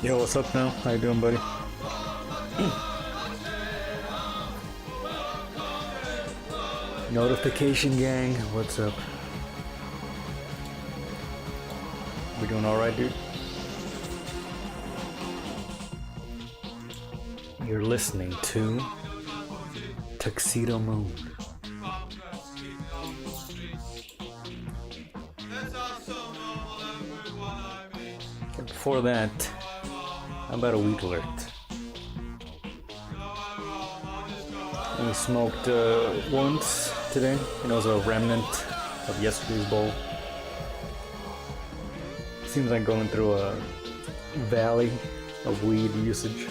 Yo, what's up now? How you doing, buddy? Notification gang, what's up? We doing alright, dude? You're listening to Tuxedo Moon. And before that, how about a weed alert? We smoked once today. It was a remnant of yesterday's bowl. Seems like going through a valley of weed usage,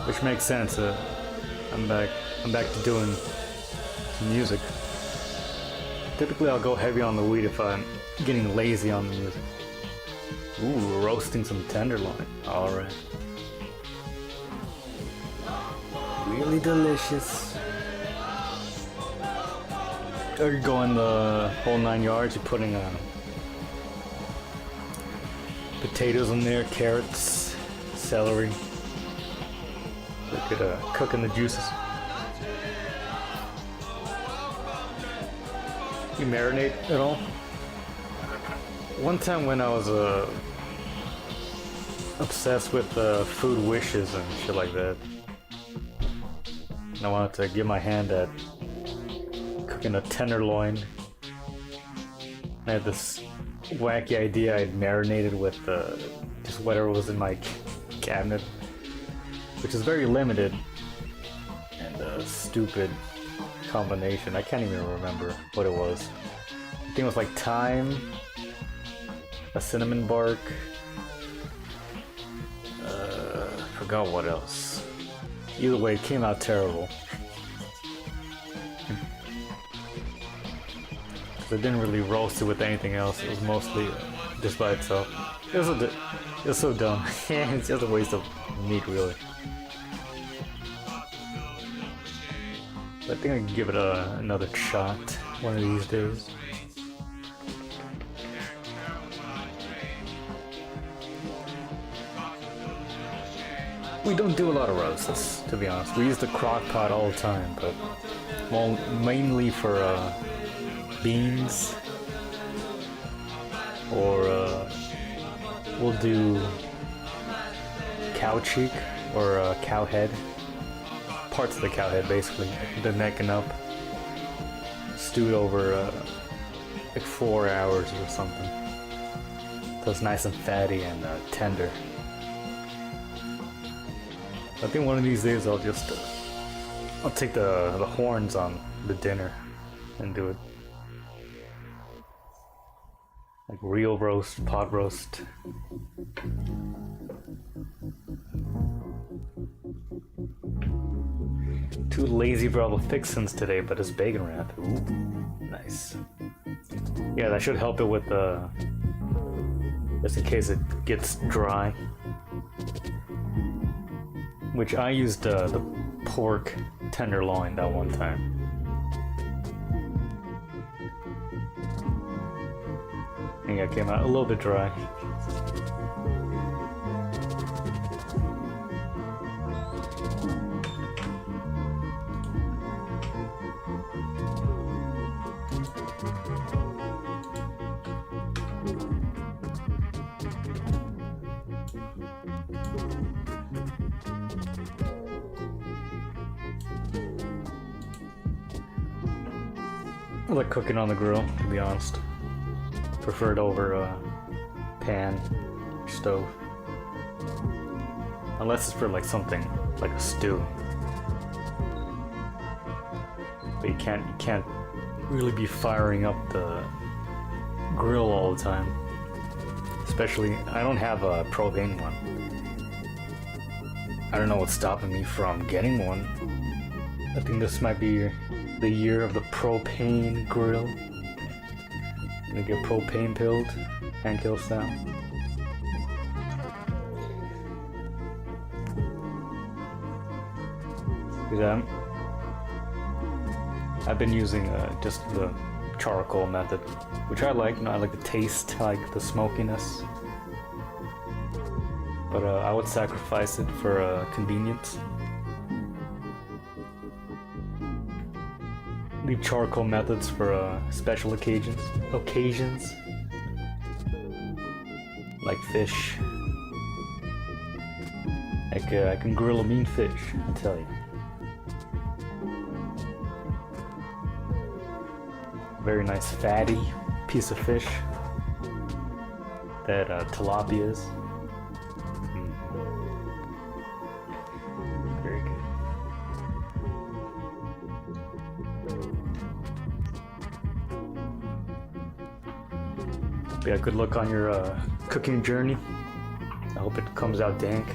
which makes sense. I'm back to doing music. Typically, I'll go heavy on the weed if I'm getting lazy on the music. Ooh, roasting some tenderloin. All right. Really delicious. Are you going the whole 9 yards? You're putting potatoes in there, carrots, celery. Look at cooking the juices. You marinate at all? One time when I was obsessed with food wishes and shit like that, I wanted to give my hand at cooking a tenderloin. I had this wacky idea. I'd marinated with just whatever was in my cabinet, which is very limited and a stupid combination. I can't even remember what it was. I think it was like thyme, a cinnamon bark, forgot what else. Either way, it came out terrible. I didn't really roast it with anything else. It was mostly just by itself. It was so dumb. It's just a waste of meat, really. I think I can give it another shot one of these days. We don't do a lot of roasts, to be honest. We use the crock pot all the time, but mainly for beans, or we'll do cow cheek or cow head. Parts of the cow head, basically, the neck and up, stewed over like 4 hours or something. So it's nice and fatty and tender. I think one of these days I'll take the horns on the dinner and do it. Like real roast, pot roast. Too lazy for all the fixins today, but it's bacon wrap. Ooh, nice. Yeah, that should help it with just in case it gets dry. Which I used the pork tenderloin that one time. I think it came out a little bit dry. I like cooking on the grill, to be honest. Prefer it over a pan or stove. Unless it's for like something like a stew. But you can't really be firing up the grill all the time. Especially, I don't have a propane one. I don't know what's stopping me from getting one. I think this might be the year of the propane grill. I'm gonna get propane pilled, Hankill style. I've been using just the charcoal method, which I like. You know, I like the taste, I like the smokiness. but I would sacrifice it for convenience. Leave charcoal methods for special occasions. Like fish. I can grill a mean fish, I tell you. Very nice fatty piece of fish that tilapia is. Very good. Yeah, good luck on your cooking journey. I hope it comes out dank.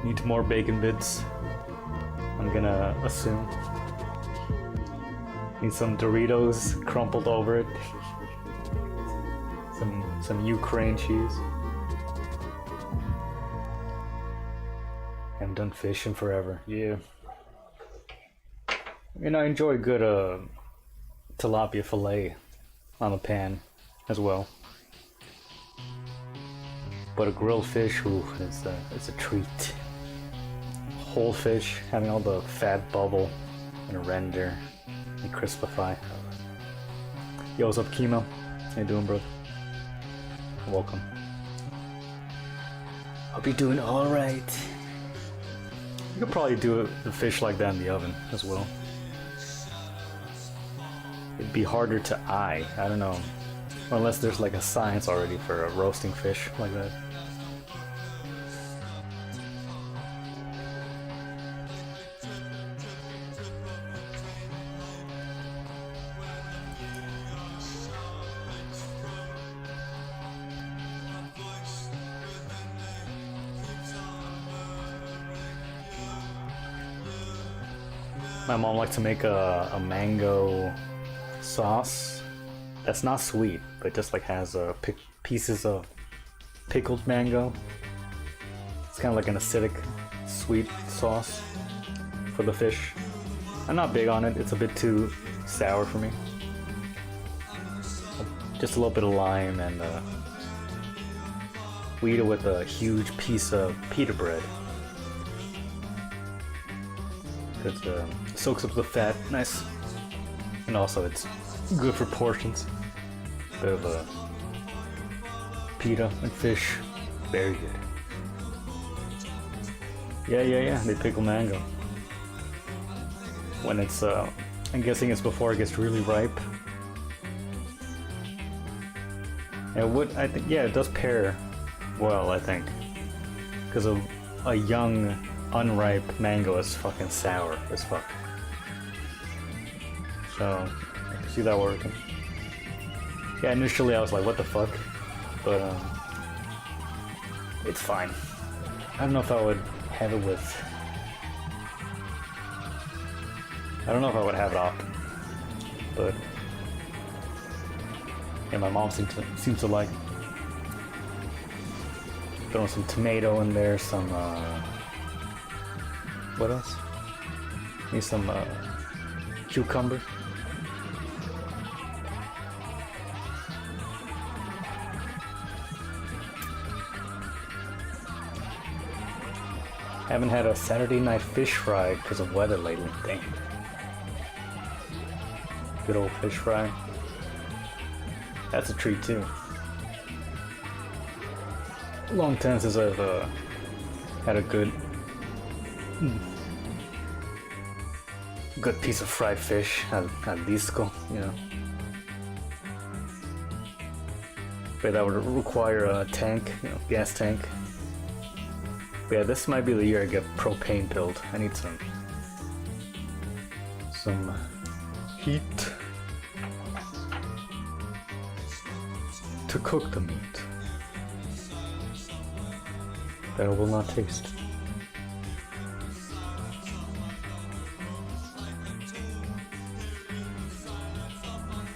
Need more bacon bits, I'm gonna assume. Need some Doritos crumpled over it. Some Ukraine cheese. Haven't done fish in forever. Yeah. And I enjoy good tilapia fillet on the pan as well. But a grilled fish, ooh, it's a treat. Whole fish, having all the fat bubble and render and crispify. Yo, what's up, Chemo? How you doing, bro? Welcome. Hope you're doing alright. You could probably do the fish like that in the oven as well. It'd be harder to eye, I don't know. Unless there's like a science already for roasting fish like that. My mom likes to make a mango sauce that's not sweet, but just like has pieces of pickled mango. It's kind of like an acidic, sweet sauce for the fish. I'm not big on it, it's a bit too sour for me. Just a little bit of lime and we eat it with a huge piece of pita bread. It soaks up the fat, nice. And also it's good for portions. Bit of a pita and fish, very good. Yeah, they pickle mango. When it's, I'm guessing it's before it gets really ripe. And I think, yeah, it does pair well, I think. Because a young, unripe mango is fucking sour as fuck. So, I can see that working. Yeah, initially I was like, what the fuck? But, it's fine. I don't know if I would have it with... I don't know if I would have it often. But... yeah, my mom seems to like throwing some tomato in there, some what else? Maybe some cucumber. Haven't had a Saturday night fish fry because of weather lately. Dang. Good old fish fry. That's a treat too. Long time since I've had a good piece of fried fish at disco, you know. But that would require a tank, you know, gas tank. But yeah, this might be the year I get propane built. I need some heat to cook the meat that I will not taste.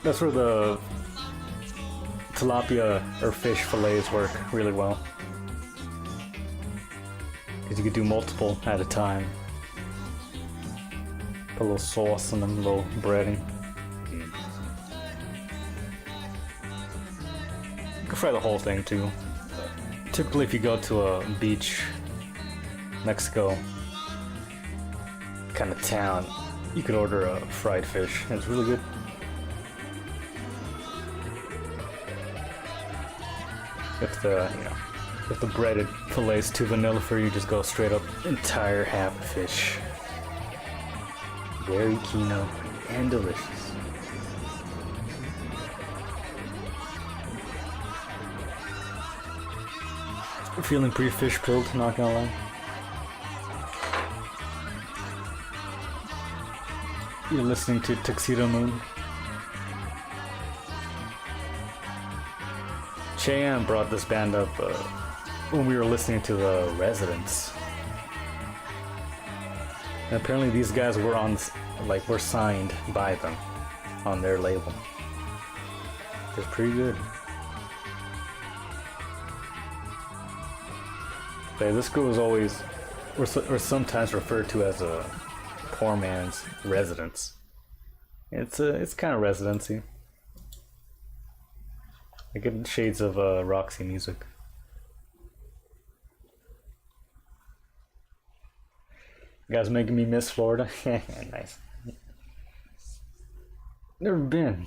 That's where the tilapia or fish fillets work really well. Because you could do multiple at a time. Put a little sauce on them, a little breading. You can fry the whole thing too. Typically, if you go to a beach, Mexico kind of town, you could order a fried fish. It's really good. If the breaded fillet is too vanilla for you, just go straight up entire half of fish. Very kino and delicious. Feeling pretty fish pilled, not gonna lie. You're listening to Tuxedo Moon. Cheyenne brought this band up when we were listening to The Residents. And apparently these guys were were signed by them on their label. It's pretty good. But this group was always, or sometimes referred to as a poor man's residence. It's kind of residency. I get shades of Roxy Music. You guys making me miss Florida? Nice. Never been.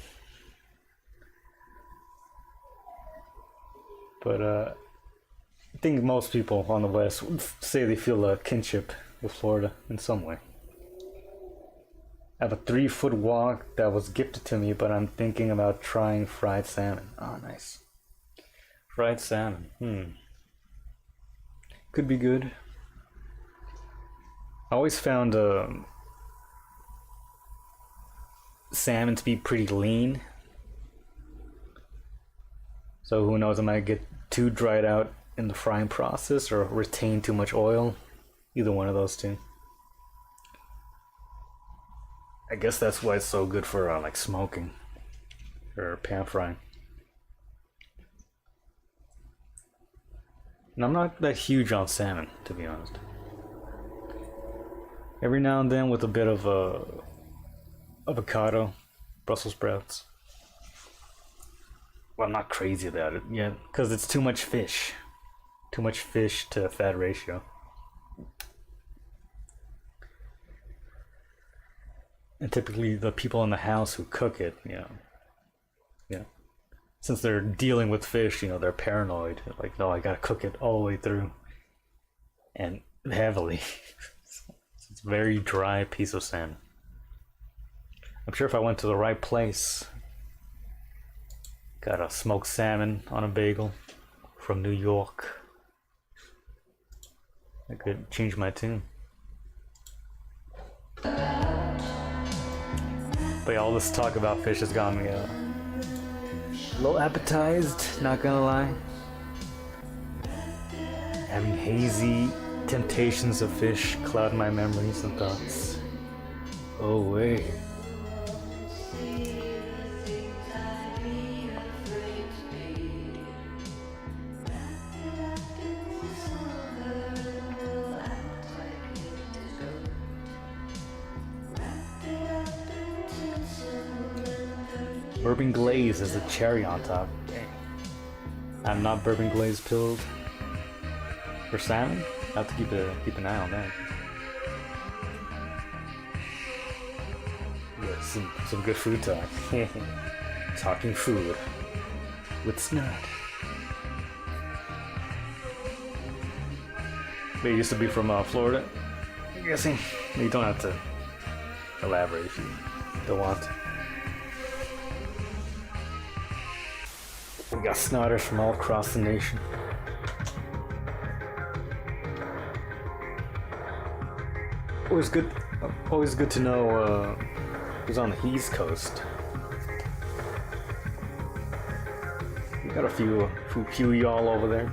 But I think most people on the West would say they feel a kinship with Florida in some way. I have a 3-foot wok that was gifted to me, but I'm thinking about trying fried salmon. Oh, nice. Fried salmon. Could be good. I always found salmon to be pretty lean. So who knows, I might get too dried out in the frying process or retain too much oil. Either one of those two. I guess that's why it's so good for like smoking or pan frying. And I'm not that huge on salmon, to be honest. Every now and then with a bit of avocado, Brussels sprouts. Well, I'm not crazy about it yet, because it's too much fish. Too much fish to fat ratio. And typically the people in the house who cook it, since they're dealing with fish, they're paranoid. Like, no, I gotta cook it all the way through. And heavily. It's a very dry piece of salmon. I'm sure if I went to the right place, got a smoked salmon on a bagel from New York, I could change my tune. But yeah, all this talk about fish has got me a little appetized, not gonna lie. Having hazy temptations of fish cloud my memories and thoughts. Oh wait. Bourbon glaze is a cherry on top. I'm not bourbon glaze pilled for salmon. I have to keep an eye on that. Yeah, some good food talk. Talking food with Snot. They used to be from Florida. I'm guessing you don't have to elaborate if you don't want to. We got snotters from all across the nation. Always good to know who's on the East Coast. We got a few y'all over there.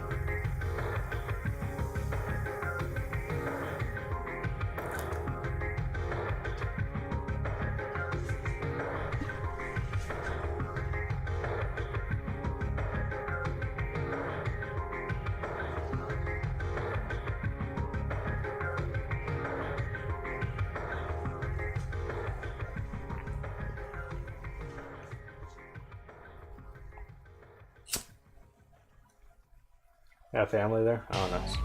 Got family there? Oh, nice.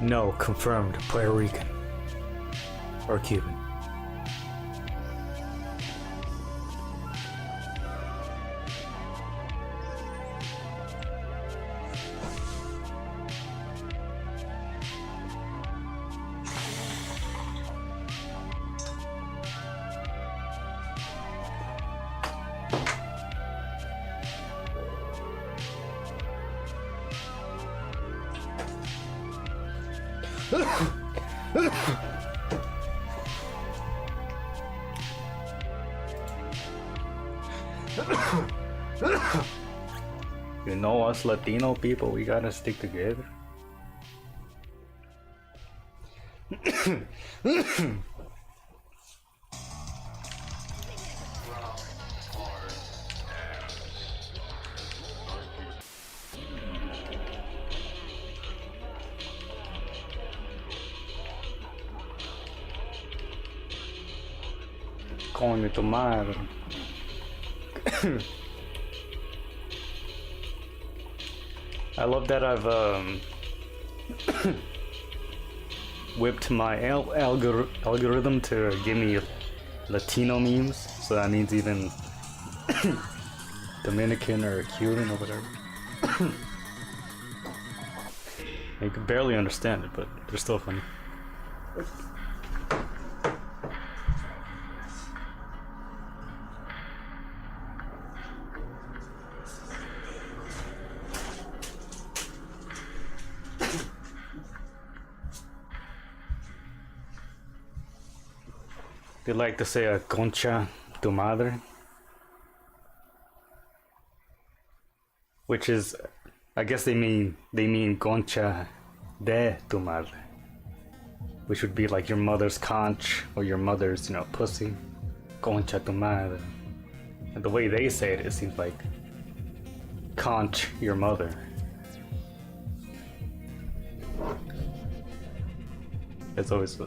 No, confirmed. Puerto Rican. Or Cuban. You know, us Latino people, we gotta stick together. Coño tu madre. I love that I've whipped my algorithm to give me Latino memes, so that means even Dominican or Cuban or whatever. You can barely understand it, but they're still funny. They like to say a concha tu madre, which is, I guess they mean concha de tu madre, which would be like your mother's conch or your mother's, you know, pussy. Concha tu madre. And the way they say it, it seems like conch your mother. It's always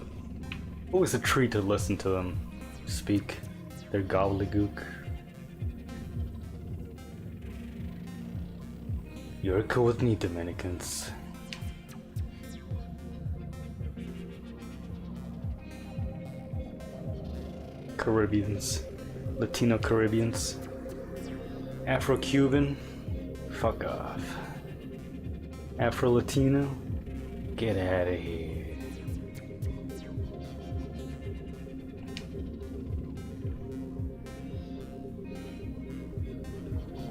a treat to listen to them speak their gobbledygook. You're cool with me, Dominicans. Caribbeans, Latino Caribbeans, Afro-Cuban, fuck off. Afro-Latino, get out of here.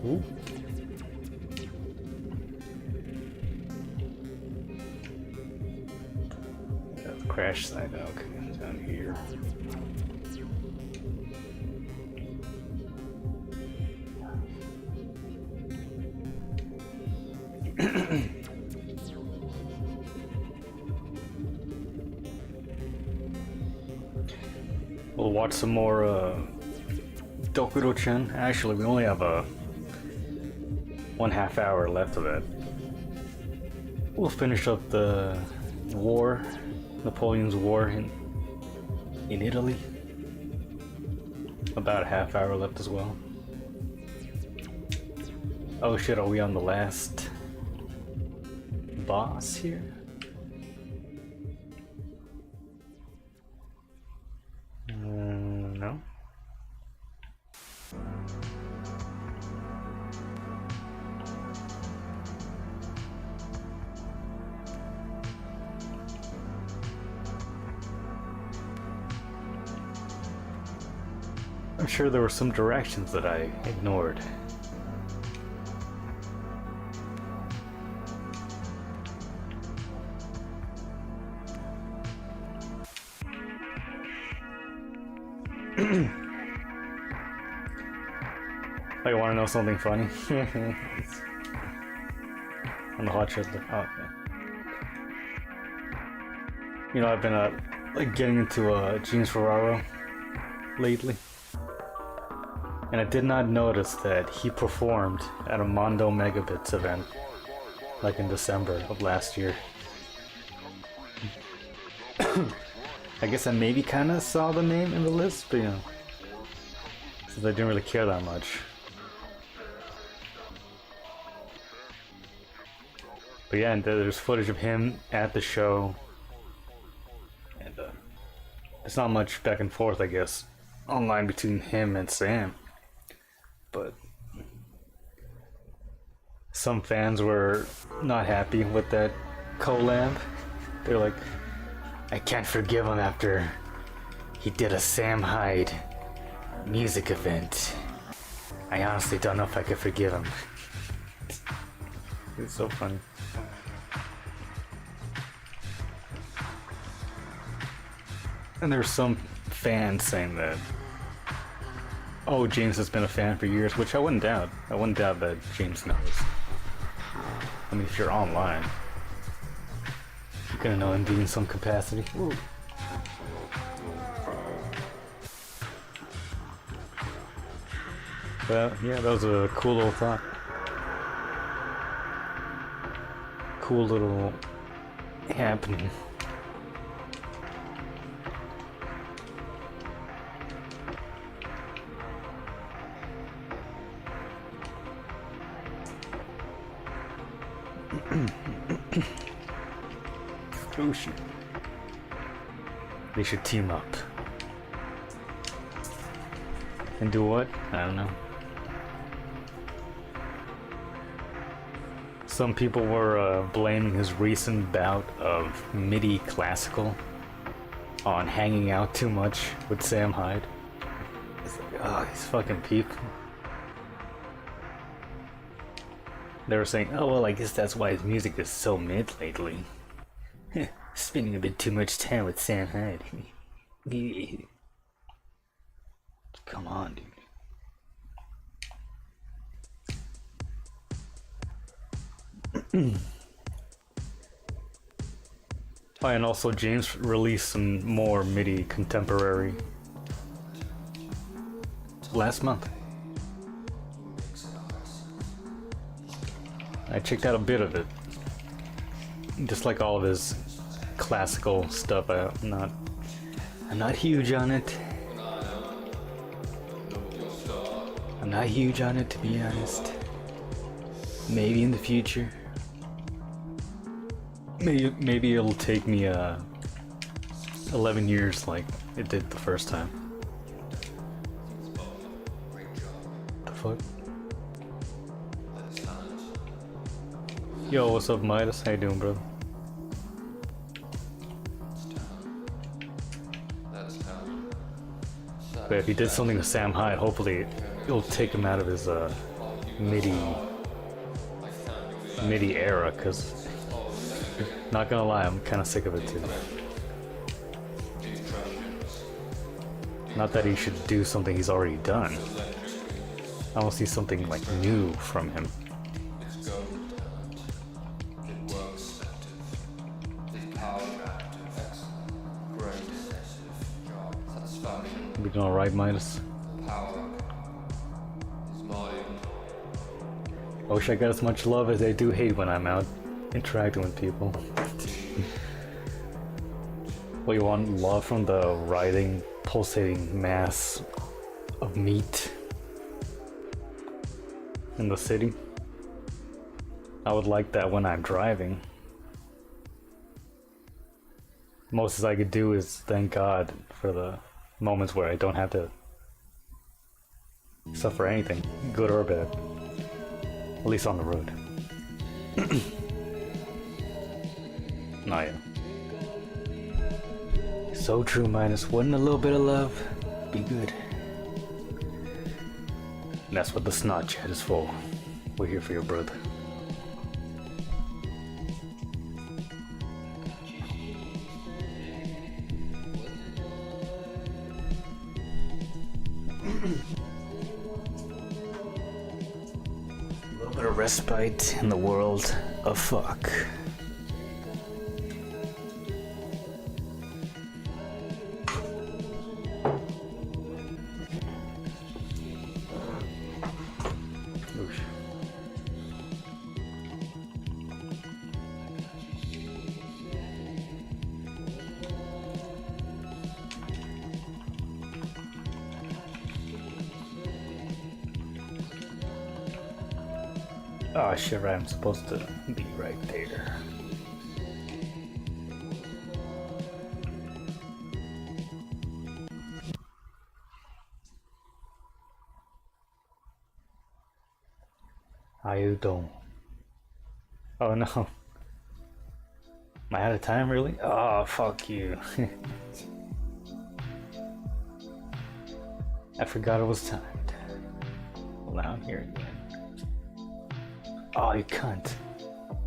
Ooh. The crash site, okay, down here. We'll watch some more Dokuro-chan. Actually, we only have a 1/2 hour left of it. We'll finish up the war, Napoleon's War in Italy. About a 1/2 hour left as well. Oh shit, are we on the last boss here? No. I'm sure there were some directions that I ignored. I want to know something funny. On the hot shit. Oh, okay. You know, I've been like getting into James Ferraro lately. And I did not notice that he performed at a Mondo Megabits event, like in December of last year. I guess I maybe kind of saw the name in the list, but you know, since I didn't really care that much. But yeah, and there's footage of him at the show, and it's not much back and forth, I guess, online between him and Sam. But some fans were not happy with that collab. They're like, I can't forgive him after he did a Sam Hyde music event. I honestly don't know if I could forgive him. It's so funny. And there's some fans saying that, oh, James has been a fan for years, which I wouldn't doubt. I wouldn't doubt that James knows. I mean, if you're online, you're gonna know him in some capacity. Ooh. But yeah, that was a cool little thought. Cool little happening. Oh shit. They should team up. And do what? I don't know. Some people were blaming his recent bout of MIDI classical on hanging out too much with Sam Hyde. It's like, oh, these fucking people. They were saying, oh well, I guess that's why his music is so mid lately. Spending a bit too much time with Sam Hyde. Come on, dude. Oh, and also James released some more MIDI contemporary last month. I checked out a bit of it. Just like all of his classical stuff, I'm not huge on it. I'm not huge on it, to be honest. Maybe in the future. Maybe it'll take me 11 years like it did the first time. The fuck? Yo, what's up, Midas? How you doing, bro? But if he did something to Sam Hyde, hopefully it'll take him out of his MIDI era, because not gonna lie, I'm kind of sick of it too. Not that he should do something he's already done. I want to see something like new from him. We doing alright, Midas? I wish I got as much love as I do hate when I'm out interacting with people. Well, you want love from the writhing, pulsating mass of meat in the city? I would like that when I'm driving. Most as I could do is thank God for the moments where I don't have to suffer anything, good or bad. At least on the road. Oh yeah. So true, Minus. Wouldn't a little bit of love be good? And that's what the snot chat is for. We're here for your brother. A little bit of respite in the world of fuck. Oh shit, right, I'm supposed to be right there. How you doing? Oh no. Am I out of time really? Oh, fuck you. I forgot it was timed. Well, now I'm here again. Oh, you cunt.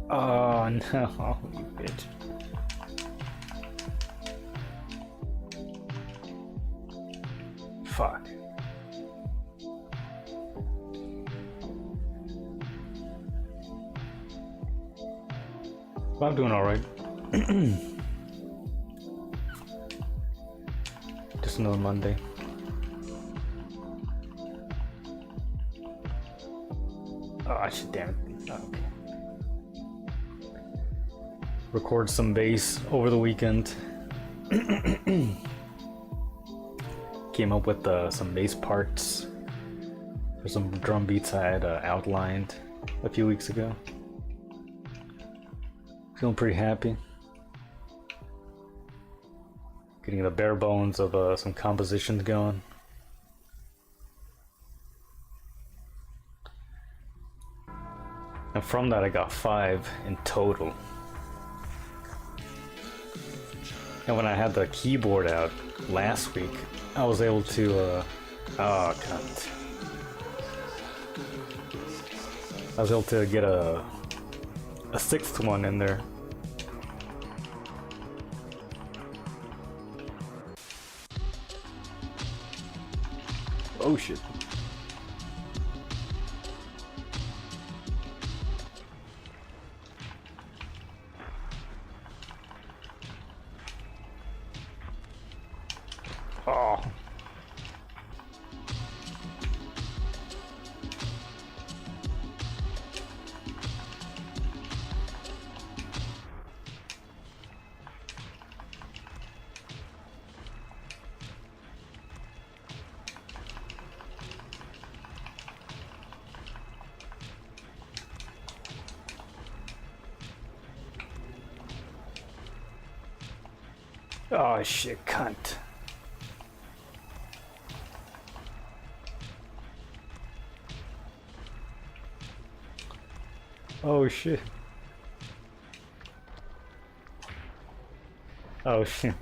Oh no, you bitch. Fuck. Well, I'm doing alright. Just another Monday. Oh shit, damn it. Oh, okay. Record some bass over the weekend. Came up with some bass parts for some drum beats I had outlined a few weeks ago. Feeling pretty happy. Getting the bare bones of some compositions going. And from that I got 5 in total. And when I had the keyboard out last week, I was able to, oh, cunt. I was able to get a 6th one in there. Oh shit. Oh. Oh shit, cunt. Oh shit. Oh shit.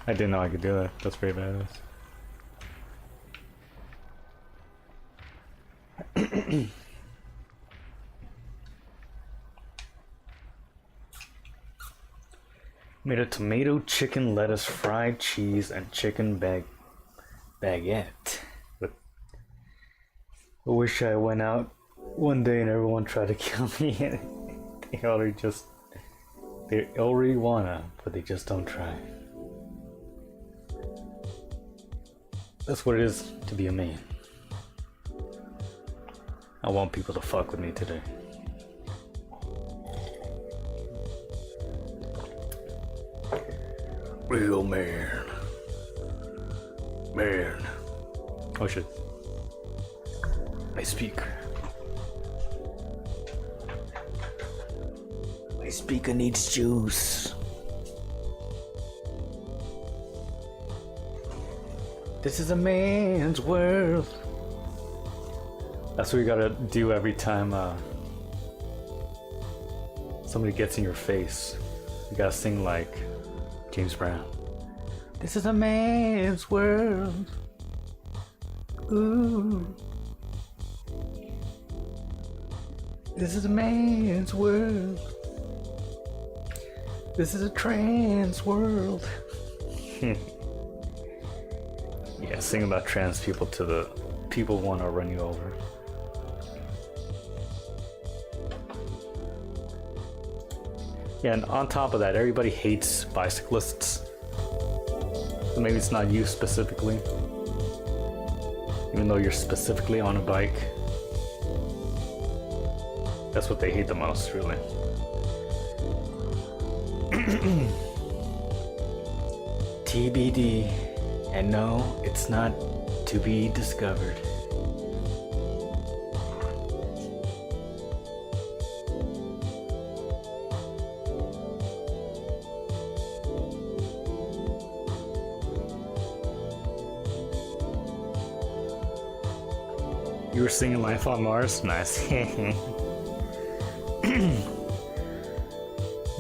I didn't know I could do that. That's pretty badass. Made a tomato, chicken, lettuce, fried cheese, and chicken baguette. But I wish I went out one day and everyone tried to kill me. They already wanna, but they just don't try. That's what it is to be a man. I want people to fuck with me today. Real man. Man. Oh shit. My speaker. My speaker needs juice. This is a man's world. That's what you gotta do every time somebody gets in your face. You gotta sing like James Brown. This is a man's world. Ooh. This is a man's world. This is a trans world. Yeah, sing about trans people to the people who want to run you over. Yeah, and on top of that, everybody hates bicyclists. So maybe it's not you specifically. Even though you're specifically on a bike. That's what they hate the most, really. TBD. And no, it's not to be discovered. You were singing Life on Mars? Nice.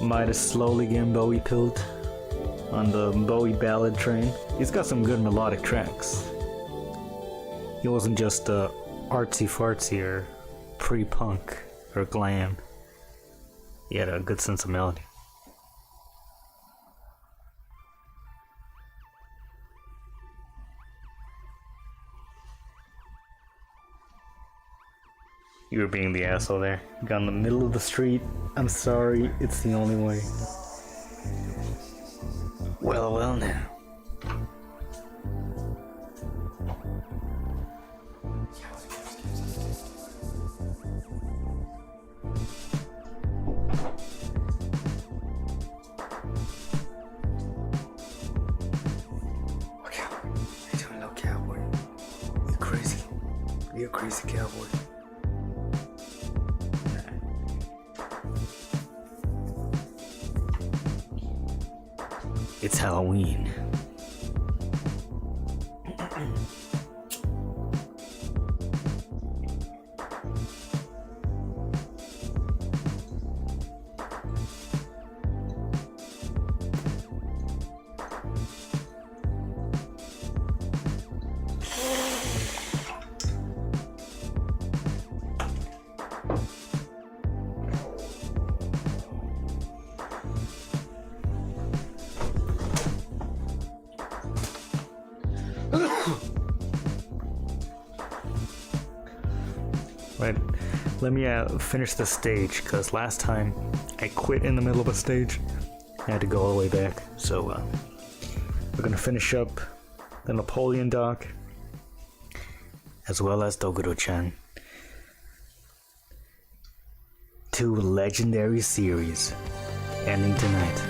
Might have slowly getting Bowie pilled on the Bowie ballad train. He's got some good melodic tracks. He wasn't just artsy fartsy or pre-punk or glam. He had a good sense of melody. You were being the asshole there. Got in the middle of the street. I'm sorry, it's the only way. Well, well now. Okay, you doing, little cowboy? You crazy? You a crazy cowboy? It's Halloween. Wait, let me finish the stage, because last time I quit in the middle of a stage. I had to go all the way back. So we're gonna finish up the Napoleon doc, as well as Dogoro-chan. Two legendary series ending tonight.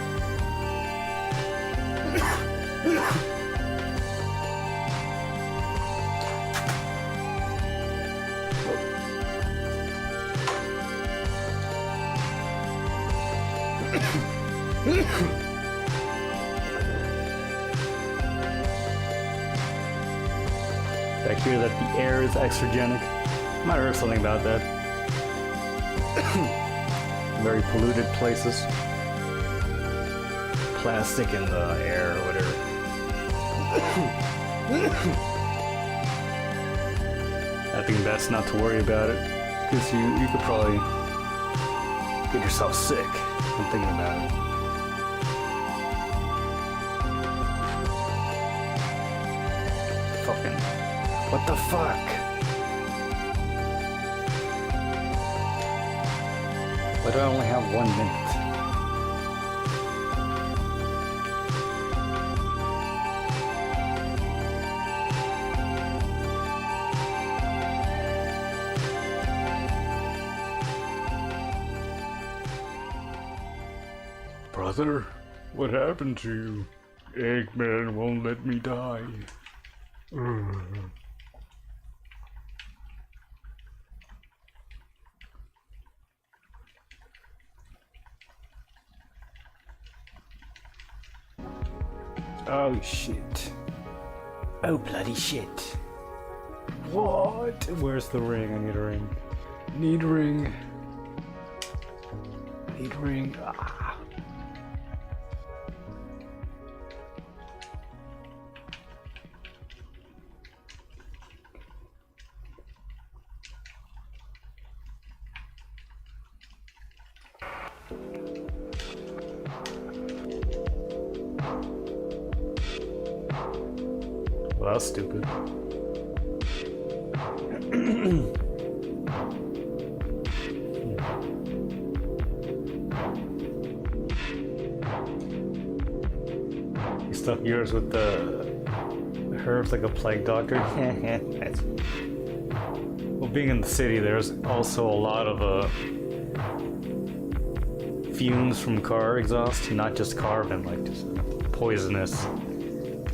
I hear that the air is exergenic. I might have heard something about that. Very polluted places. Plastic in the air or whatever. I think best not to worry about it, because you could probably get yourself sick from thinking about it. Fucking, what the fuck? Why do I only have 1 minute? Brother, what happened to you? Eggman won't let me die. Oh shit. Oh bloody shit. What? Where's the ring? I need a ring. Need ring. Need ring. Ah. Well, that's stupid. You stuck yours with the herbs like a plague doctor? Nice. Well, being in the city, there's also a lot of fumes from car exhaust, not just carbon, like just poisonous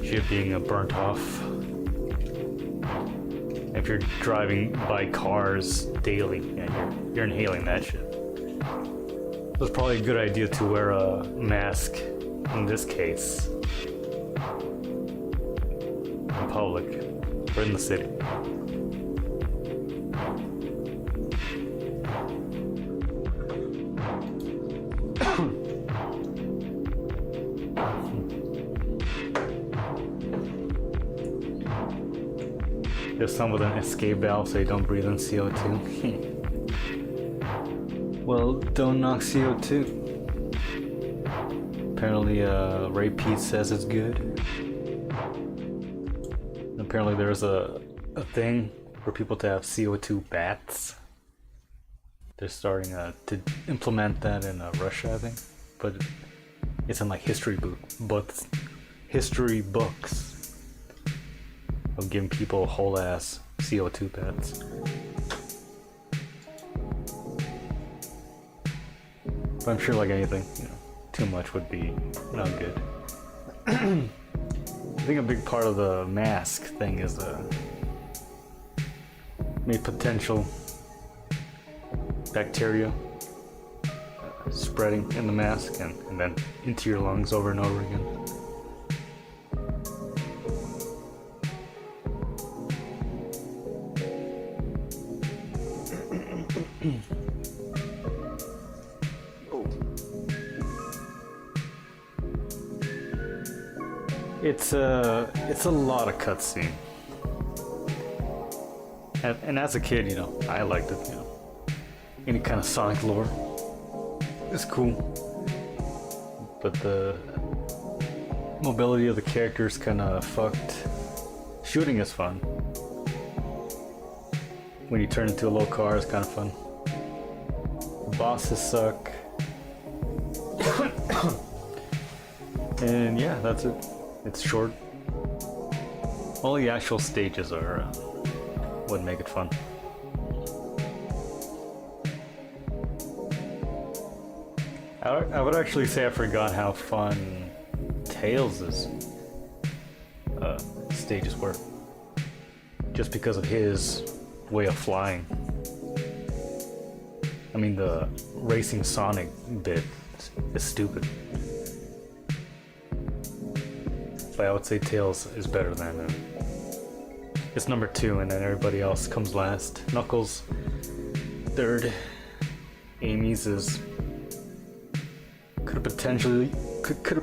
shit being burnt off. If you're driving by cars daily, yeah, you're inhaling that shit. So it's probably a good idea to wear a mask in this case in public or in the city. There's some with an escape valve so you don't breathe in CO2. Well, don't knock CO2. Apparently, Ray Pete says it's good. And apparently there's a thing for people to have CO2 bats. They're starting to implement that in Russia, I think. But it's in like history books of giving people whole ass CO2 bats. But I'm sure, like anything, too much would be not good. I think a big part of the mask thing is maybe potential bacteria spreading in the mask and then into your lungs over and over again. It's a lot of cutscene, and as a kid, I liked it. Any kind of Sonic lore is cool, but the mobility of the characters kind of fucked. Shooting is fun. When you turn into a little car, it's kind of fun. The bosses suck, and yeah, that's it. It's short. All the actual stages are what make it fun. I would actually say I forgot how fun Tails' stages were. Just because of his way of flying. I mean, the racing Sonic bit is stupid. But I would say Tails is better than him. It's number 2, and then everybody else comes last. Knuckles, third. Amy's is could have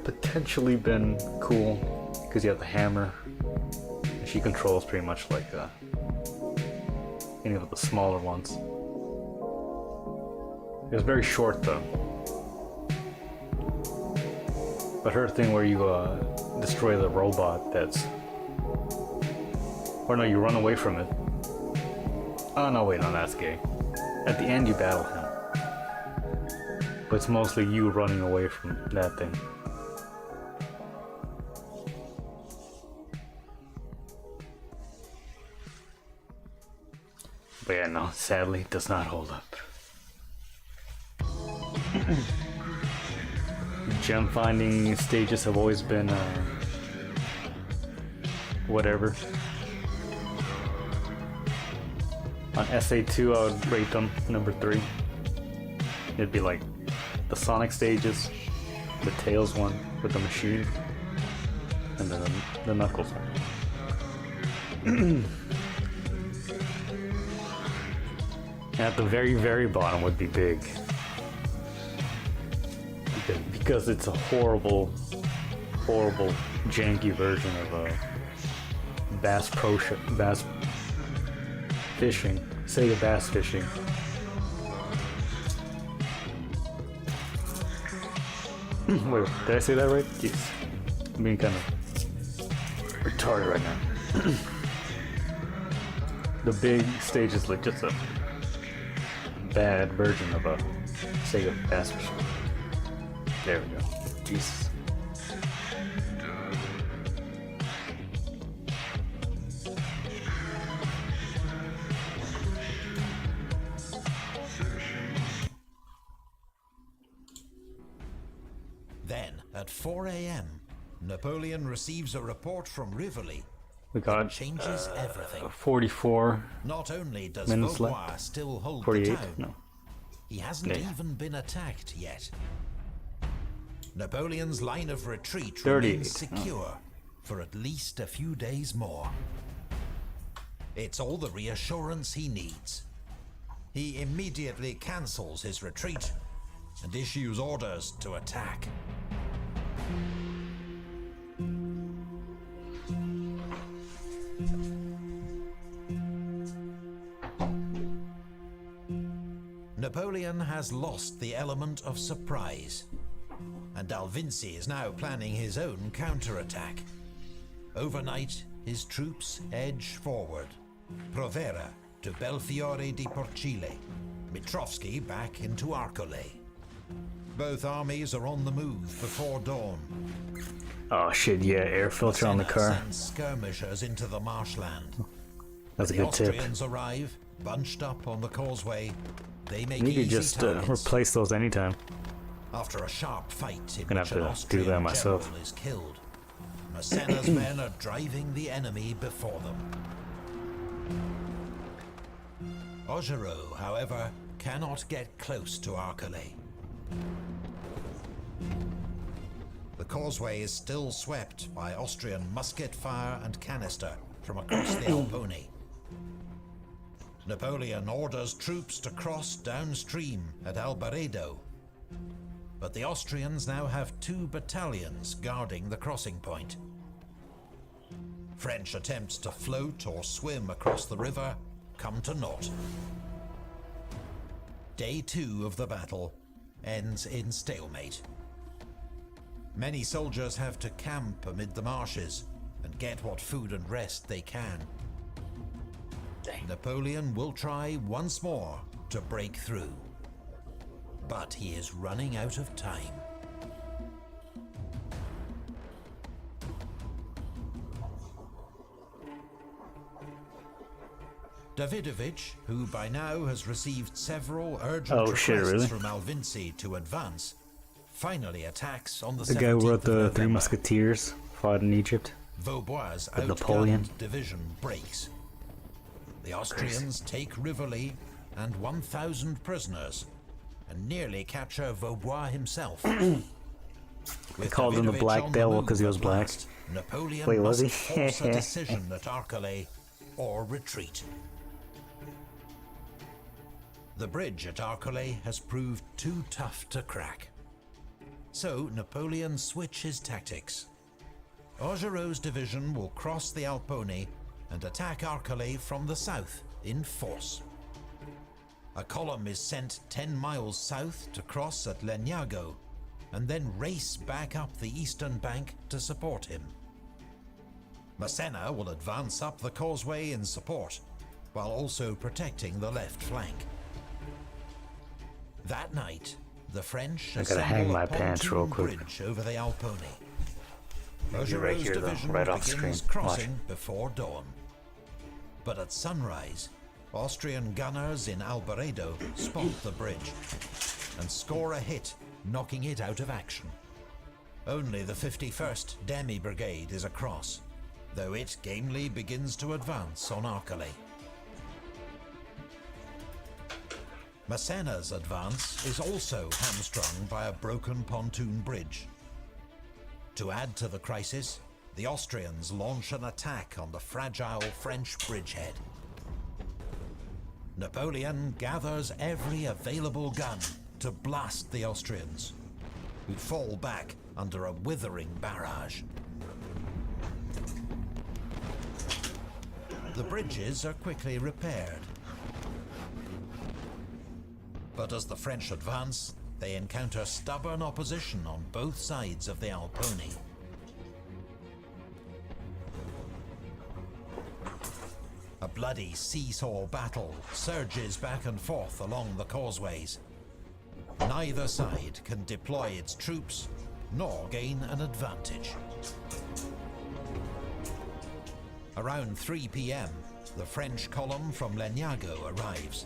potentially been cool because you have the hammer. And she controls pretty much like any of the smaller ones. It was very short though. But her thing where you destroy the robot you run away from it. Oh no, wait, no, that's gay. At the end you battle him. But it's mostly you running away from that thing. But yeah, no, sadly it does not hold up. Gem finding stages have always been whatever. On SA2 I would rate them number 3. It'd be like the Sonic stages, the Tails one with the machine, and then the Knuckles one. And at the very, very bottom would be Big. Because it's a horrible, janky version of Bass Fishing. Sega Bass Fishing. Wait, did I say that right? Jeez. I'm being kind of retarded right now. The Big stage is like just a bad version of a Sega Bass Fishing. There we go. Jesus. Then, at 4 a.m., Napoleon receives a report from Rivoli. We got changes everything. 44 Not only does minutes Vaudois left. still hold 48? the town, No. he hasn't Yeah. even been attacked yet. Napoleon's line of retreat 38. remains secure for at least a few days more. It's all the reassurance he needs. He immediately cancels his retreat and issues orders to attack. Napoleon has lost the element of surprise, and Alvinci is now planning his own counterattack. Overnight, his troops edge forward. Provera to Belfiore di Porcile, Mitrovsky back into Arcole. Both armies are on the move before dawn. Oh shit, yeah, air filter on the Massena car. sends skirmishers into the marshland. That's a The good tip. Austrians arrive, bunched up on the causeway. They make You could easy just targets. replace those anytime. After a sharp fight in Gonna which have an to do Austrian that myself. general is killed, Massena's men are driving the enemy before them. Augereau, however, cannot get close to Arcole. The causeway is still swept by Austrian musket fire and canister from across the Alpone. Napoleon orders troops to cross downstream at Albaredo, but the Austrians now have 2 battalions guarding the crossing point. French attempts to float or swim across the river come to naught. Day 2 of the battle ends in stalemate. Many soldiers have to camp amid the marshes and get what food and rest they can. Napoleon will try once more to break through, but he is running out of time. Davidovich, who by now has received several urgent Oh, shit, requests really? from Alvinci to advance, finally attacks on the The guy who 17th wrote of the Three November. Musketeers fought in Egypt. Vaubois' With Napoleon. outgunned division breaks. The Austrians take Rivoli and 1,000 prisoners and nearly capture Vaubois himself. With called him the Davidovich Black on Devil move 'cause he was at black. last, Napoleon Wait, was must he? force a decision at Arcole or retreat. The bridge at Arcole has proved too tough to crack. So Napoleon switches his tactics. Augereau's division will cross the Alpone and attack Arcole from the south in force. A column is sent 10 miles south to cross at Legnago and then race back up the eastern bank to support him. Massena will advance up the causeway in support, while also protecting the left flank. That night, the French I gotta hang assemble my a pants real pontoon quick. bridge over the Alpone. Maybe right Augereau's here, though, division right off begins screen. crossing before dawn. But at sunrise, Austrian gunners in Albaredo spot the bridge and score a hit, knocking it out of action. Only the 51st Demi Brigade is across, though it gamely begins to advance on Arcole. Massena's advance is also hamstrung by a broken pontoon bridge. To add to the crisis, the Austrians launch an attack on the fragile French bridgehead. Napoleon gathers every available gun to blast the Austrians, who fall back under a withering barrage. The bridges are quickly repaired. But as the French advance, they encounter stubborn opposition on both sides of the Alpone. A bloody seesaw battle surges back and forth along the causeways. Neither side can deploy its troops nor gain an advantage. Around 3 p.m., the French column from Legnago arrives,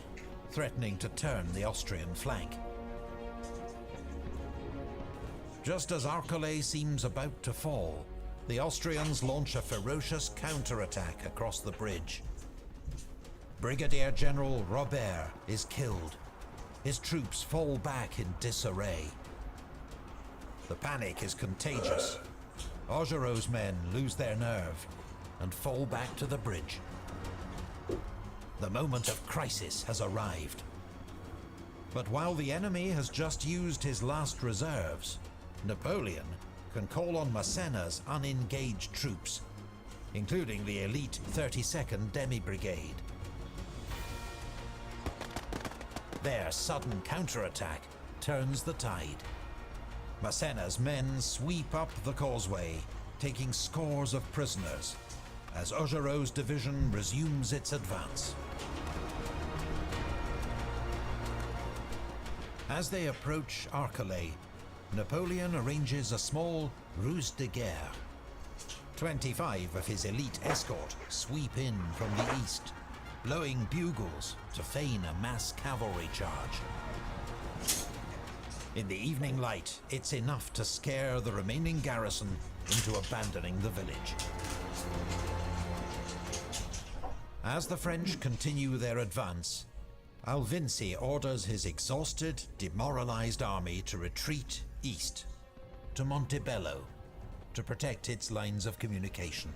threatening to turn the Austrian flank. Just as Arcole seems about to fall, the Austrians launch a ferocious counterattack across the bridge. Brigadier General Robert is killed. His troops fall back in disarray. The panic is contagious. Augereau's men lose their nerve and fall back to the bridge. The moment of crisis has arrived. But while the enemy has just used his last reserves, Napoleon can call on Massena's unengaged troops, including the elite 32nd Demi Brigade. Their sudden counterattack turns the tide. Massena's men sweep up the causeway, taking scores of prisoners, as Augereau's division resumes its advance. As they approach Arcolay, Napoleon arranges a small ruse de guerre. 25 of his elite escort sweep in from the east, blowing bugles to feign a mass cavalry charge. In the evening light, it's enough to scare the remaining garrison into abandoning the village. As the French continue their advance, Alvinci orders his exhausted, demoralized army to retreat east, to Montebello, to protect its lines of communication.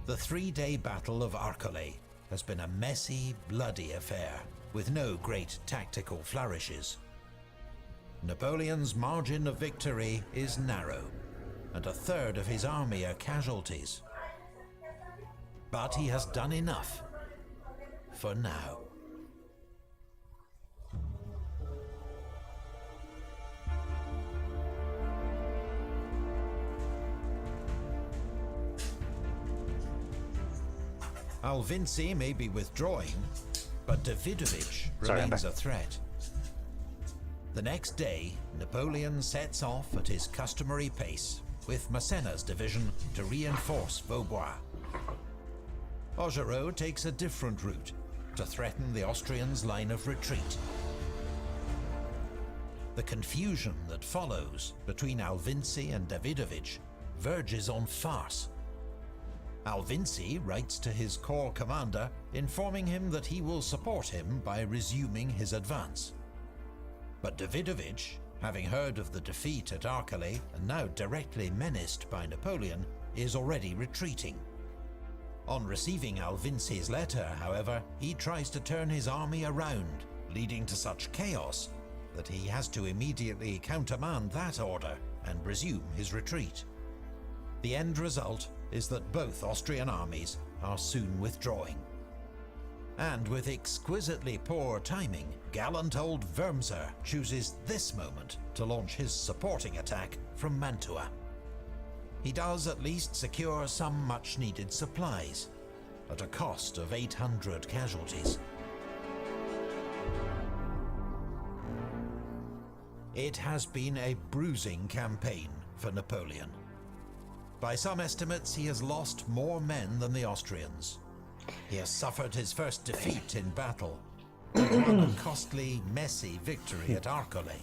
The 3-day Battle of Arcolay has been a messy, bloody affair, with no great tactical flourishes. Napoleon's margin of victory is narrow, and a third of his army are casualties. But he has done enough, for now. Alvinci may be withdrawing, but Davidovich remains a threat. The next day, Napoleon sets off at his customary pace, with Massena's division to reinforce Vaubois. Augereau takes a different route, to threaten the Austrians' line of retreat. The confusion that follows between Alvinci and Davidovich verges on farce. Alvinci writes to his corps commander, informing him that he will support him by resuming his advance. But Davidovich, having heard of the defeat at Arcolay and now directly menaced by Napoleon, is already retreating. On receiving Alvinci's letter, however, he tries to turn his army around, leading to such chaos that he has to immediately countermand that order and resume his retreat. The end result is that both Austrian armies are soon withdrawing. And with exquisitely poor timing, gallant old Wurmser chooses this moment to launch his supporting attack from Mantua. He does at least secure some much-needed supplies, at a cost of 800 casualties. It has been a bruising campaign for Napoleon. By some estimates, he has lost more men than the Austrians. He has suffered his first defeat in battle, and won a costly, messy victory at Arcolay.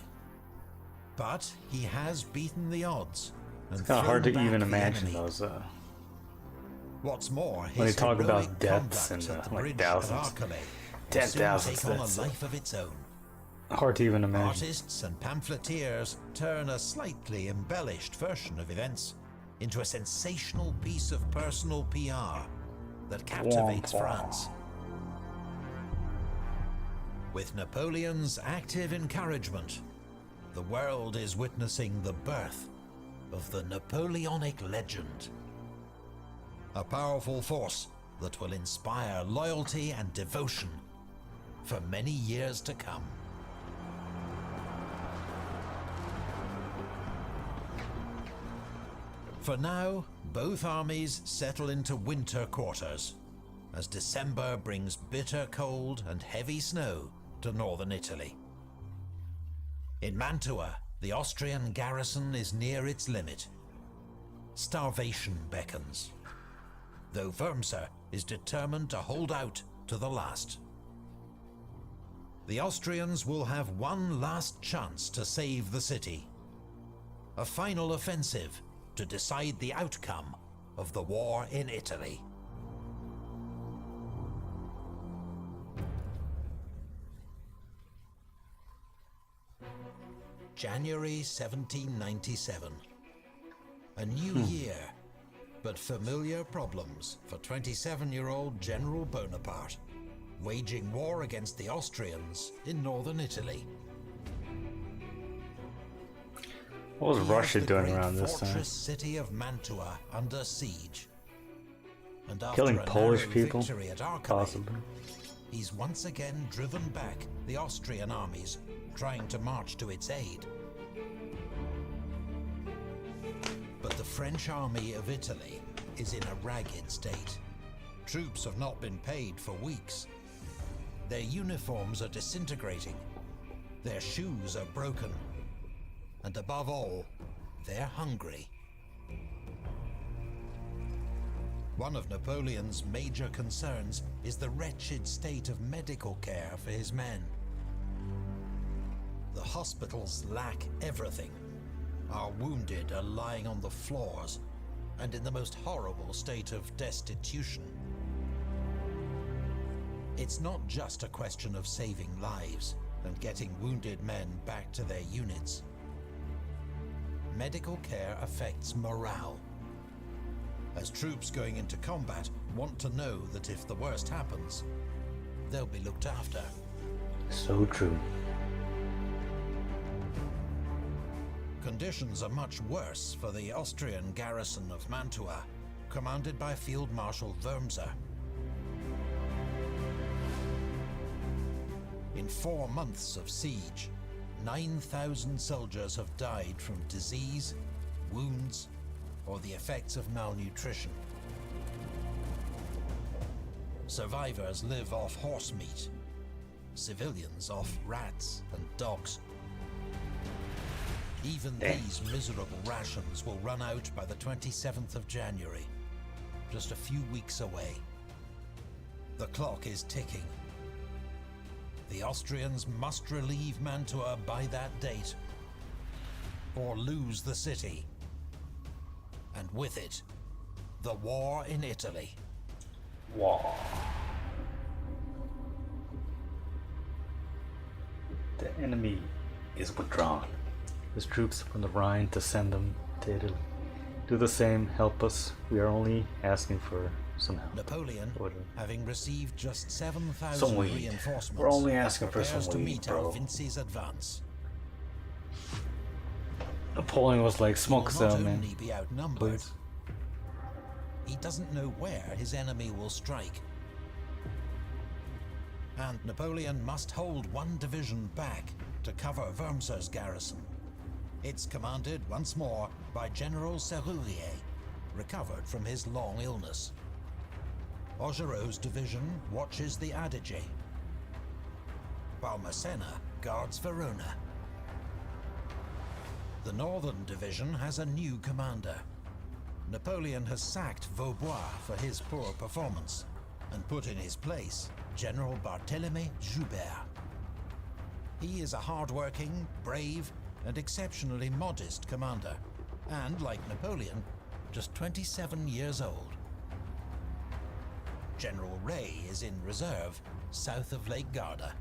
But he has beaten the odds. It's kind of hard to even imagine those. What's more, when you talk heroic about deaths in conduct at the like bridge thousands, at Arcolay will 10,000. soon take on a life of its own. Hard to even imagine. Artists and pamphleteers turn a slightly embellished version of events into a sensational piece of personal PR that captivates France. With Napoleon's active encouragement, the world is witnessing the birth of the Napoleonic legend. A powerful force that will inspire loyalty and devotion for many years to come. For now, both armies settle into winter quarters, as December brings bitter cold and heavy snow to northern Italy. In Mantua, the Austrian garrison is near its limit. Starvation beckons, though Wurmser is determined to hold out to the last. The Austrians will have one last chance to save the city. A final offensive to decide the outcome of the war in Italy. January 1797. A new year, but familiar problems for 27-year-old General Bonaparte, waging war against the Austrians in northern Italy. What was Russia doing around this time? Fortress city of Mantua under siege. And after Killing a Polish narrow people? victory at Arcolay, Possibly. he's once again driven back the Austrian armies trying to march to its aid. But the French army of Italy is in a ragged state. Troops have not been paid for weeks. Their uniforms are disintegrating. Their shoes are broken. And above all, they're hungry. One of Napoleon's major concerns is the wretched state of medical care for his men. The hospitals lack everything. Our wounded are lying on the floors and in the most horrible state of destitution. It's not just a question of saving lives and getting wounded men back to their units. Medical care affects morale, as troops going into combat want to know that if the worst happens, they'll be looked after. So true. Conditions are much worse for the Austrian garrison of Mantua, commanded by Field Marshal Wurmser. In 4 months of siege, 9,000 soldiers have died from disease, wounds, or the effects of malnutrition. Survivors live off horse meat, civilians off rats and dogs. Even these miserable rations will run out by the 27th of January, just a few weeks away. The clock is ticking. The Austrians must relieve Mantua by that date, or lose the city. And with it, the war in Italy. Wow. The enemy is withdrawn. His troops from the Rhine to send them to Italy. Do the same, help us. We are only asking for some help. Napoleon, having received just 7,000 Some weed. reinforcements, We're only asking for prepares some to weed, meet bro. Alvinci's advance. Napoleon was like, smoke He will some, not man. only be outnumbered, Please. he doesn't know where his enemy will strike. And Napoleon must hold one division back to cover Wurmser's garrison. It's commanded once more by General Serrurier, recovered from his long illness. Augereau's division watches the Adige, while Massena guards Verona. The Northern Division has a new commander. Napoleon has sacked Vaubois for his poor performance and put in his place General Barthélemy Joubert. He is a hard-working, brave, and exceptionally modest commander, and, like Napoleon, just 27 years old. General Ray is in reserve, south of Lake Garda.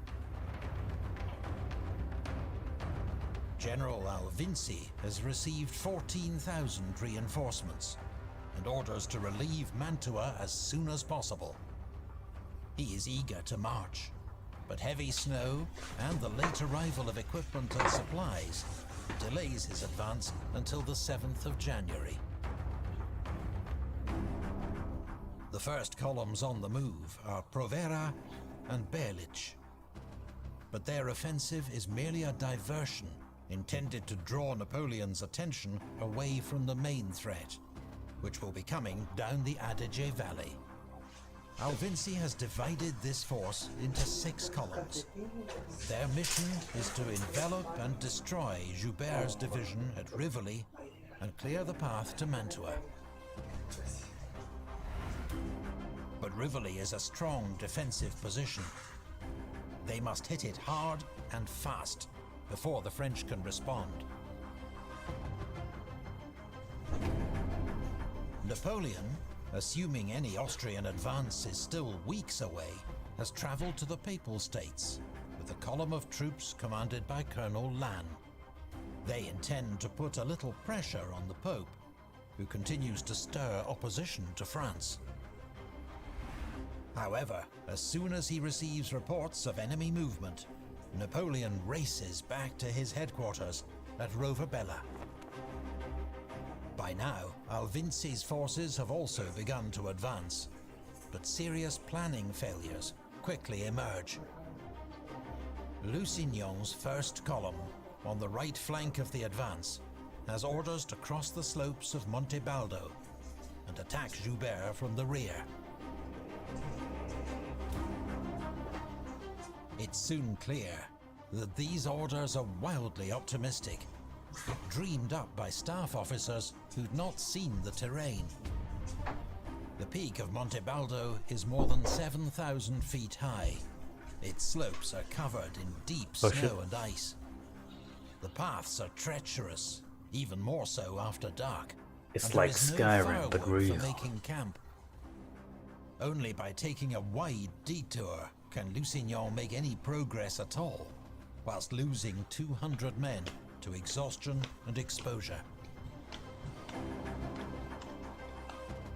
General Alvinci has received 14,000 reinforcements and orders to relieve Mantua as soon as possible. He is eager to march, but heavy snow and the late arrival of equipment and supplies delays his advance until the 7th of January. The first columns on the move are Provera and Berlich, but their offensive is merely a diversion intended to draw Napoleon's attention away from the main threat, which will be coming down the Adige Valley. Alvinci has divided this force into 6 columns. Their mission is to envelop and destroy Joubert's division at Rivoli and clear the path to Mantua. But Rivoli is a strong defensive position. They must hit it hard and fast before the French can respond. Napoleon, assuming any Austrian advance is still weeks away, has traveled to the Papal States with a column of troops commanded by Colonel Lannes. They intend to put a little pressure on the Pope, who continues to stir opposition to France. However, as soon as he receives reports of enemy movement, Napoleon races back to his headquarters at Rovabella. By now, Alvinci's forces have also begun to advance, but serious planning failures quickly emerge. Lusignan's first column, on the right flank of the advance, has orders to cross the slopes of Monte Baldo and attack Joubert from the rear. It's soon clear that these orders are wildly optimistic, dreamed up by staff officers who'd not seen the terrain. The peak of Monte Baldo is more than 7,000 feet high. Its slopes are covered in deep snow and ice. The paths are treacherous, even more so after dark. It's and there like is no Skyrim, firewood but real. for making camp. Only by taking a wide detour can Lusignan make any progress at all, whilst losing 200 men to exhaustion and exposure.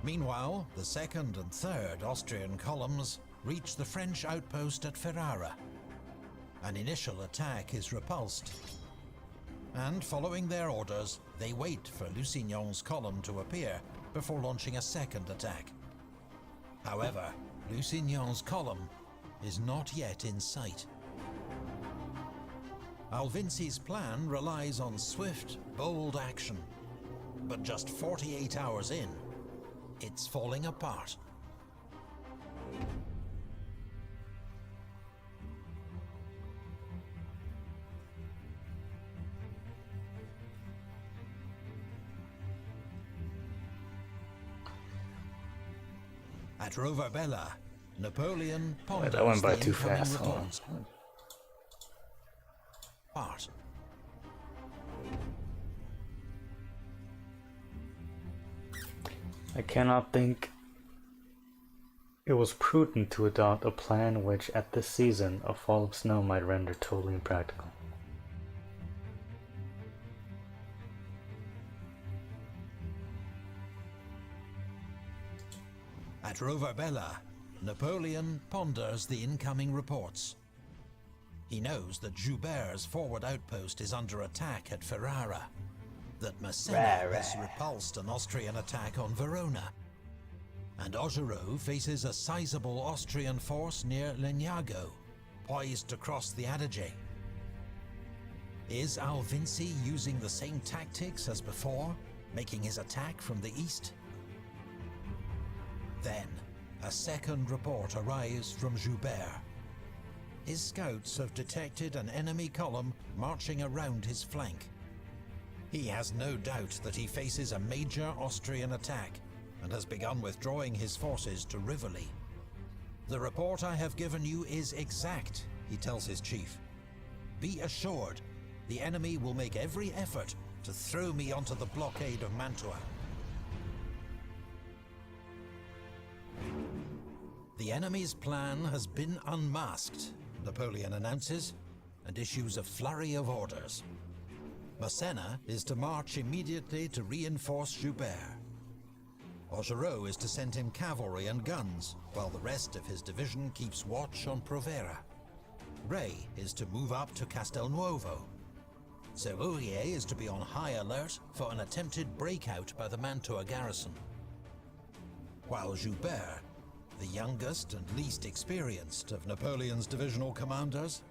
Meanwhile, the second and third Austrian columns reach the French outpost at Ferrara. An initial attack is repulsed, and following their orders, they wait for Lusignan's column to appear before launching a second attack. However, Lusignan's column is not yet in sight. Alvinci's plan relies on swift, bold action, but just 48 hours in, it's falling apart. At Roverbella, Napoleon ponders That went by the too incoming fast. Hold on. reports. Part. I cannot think it was prudent to adopt a plan which, at this season, a fall of snow might render totally impractical. At Roverbella, Napoleon ponders the incoming reports. He knows that Joubert's forward outpost is under attack at Ferrara, that Massena has repulsed an Austrian attack on Verona, and Augereau faces a sizable Austrian force near Legnago, poised to cross the Adige. Is Alvinci using the same tactics as before, making his attack from the east? Then, a second report arrives from Joubert. His scouts have detected an enemy column marching around his flank. He has no doubt that he faces a major Austrian attack and has begun withdrawing his forces to Rivoli. The report I have given you is exact, he tells his chief. Be assured, the enemy will make every effort to throw me onto the blockade of Mantua. The enemy's plan has been unmasked, Napoleon announces, and issues a flurry of orders. Massena is to march immediately to reinforce Joubert. Augereau is to send him cavalry and guns, while the rest of his division keeps watch on Provera. Ray is to move up to Castelnuovo. Serrurier is to be on high alert for an attempted breakout by the Mantua garrison. While Joubert, the youngest and least experienced of Napoleon's divisional commanders,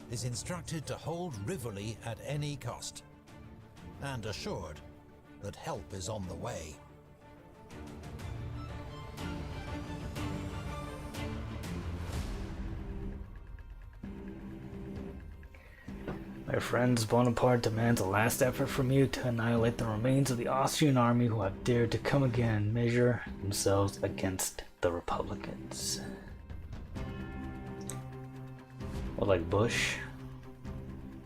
is instructed to hold Rivoli at any cost, and assured that help is on the way. My friends, Bonaparte demands a last effort from you to annihilate the remains of the Austrian army who have dared to come again and measure themselves against the Republicans. Well, like Bush?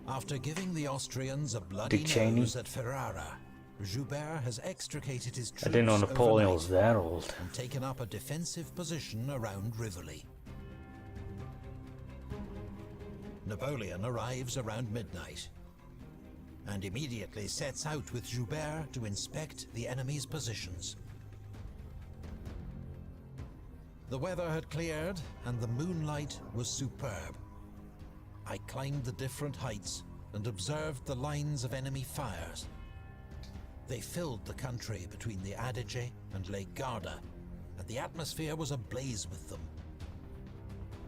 After giving the Austrians a bloody Dick Cheney? nose at Ferrara, Joubert has extricated his troops I didn't know Napoleon overnight was that old. and taken up a defensive position around Rivoli. Napoleon arrives around midnight and immediately sets out with Joubert to inspect the enemy's positions. The weather had cleared and the moonlight was superb. I climbed the different heights and observed the lines of enemy fires. They filled the country between the Adige and Lake Garda, and the atmosphere was ablaze with them.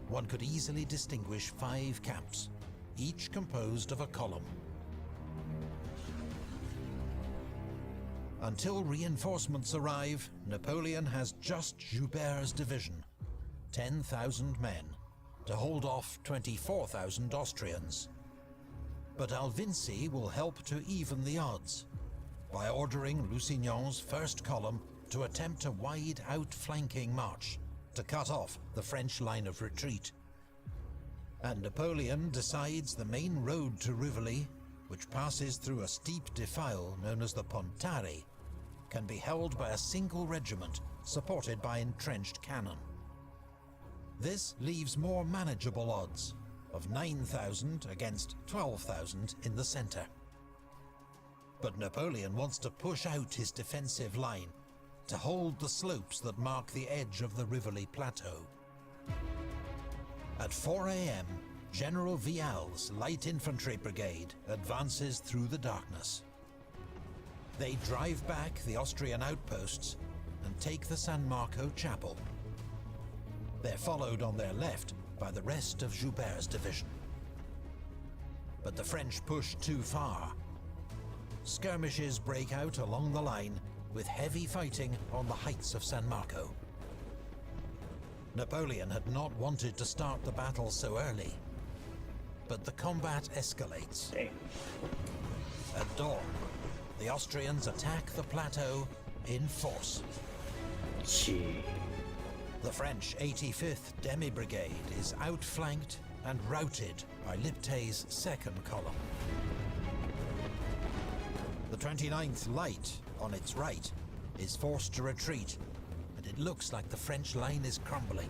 one could easily distinguish 5 camps, each composed of a column. Until reinforcements arrive, Napoleon has just Joubert's division, 10,000 men, to hold off 24,000 Austrians. But Alvinci will help to even the odds by ordering Lusignan's first column to attempt a wide outflanking march to cut off the French line of retreat. And Napoleon decides the main road to Rivoli, which passes through a steep defile known as the Pontari, can be held by a single regiment supported by entrenched cannon. This leaves more manageable odds of 9,000 against 12,000 in the center. But Napoleon wants to push out his defensive line to hold the slopes that mark the edge of the Rivoli plateau. At 4 a.m., General Vial's light infantry brigade advances through the darkness. They drive back the Austrian outposts and take the San Marco chapel. They're followed on their left by the rest of Joubert's division. But the French push too far. Skirmishes break out along the line, with heavy fighting on the heights of San Marco. Napoleon had not wanted to start the battle so early, but the combat escalates. At dawn, the Austrians attack the plateau in force. Gee. The French 85th Demi Brigade is outflanked and routed by Liptay's second column. The 29th Light, on its right, is forced to retreat, and it looks like the French line is crumbling.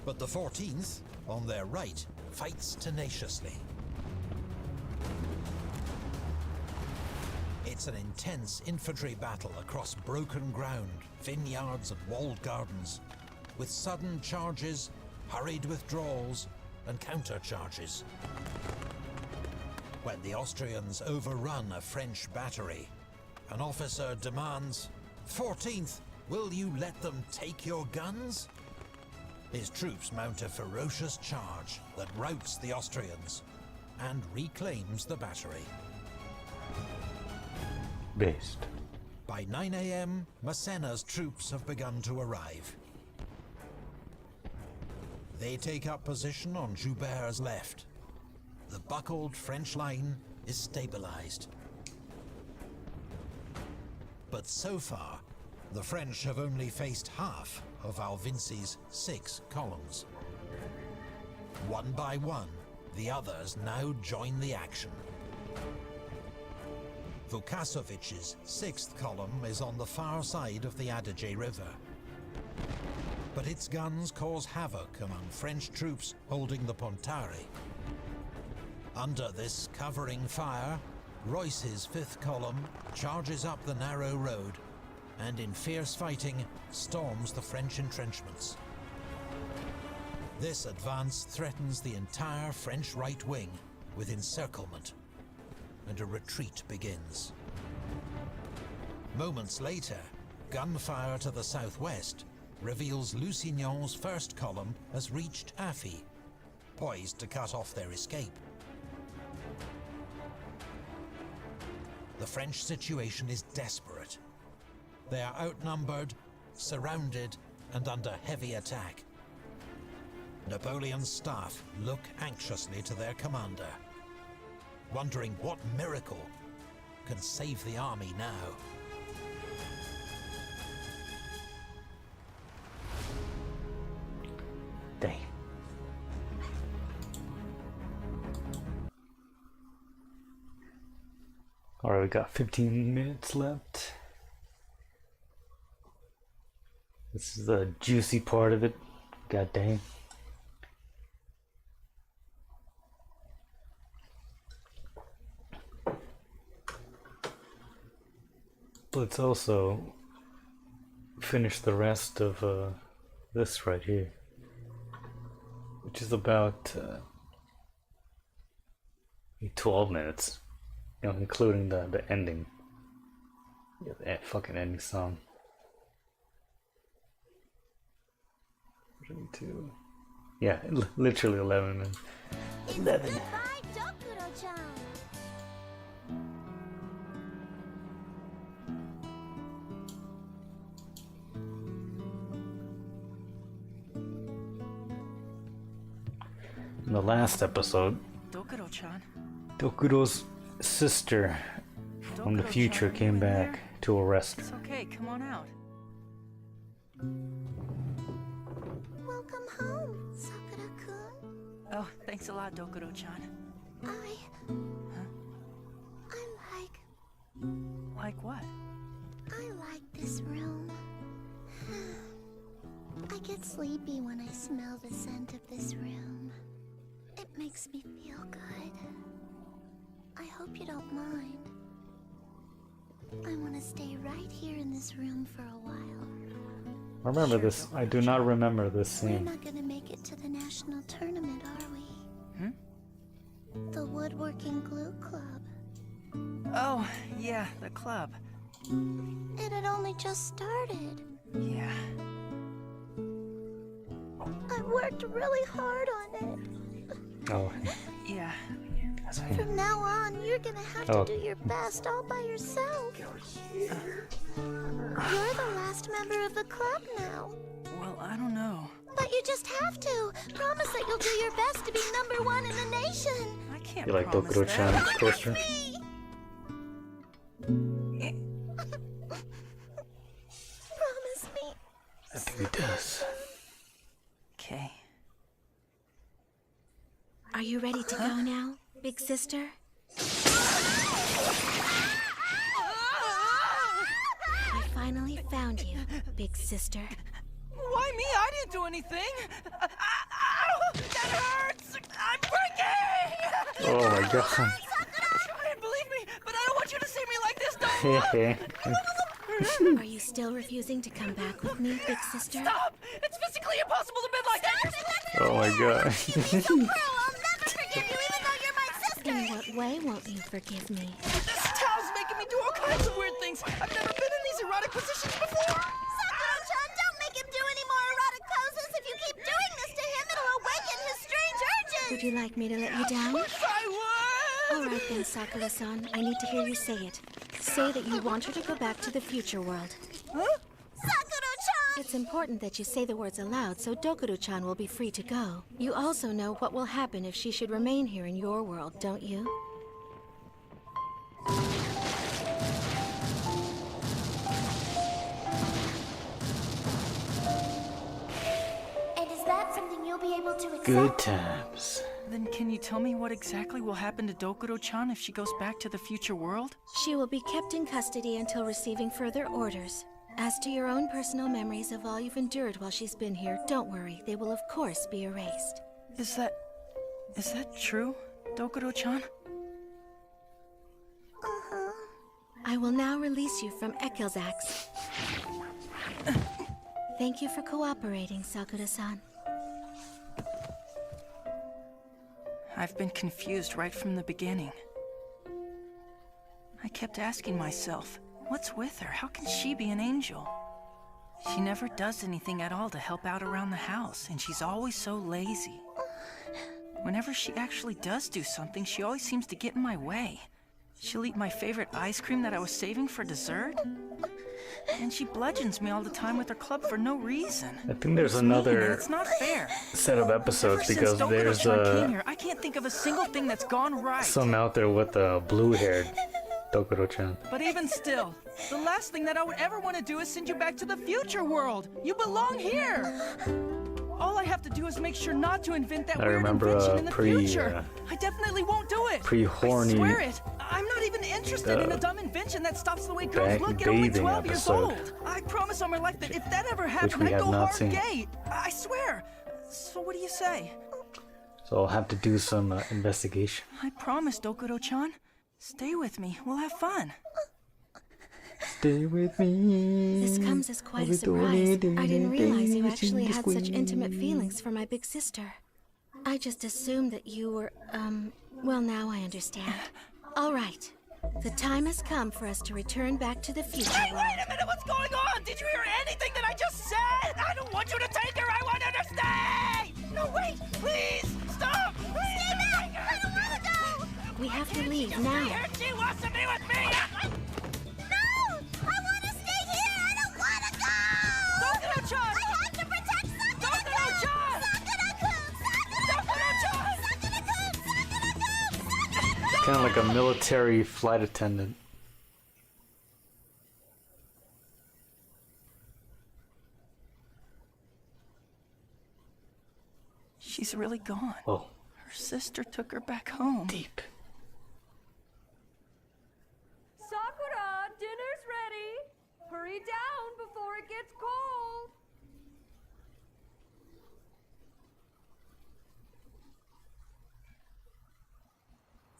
But the 14th, on their right, fights tenaciously. It's an intense infantry battle across broken ground, vineyards and walled gardens, with sudden charges, hurried withdrawals, and countercharges. When the Austrians overrun a French battery, an officer demands, "14th, will you let them take your guns?" His troops mount a ferocious charge that routs the Austrians and reclaims the battery. Based. By 9 a.m., Massena's troops have begun to arrive. They take up position on Joubert's left. The buckled French line is stabilized. But so far, the French have only faced half of Alvinci's 6 columns. One by one, the others now join the action. Vukasovic's 6th column is on the far side of the Adige River. But its guns cause havoc among French troops holding the Pontari. Under this covering fire, Royce's 5th column charges up the narrow road and in fierce fighting storms the French entrenchments. This advance threatens the entire French right wing with encirclement, and a retreat begins. Moments later, gunfire to the southwest reveals Lusignan's 1st column has reached Affy, poised to cut off their escape. The French situation is desperate. They are outnumbered, surrounded, and under heavy attack. Napoleon's staff look anxiously to their commander, wondering what miracle can save the army now. Dang. Alright, we got 15 minutes left. This is the juicy part of it. God dang. Let's also finish the rest of this right here, which is about 12 minutes, you know, including the ending. Yeah, the fucking ending song. 22. Yeah, literally 11 minutes. 11. Goodbye, Dokuro-chan. In the last episode, Dokuro-chan. Dokuro's sister from the future Dokuro-chan, came you in back there? to arrest It's her. okay, come on out. Welcome home, Sakura-kun. Oh, thanks a lot, Dokuro-chan. I like Like what? this room. I get sleepy when I smell the scent of this room. It makes me feel good. I hope you don't mind. I want to stay right here in this room for a while. Remember this? I do not remember this We're scene. not gonna make it to the national tournament, are we? The Woodworking Glue Club. Oh, yeah, the club. It had only just started. Yeah. I worked really hard on it. Oh, Yeah. that's right. From now on, you're gonna have Oh. to do your best all by yourself. You're the last member of the club now. Well, I don't know. But you just have to. Promise that you'll do your best to be #1 in the nation. I can't You like promise Dokuro-chan's that. poster? Me! Promise me. I think he does. Okay. Are you ready to go now, big sister? I finally found you, big sister. Why me? I didn't do anything. Ow! That hurts! I'm breaking! Oh my god. Believe me, but I don't want you to see me like this. Don't Are you still refusing to come back with me, big sister? stop! It's physically impossible to bend like that. Oh my god. I'll never forgive you, even though you're my sister. In what way won't you forgive me? This towel's making me do all kinds of weird things. I've never been in these erotic positions before. Sakura-chan, don't make him do any more erotic poses. If you keep doing this to him, it'll awaken his strange urges. Would you like me to let you down? I would. All right then, Sakura-san. I need to hear you say it. Say that you want her to go back to the future world. Huh? Sakura-chan! It's important that you say the words aloud so Dokuro-chan will be free to go. You also know what will happen if she should remain here in your world, don't you? And is that something you'll be able to accept? Good times. Then can you tell me what exactly will happen to Dokuro-chan if she goes back to the future world? She will be kept in custody until receiving further orders. As to your own personal memories of all you've endured while she's been here, don't worry. They will of course be erased. Is that true, Dokuro-chan? I will now release you from Ekelzax. Thank you for cooperating, Sakura-san. I've been confused right from the beginning. I kept asking myself, what's with her? How can she be an angel? She never does anything at all to help out around the house, and she's always so lazy. Whenever she actually does do something, she always seems to get in my way. She'll eat my favorite ice cream that I was saving for dessert. And she bludgeons me all the time with her club for no reason. I think there's It's mean, and another it's not fair. set of episodes Ever since because there's Dokuro-chan came here, I can't think of a single thing that's gone right. some out there with a blue-haired Dokuro-chan. But even still, the last thing that I would ever want to do is send you back to the future world. You belong here. All I have to do is make sure not to invent that I weird remember, invention in the pre, future. I definitely won't do it. pre-horny I swear it. I'm not even interested in a dumb invention that stops the way girls look at only bathing 12 years episode, old. I promise on my life that if that ever which happened, we I'd have go not hard seen. gay. I swear. So what do you say? So I'll have to do some investigation. I promise, Dokuro-chan. Stay with me. We'll have fun. Stay with me. This comes as quite a surprise. I didn't realize you actually had such intimate feelings for my big sister. I just assumed that you were, well, now I understand. All right. The time has come for us to return back to the future Hey, world. wait a minute! What's going on? Did you hear anything that I just said? I don't want you to take her! I want her to stay! No, wait! Kind of like a military flight attendant. She's really gone. Oh, Her sister took her back home. deep. Sakura, dinner's ready. Hurry down before it gets cold.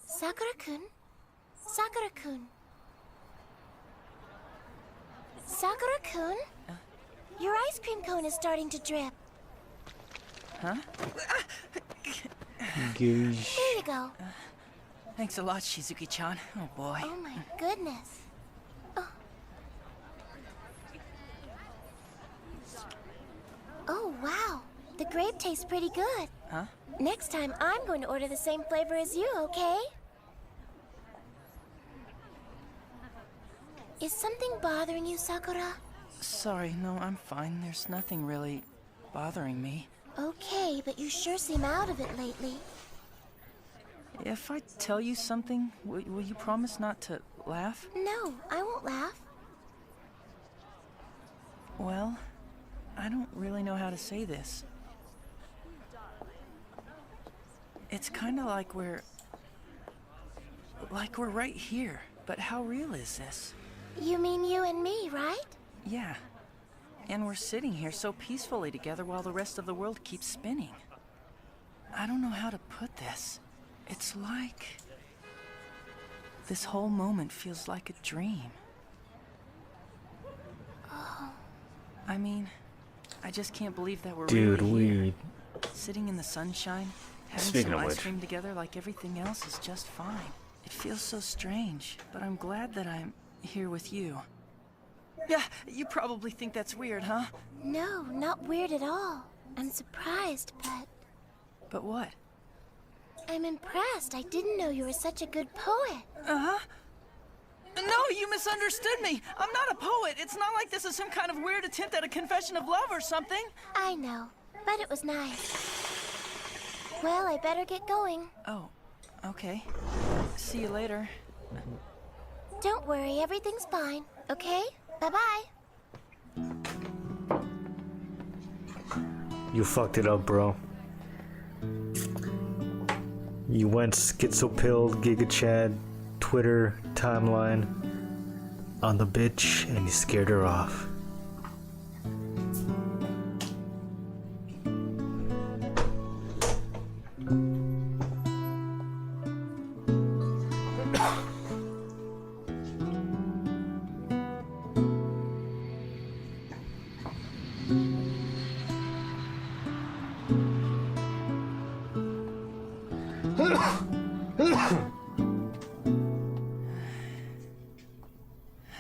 Sakura-kun? Sakura-kun? Sakura-kun? Your ice cream cone is starting to drip. Huh? Gosh. There you go. Thanks a lot, Shizuki-chan. Oh boy. Oh my goodness. Oh, wow. The grape tastes pretty good. Huh? Next time, I'm going to order the same flavor as you, okay? Is something bothering you, Sakura? Sorry, no, I'm fine. There's nothing really bothering me. Okay, but you sure seem out of it lately. If I tell you something, will you promise not to laugh? No, I won't laugh. Well, I don't really know how to say this. It's kind of like we're right here. But how real is this? You mean you and me, right? Yeah. And we're sitting here so peacefully together while the rest of the world keeps spinning. I don't know how to put this. It's like... this whole moment feels like a dream. Oh. I mean, I just can't believe that we're Dude, really here, we... sitting in the sunshine, having Speaking some of ice which. cream together like everything else is just fine. It feels so strange, but I'm glad that I'm here with you. Yeah, you probably think that's weird, huh? No, not weird at all. I'm surprised, but But what? I'm impressed. I didn't know you were such a good poet. Uh-huh. No, you misunderstood me. I'm not a poet. It's not like this is some kind of weird attempt at a confession of love or something. I know, but it was nice. Well, I better get going. Oh, okay. See you later. Don't worry, everything's fine, okay? Bye-bye. You fucked it up, bro. You went schizopilled, Giga Chad, Twitter timeline on the bitch and you scared her off.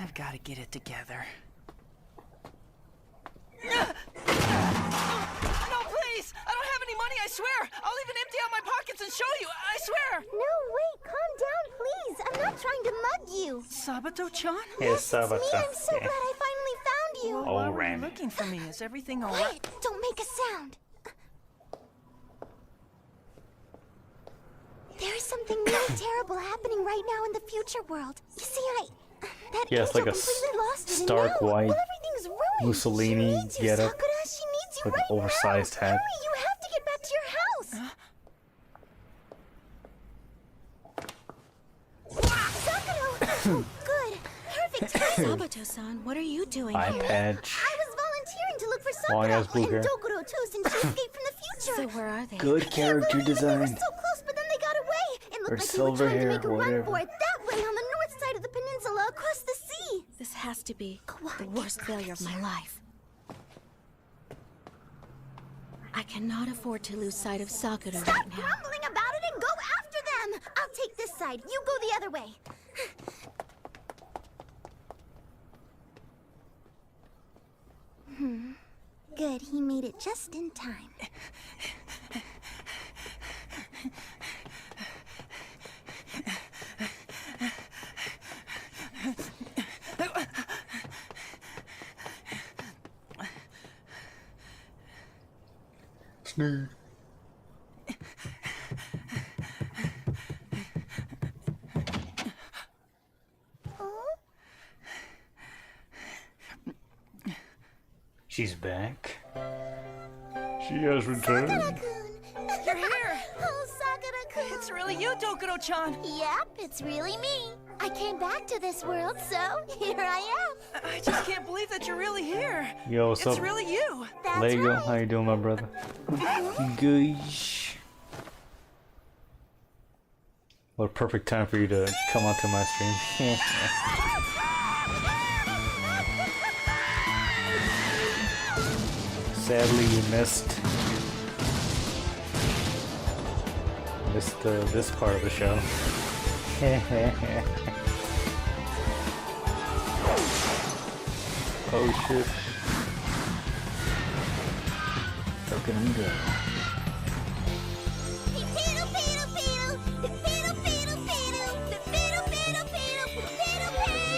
I've got to get it together. No, please! I don't have any money, I swear! I'll even empty out my pockets and show you, I swear! No, wait, calm down, please. I'm not trying to mug you. Sabato-chan? Yes, Me, I'm so glad I finally found you. Well, why were you Alright. looking for me? Is everything alright? Quiet, don't make a sound. There is something really terrible happening right now in the future world. You see, that Yeah, it's like angel a completely lost it, and stark now, white well, everything's ruined. Mussolini She needs you, getup Sakura. She needs you with an right oversized now. hat. Hurry, you have to get back to your house. Sakura! Oh, good. Perfect timing. Sabato-san, what are you doing Eye here? patch. I was volunteering to look for Long Sakura ass blue hair. and Dokuro too, since she escaped from the future. So where are they? Good character They were design. so close, but then they got away. It looked Or like they silver were trying hair, to make a whatever. run for it that way on the north side of the peninsula across the sea. This has to be Go on, the get worst failure of my life. I cannot afford to lose sight of Sakura Stop right now. grumbling about it and go after them. I'll take this side. You go the other way. Good, he made it just in time. She's back. She has returned. You're here! Oh, Sakura-kun! It's really you, Dokuro-chan! Yep, it's really me. I came back to this world, so here I am. I just can't believe that you're really here. Yo, what's It's up? really you. That's Lego, right. how you doing, my brother? Gosh. What a perfect time for you to come onto my stream. Sadly, you missed this part of the show. Oh shit. Look at him go. Peedle, peedle, peedle. Peedle, peedle, peedle. Peedle, peedle, peedle. Peedle, peedle.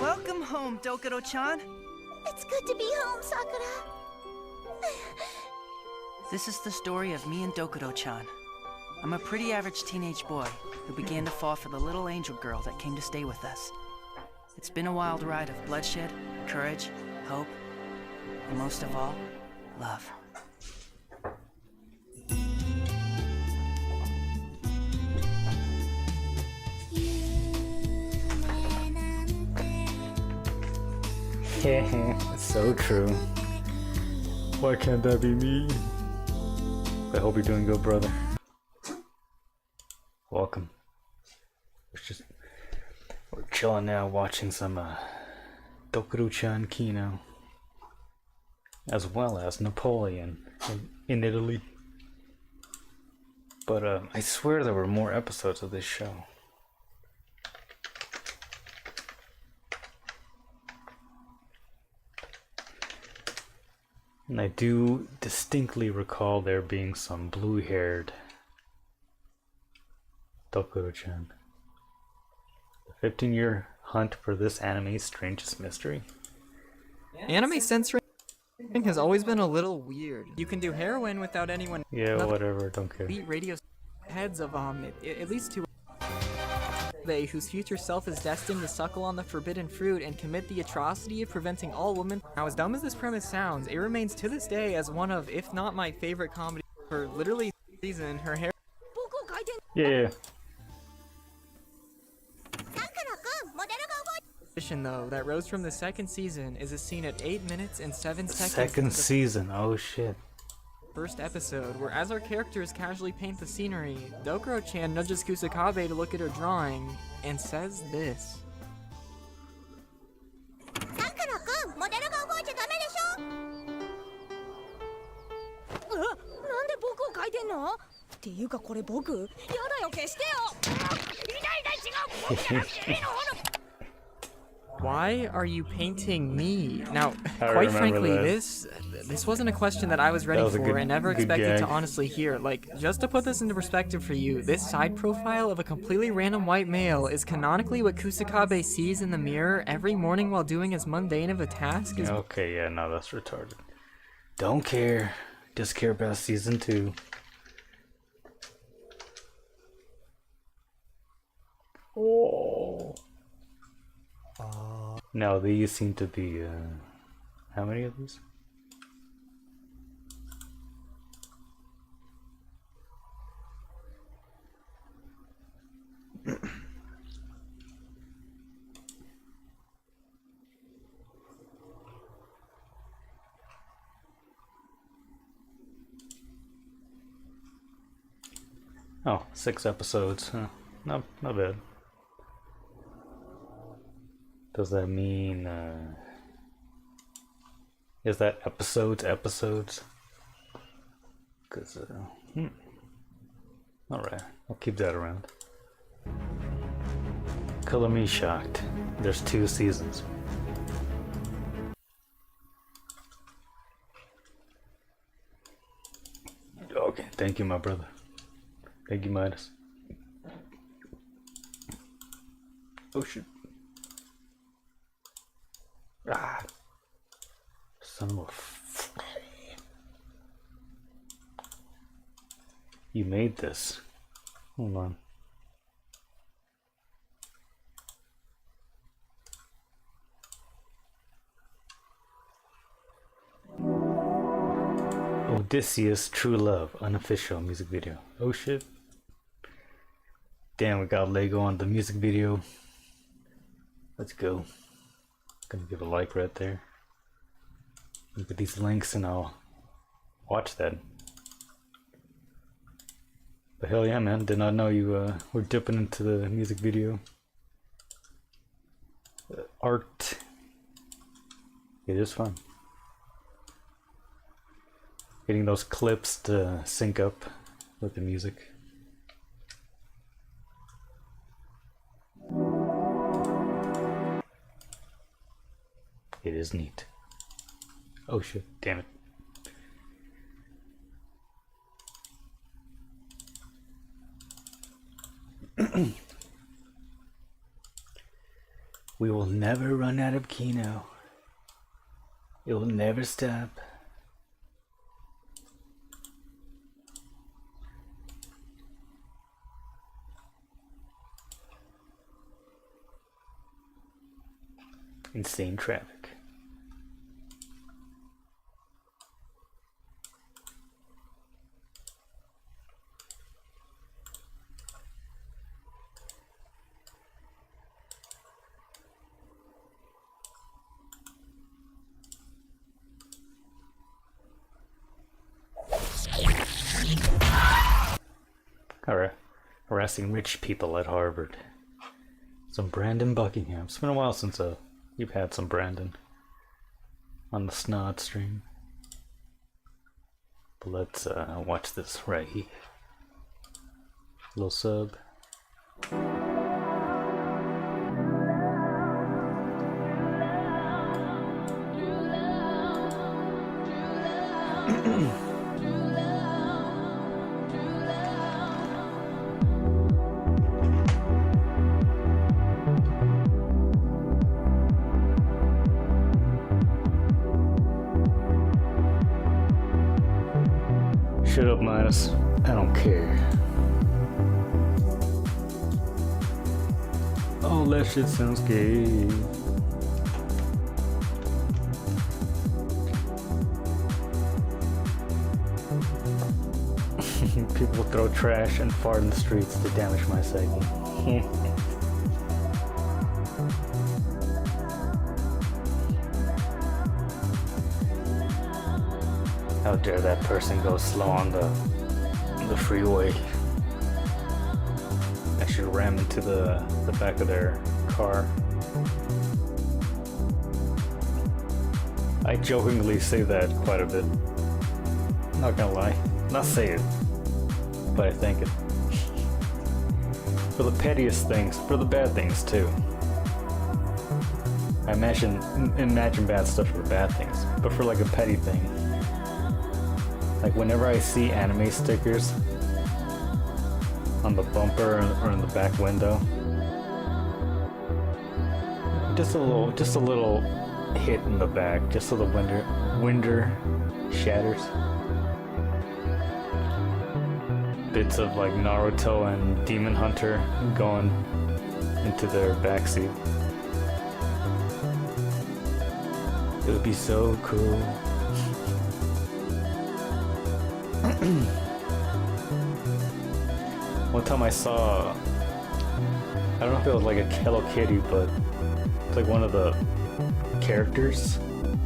Welcome home, Dokuro-chan. It's good to be home, Sakura. This is the story of me and Dokuro-chan. I'm a pretty average teenage boy who began to fall for the little angel girl that came to stay with us. It's been a wild ride of bloodshed, courage, hope, and most of all, love. So true. Why can't that be me? I hope you're doing good, brother. Welcome. We're chilling now, watching some Dokuro-chan Kino, as well as Napoleon in Italy. But I swear there were more episodes of this show. And I do distinctly recall there being some blue-haired Dokuro-chan. The 15-year hunt for this anime's strangest mystery. Anime censoring has always been a little weird. You can do heroin without anyone. Yeah, whatever, don't care. Beat radio heads of at least two. They whose future self is destined to suckle on the forbidden fruit and commit the atrocity of preventing all women. Now, as dumb as this premise sounds, it remains to this day as one of, if not my favorite comedy. For literally season, her hair. Yeah. Though that rose from the second season is a scene at 8 minutes and 7 seconds. Second season, oh shit. First episode, where as our characters casually paint the scenery, Dokuro-chan nudges Kusakabe to look at her drawing and says this. Why are you painting me? Now, quite frankly, that. this wasn't a question that I was ready for and never expected to honestly hear. Like, just to put this into perspective for you, this side profile of a completely random white male is canonically what Kusakabe sees in the mirror every morning while doing as mundane of a task as— Okay, yeah, no, that's retarded. Don't care. Just care about season 2. Oh. Now these seem to be, how many of these? Oh, 6 episodes. Huh. Not bad. Does that mean, is that episodes? Cause, alright, I'll keep that around. Color me shocked. There's 2 seasons. Okay, thank you, my brother. Thank you, Midas. Oh shit. Ah. Son of a You made this. Hold on. Odysseus True Love unofficial music video. Oh shit. Damn, we got Lego on the music video. Let's go. Gonna give a like right there. Look at these links and I'll watch that. But hell yeah, man. Did not know you were dipping into the music video. Art. It is fun. Getting those clips to sync up with the music. It is neat. Oh shit, damn it. We will never run out of Kino. It will never stop. Insane traffic. Harassing rich people at Harvard. Some Brandon Buckingham. It's been a while since you've had some Brandon on the Snod stream. But let's watch this right here. Little sub. Shut up, Midas. I don't care. Oh, that shit sounds gay. People throw trash and fart in the streets to damage my psyche. How dare that person go slow on the freeway? I should ram into the back of their car. I jokingly say that quite a bit. Not gonna lie. Not say it, but I think it. For the pettiest things, for the bad things too. I imagine bad stuff for the bad things, but for like a petty thing. Like whenever I see anime stickers on the bumper or in the back window, just a little hit in the back, just so the winder shatters. Bits of like Naruto and Demon Hunter going into their backseat. It would be so cool. One time I saw, I don't know if it was like a Hello Kitty, but it's like one of the characters,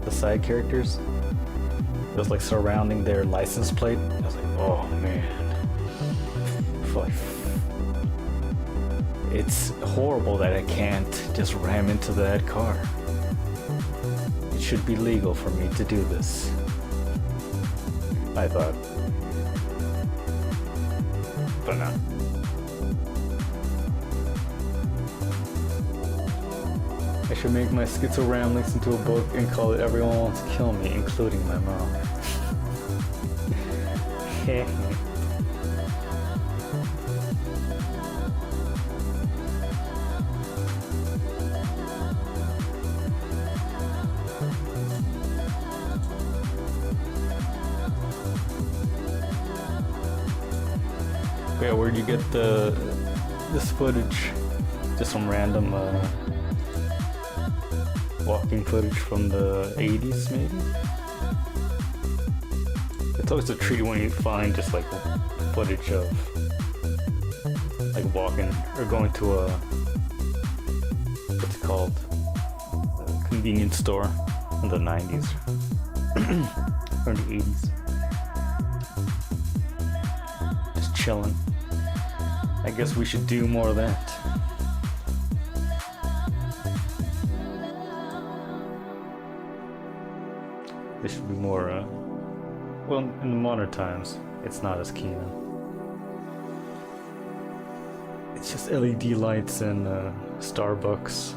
the side characters. It was like surrounding their license plate. I was like, oh man. It's horrible that I can't just ram into that car. It should be legal for me to do this, I thought. But no. I should make my schizo ramblings into a book and call it Everyone Wants to Kill Me, including my mom. where'd you get this footage? Just some random walking footage from the 80s, maybe? It's always a treat when you find just like footage of like walking or going to a what's it called, a convenience store in the 90s or the 80s. Just chilling. I guess we should do more of that. There should be more, well, in the modern times, it's not as keen. It's just LED lights and Starbucks.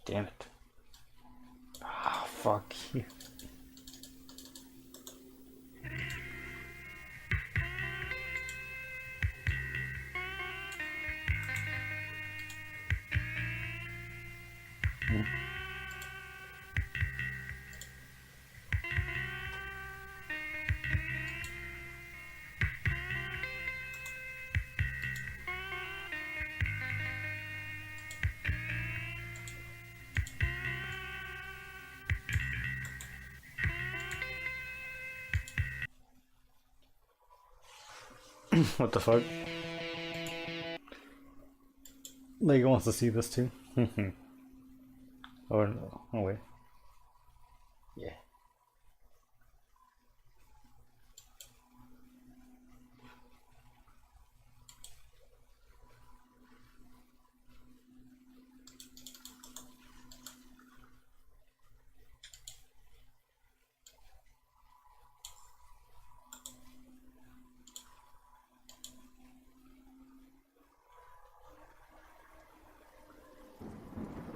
Damn it. Ah, fuck you. What the fuck? Lego wants to see this too. Or no? Oh wait. Yeah.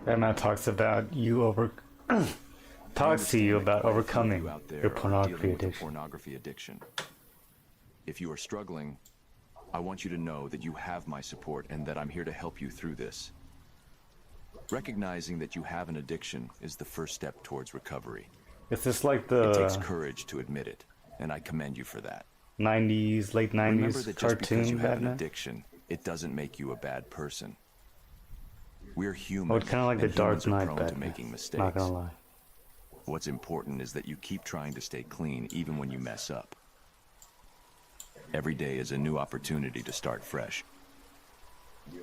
Batman talks about you talks to you about overcoming your pornography addiction. If you are struggling, I want you to know that you have my support and that I'm here to help you through this. Recognizing that you have an addiction is the first step towards recovery. Is this like the It takes courage to admit it, and I commend you for that. 90s, late 90s Remember that just because you cartoon have an Batman? addiction, it doesn't make you a bad person. We're human. Oh, it's kind of like the and Dark humans are Knight prone to Batman. making mistakes. Not gonna lie. What's important is that you keep trying to stay clean even when you mess up. Every day is a new opportunity to start fresh.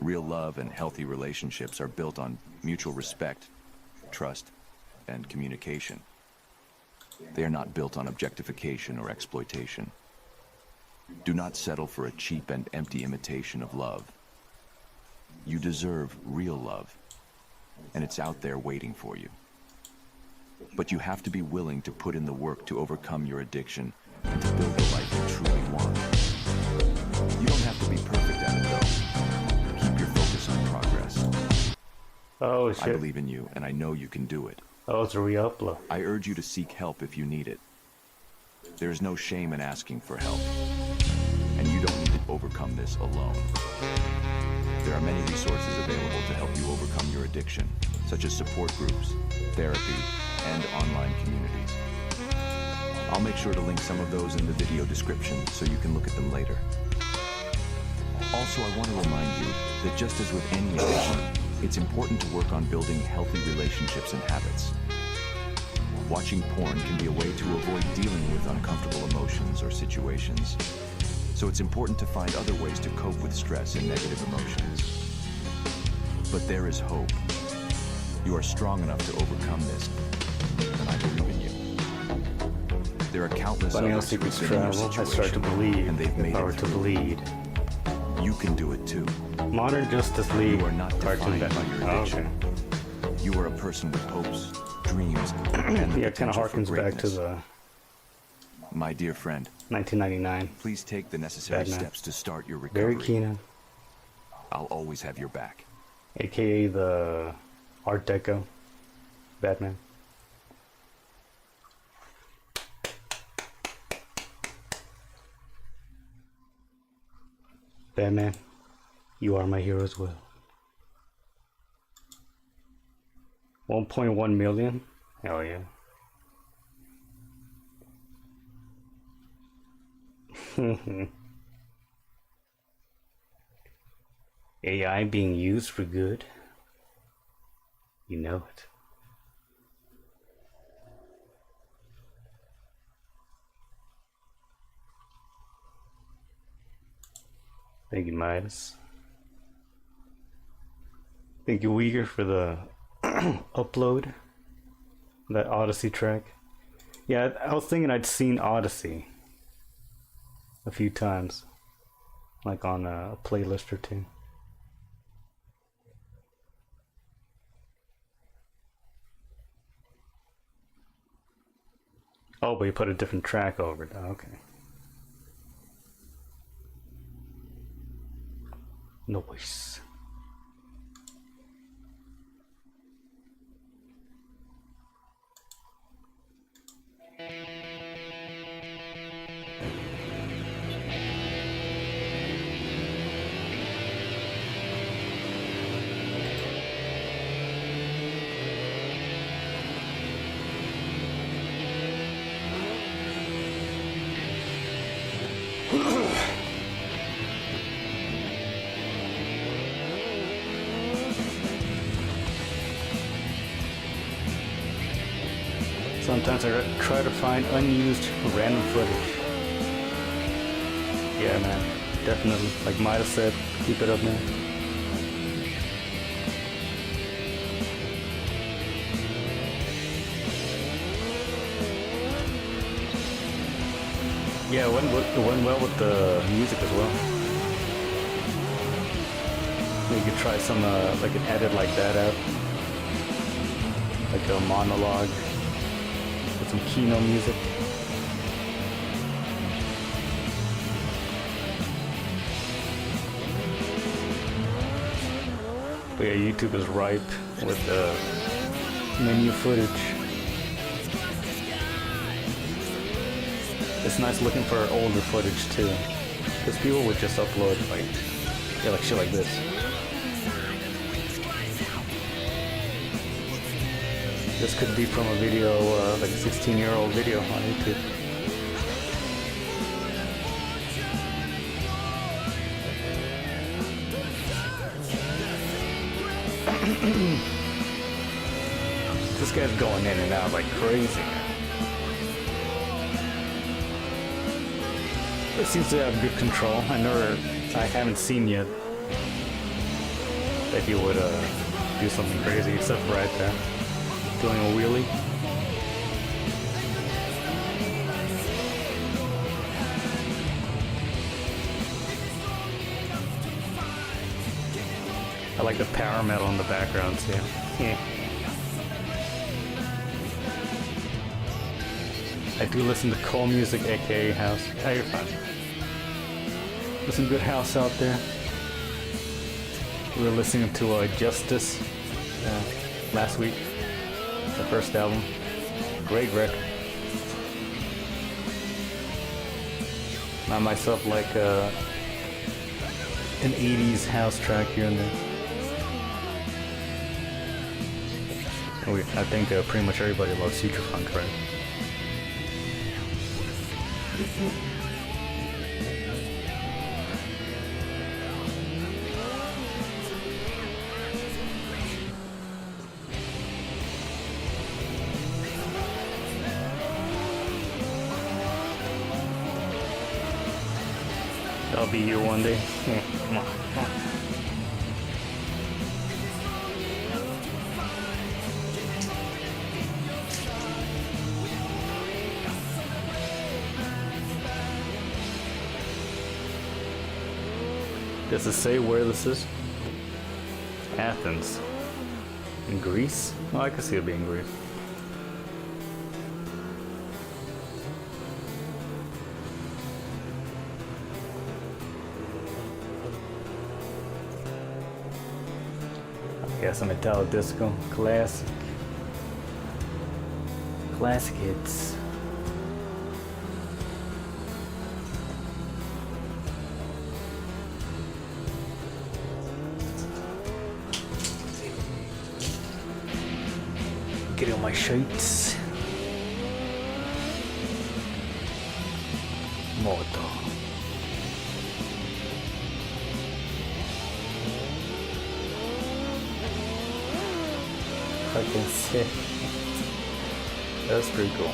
Real love and healthy relationships are built on mutual respect, trust, and communication. They are not built on objectification or exploitation. Do not settle for a cheap and empty imitation of love. You deserve real love, and it's out there waiting for you. But you have to be willing to put in the work to overcome your addiction and to build the life you truly want. You don't have to be perfect at it, though. Keep your focus on progress. Oh shit. I believe in you, and I know you can do it. Oh, it's a re-upload. I urge you to seek help if you need it. There is no shame in asking for help, and you don't need to overcome this alone. There are many resources available to help you overcome your addiction, such as support groups, therapy, and online communities. I'll make sure to link some of those in the video description so you can look at them later. Also, I want to remind you that just as with any addiction, it's important to work on building healthy relationships and habits. Watching porn can be a way to avoid dealing with uncomfortable emotions or situations. So it's important to find other ways to cope with stress and negative emotions. But there is hope. You are strong enough to overcome this, and I believe in you. There are countless Funny how others who've secrets been in your travel. I start to situation, believe and they've made if I were it to through. bleed. You can do it too. Modern Justice League You are not cartoon defined by Batman. your Oh, addiction. okay. You are a person with hopes, dreams, and the Yeah, it kind of potential for harkens back to greatness. the My dear friend, 1999 please take the necessary Batman. steps to start your recovery. Barry Keoghan, I'll always have your back. aka the Art Deco Batman. Batman, you are my hero as well. 1.1 million? Hell yeah. AI being used for good. You know it. Thank you, Midas. Thank you, Uyghur, for the upload. That Odyssey track. Yeah, I was thinking I'd seen Odyssey a few times. Like on a playlist or two. Oh, but you put a different track over it. Okay. Noise. Sometimes I try to find unused random footage. Yeah, man, definitely. Like Mida said, keep it up, man. Yeah, it went well with the music as well. You could try some, like an edit like that out. Like a monologue. With some Kino music. But yeah, YouTube is ripe with menu footage. It's nice looking for older footage too, because people would just upload like shit like this. This could be from a video, like a 16-year-old video on YouTube. This guy's going in and out like crazy. It seems to have good control. I haven't seen yet that he would do something crazy except right there. Doing a wheelie. I like the power metal in the background too. Yeah. I do listen to Cole Music, aka House. Oh, you're fine. There's some good house out there. We were listening to Justice last week. The first album. Great record. I myself like an 80s house track here and there. I think pretty much everybody loves Future Funk, right? I'll be here one day. Come on, come on. Does it say where this is? Athens. In Greece? Oh, I can see it being Greece. Got some Italo Disco. Classic. Classic hits. my shirts. Moto. Fucking sick. That's pretty cool.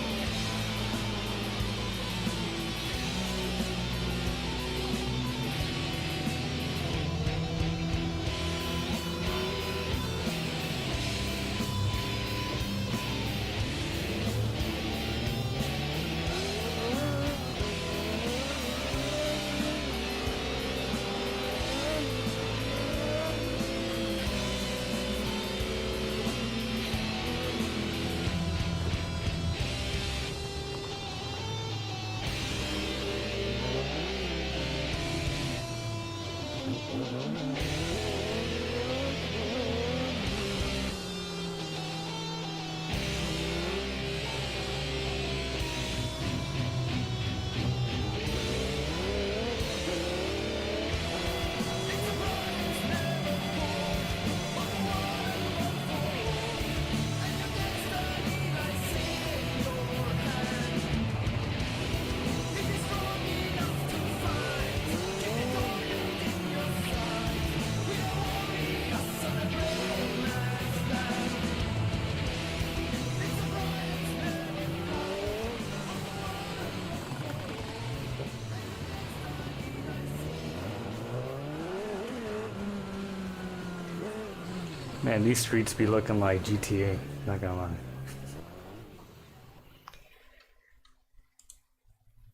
Man, these streets be looking like GTA, not gonna lie.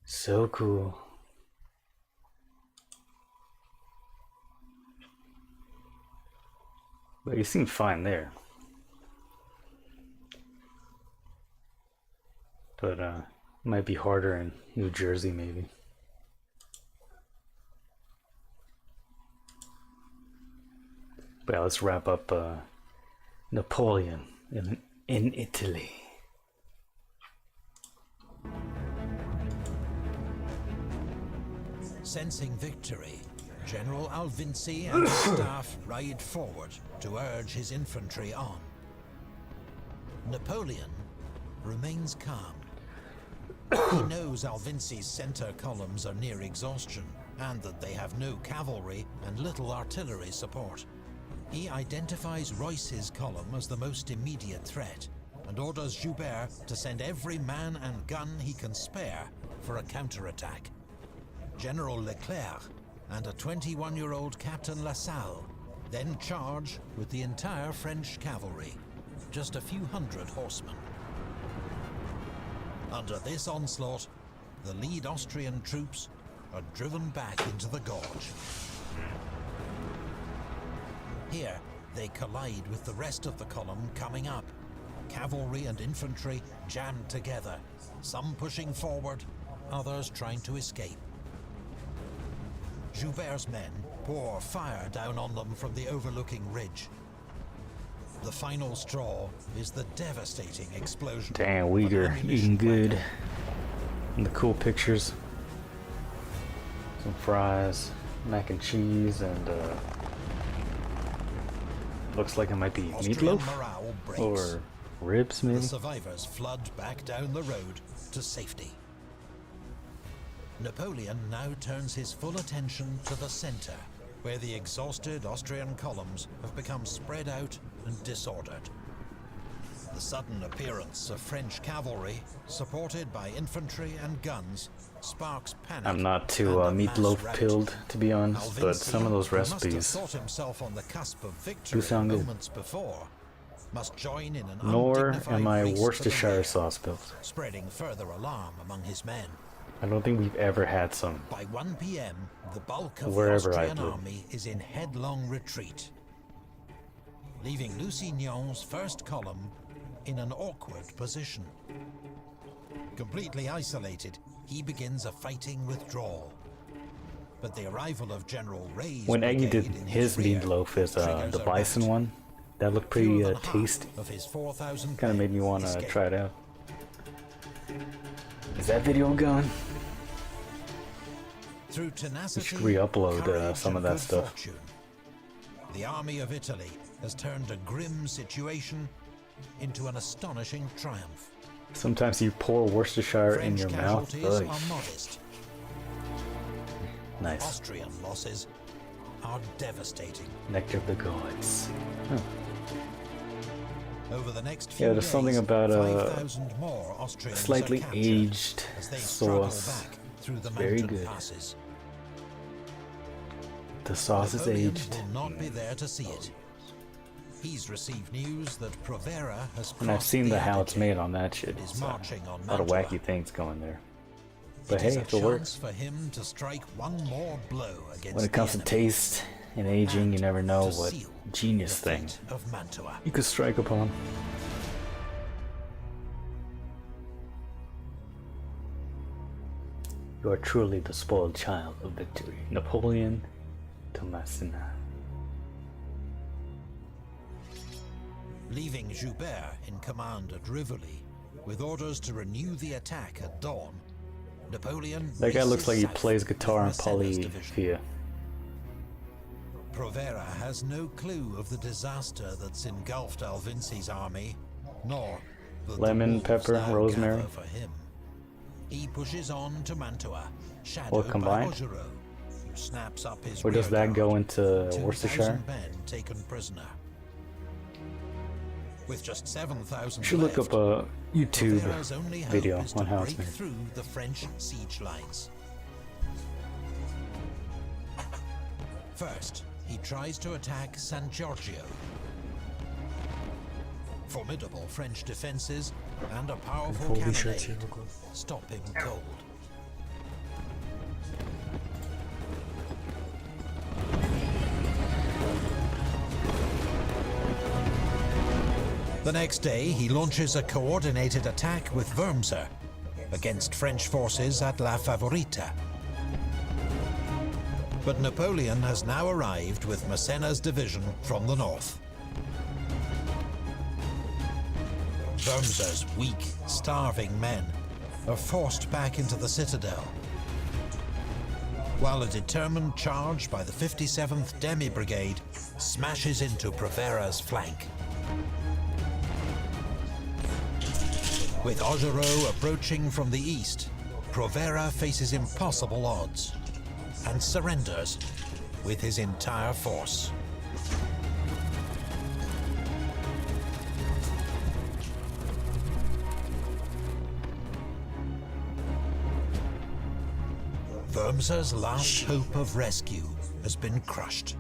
So cool. But you seem fine there. But might be harder in New Jersey maybe. But yeah, let's wrap up Napoleon in Italy. Sensing victory, General Alvinci and his staff ride forward to urge his infantry on. Napoleon remains calm. He knows Alvinci's center columns are near exhaustion and that they have no cavalry and little artillery support. He identifies Royce's column as the most immediate threat and orders Joubert to send every man and gun he can spare for a counterattack. General Leclerc and a 21-year-old Captain Lassalle then charge with the entire French cavalry, just a few hundred horsemen. Under this onslaught, the lead Austrian troops are driven back into the gorge. Here, they collide with the rest of the column coming up. Cavalry and infantry jammed together, some pushing forward, others trying to escape. Joubert's men pour fire down on them from the overlooking ridge. The final straw is the devastating explosion. Damn, Uyghur eating good. And the cool pictures. Some fries, mac and cheese, and looks like it might be meatloaf or ribs maybe. The survivors flood back down the road to safety. Napoleon now turns his full attention to the center, where the exhausted Austrian columns have become spread out and disordered. The sudden appearance of French cavalry, supported by infantry and guns, sparks panic. I'm not too meatloaf pilled, to be honest, but some of those recipes thought himself on the cusp of victory do sound good. moments before, must join in an Nor am I undignified race to the Worcestershire rear, sauce built. spreading further alarm among his men. I don't think we've ever had some. By 1 p.m., the bulk of Wherever the I Austrian live. army is in headlong retreat, leaving Lusignan's first column in an awkward position. Completely isolated, he begins a fighting withdrawal. But the arrival of General Rey's When Eggy did brigade in his rear meatloaf as triggers the a bison rout. one, that looked pretty Fewer than half tasty. of his 4,000 Kind of made me men want to escaped. try it out. Is that video gone? Through tenacity, should re-upload, courage, some of and that good stuff. fortune, the army of Italy has turned a grim situation into an astonishing triumph. Sometimes you pour Worcestershire in French your mouth. casualties Ugh. are modest. Nice. Austrian losses are devastating. Nectar of the gods. Huh. Over the next few Yeah, there's something days, about 5,000 more Austrians slightly are captured aged as they struggle sauce. back through the Very mountain good. passes. The sauce is Napoleon aged. will not be there to see it. He's received news that Provera has And I've crossed seen the how it's Adige made on that shit. and is It's, marching on a lot of Mantua. wacky things going there. But It is hey, a if it works. chance for him to strike one more blow against When it comes to the enemy taste and aging, you never know to what seal genius the thing fate of Mantua. you could strike upon. You are truly the spoiled child of victory. Napoleon to Massena. Leaving Joubert in command at Rivoli, with orders to renew the attack at dawn, Napoleon That guy looks races like he south plays guitar in with Massena's division. Polyphia. Provera has no clue of the disaster that's engulfed Alvinci's army, nor that the Lemon, wolves pepper, now rosemary. gather for him. He pushes on to Mantua, Or shadowed by combined? Augereau, who snaps up his Or does rear that go guard. into 2,000 Worcestershire? men taken prisoner. With just 7,000 You should look up a YouTube Provera's only hope video is on to how it's break made. through the French siege lines. First, he tries to attack San Giorgio. Formidable French defenses and a powerful Holy shit, here cannonade we go. stop him cold. The next day, he launches a coordinated attack with Wurmser against French forces at La Favorita. But Napoleon has now arrived with Massena's division from the north. Wurmser's weak, starving men are forced back into the citadel, while a determined charge by the 57th Demi Brigade smashes into Provera's flank. With Augereau approaching from the east, Provera faces impossible odds and surrenders with his entire force. Wurmser's last hope of rescue has been crushed.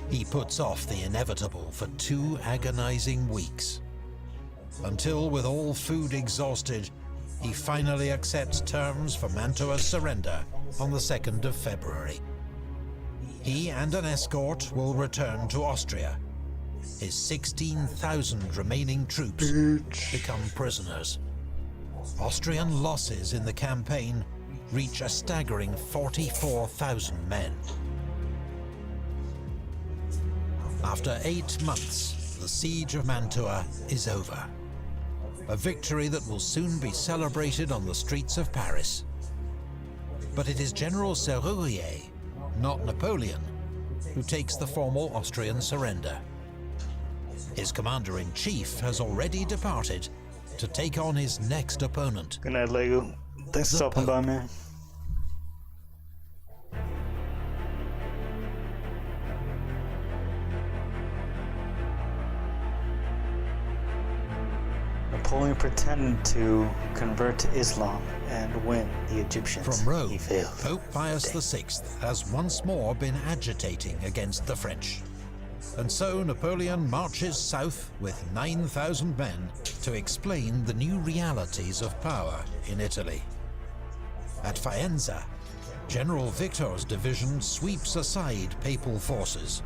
He puts off the inevitable for 2 agonizing weeks, until, with all food exhausted, he finally accepts terms for Mantua's surrender on the 2nd of February. He and an escort will return to Austria. His 16,000 remaining troops become prisoners. Austrian losses in the campaign reach a staggering 44,000 men. After 8 months, the siege of Mantua is over. A victory that will soon be celebrated on the streets of Paris. But it is General Serrurier, not Napoleon, who takes the formal Austrian surrender. His commander-in-chief has already departed to take on his next opponent. Good night, Lego. Thanks for stopping by, man. Napoleon pretended to convert to Islam and win the Egyptians. From Rome, He failed. Pope Pius VI has once more been agitating against the French. And so Napoleon marches south with 9,000 men to explain the new realities of power in Italy. At Faenza, General Victor's division sweeps aside papal forces,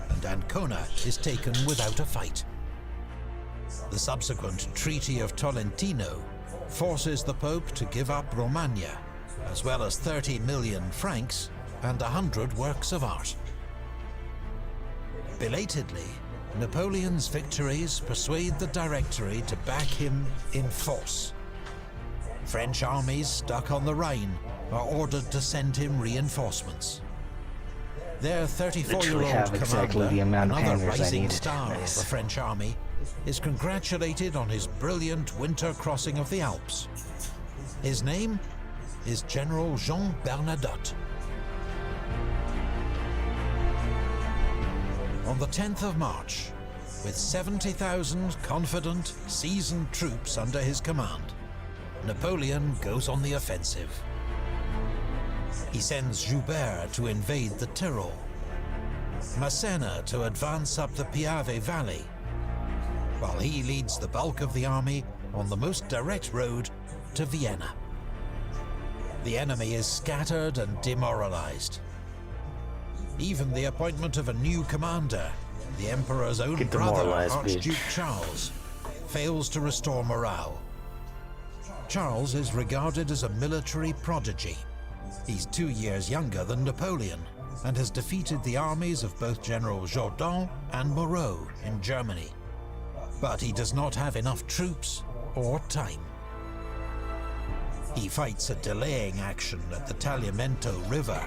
and Ancona is taken without a fight. The subsequent Treaty of Tolentino forces the Pope to give up Romagna, as well as 30 million francs and 100 works of art. Belatedly, Napoleon's victories persuade the Directory to back him in force. French armies stuck on the Rhine are ordered to send him reinforcements. Their Literally 34-year-old have exactly commander, the amount of another hangers I rising needed. star Nice. of the French army, is congratulated on his brilliant winter crossing of the Alps. His name is General Jean Bernadotte. On the 10th of March, with 70,000 confident, seasoned troops under his command, Napoleon goes on the offensive. He sends Joubert to invade the Tyrol, Massena to advance up the Piave Valley, while he leads the bulk of the army on the most direct road to Vienna. The enemy is scattered and demoralized. Even the appointment of a new commander, the Emperor's own brother, Archduke Charles, fails to restore morale. Charles is regarded as a military prodigy. He's 2 years younger than Napoleon and has defeated the armies of both General Jourdan and Moreau in Germany. But he does not have enough troops or time. He fights a delaying action at the Tagliamento River,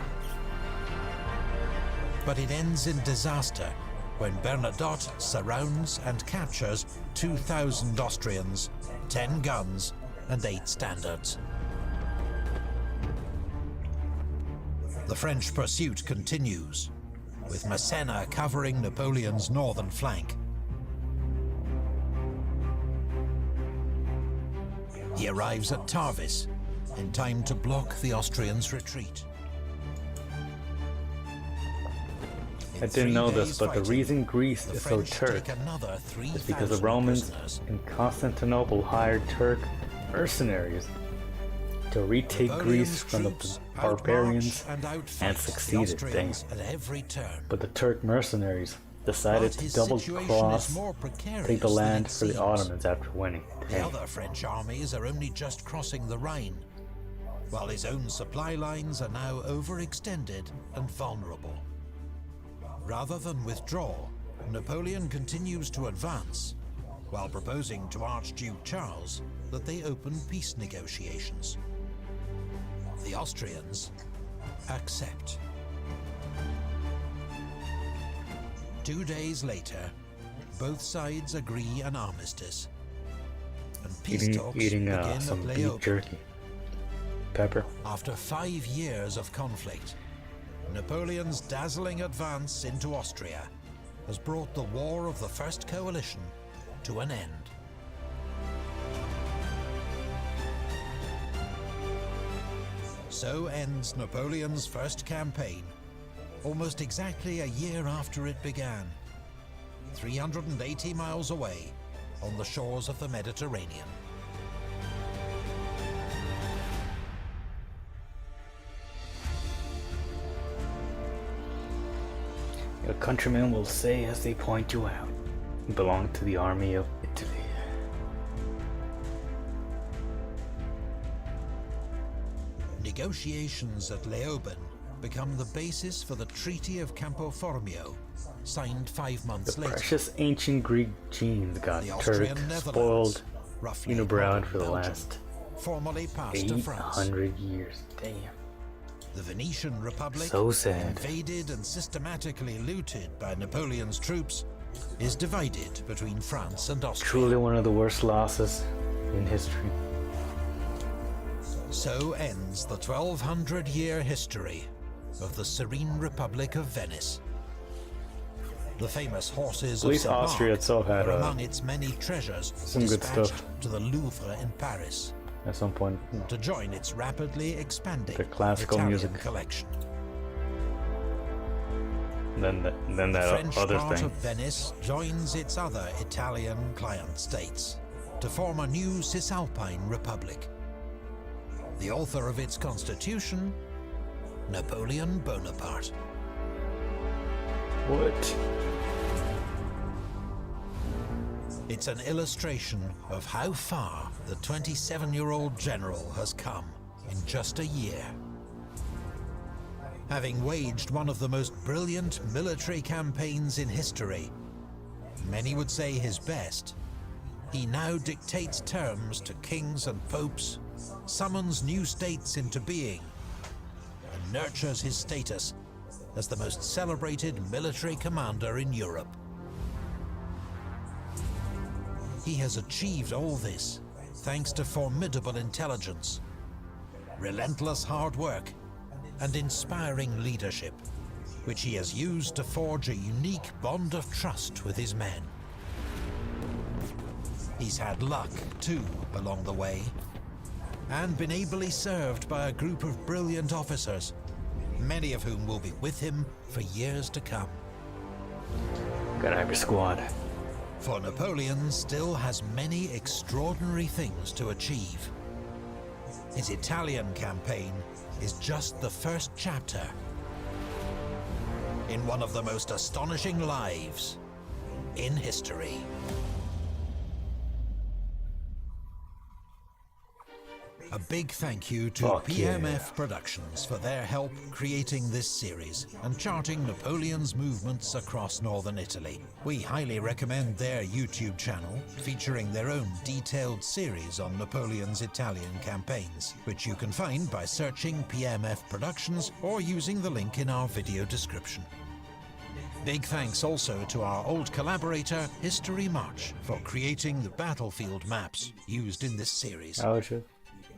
but it ends in disaster when Bernadotte surrounds and captures 2,000 Austrians, 10 guns, and 8 standards. The French pursuit continues, with Massena covering Napoleon's northern flank. He arrives at Tarvis in time to block the Austrians' retreat. I didn't know this, but the reason Greece is so Turk is because the Romans in Constantinople hired Turk mercenaries to retake Greece from the barbarians and succeeded. Dang. But the Turk mercenaries decided to double-cross, take the land for the Ottomans after winning. The other French armies are only just crossing the Rhine, while his own supply lines are now overextended and vulnerable. Rather than withdraw, Napoleon continues to advance, while proposing to Archduke Charles that they open peace negotiations. The Austrians accept. 2 days later, both sides agree an armistice, and peace talks begin at some beef Leoben. jerky. Pepper. After 5 years of conflict, Napoleon's dazzling advance into Austria has brought the War of the First Coalition to an end. So ends Napoleon's first campaign, almost exactly a year after it began, 380 miles away on the shores of the Mediterranean. Your countrymen will say as they point you out, you belong to the army of Italy. Negotiations at Leoben become the basis for the Treaty of Campo Formio, signed 5 months later. Precious ancient Greek genes got Turk, spoiled, unibrown for the last formally passed to France. 800 years. Damn. The Venetian Republic, So sad. invaded and systematically looted by Napoleon's troops, is divided between France and Austria. Truly one of the worst losses in history. So ends the 1200-year history of the Serene Republic of Venice. The famous horses At least of St. Austria Mark itself had are among its many treasures some good dispatched stuff. to the Louvre in Paris At some point, to join its rapidly expanding the classical Italian music. collection. then The that French other part thing. of Venice joins its other Italian client states to form a new Cisalpine Republic. The author of its constitution, Napoleon Bonaparte. What? It's an illustration of how far the 27-year-old general has come in just a year. Having waged one of the most brilliant military campaigns in history, many would say his best, he now dictates terms to kings and popes, summons new states into being, and nurtures his status as the most celebrated military commander in Europe. he has achieved all this thanks to formidable intelligence, relentless hard work, and inspiring leadership, which he has used to forge a unique bond of trust with his men. He's had luck, too, along the way, and been ably served by a group of brilliant officers, many of whom will be with him for years to come. Gotta have your squad. For Napoleon still has many extraordinary things to achieve. His Italian campaign is just the first chapter in one of the most astonishing lives in history. A big thank you to PMF Productions for their help creating this series and charting Napoleon's movements across northern Italy. We highly recommend their YouTube channel, featuring their own detailed series on Napoleon's Italian campaigns, which you can find by searching PMF Productions or using the link in our video description. Big thanks also to our old collaborator, History March, for creating the battlefield maps used in this series.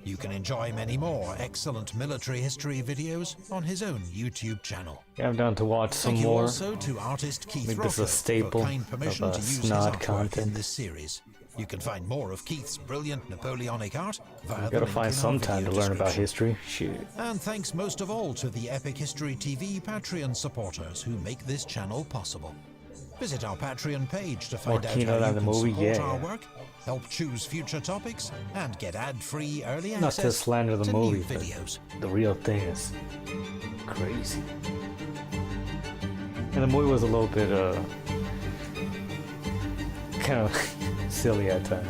You can enjoy many more excellent military history videos on his own YouTube channel. Yeah, I'm down to watch some Thank you more. also to artist Keith I think this is a Rothko staple for kind permission of to use his snot artwork content. in this series. You can find more of Keith's brilliant Napoleonic art via You the gotta link find in some our time to video learn about description. history. Shoot. And thanks most of all to the Epic History TV Patreon supporters who make this channel possible. Visit our Patreon page to find out how you Keynote on the can movie, support yeah. our work, help choose future topics, and get ad-free early Not access to slander the to movie, new but videos. the real thing is crazy. And the movie was a little bit, kind of silly at times.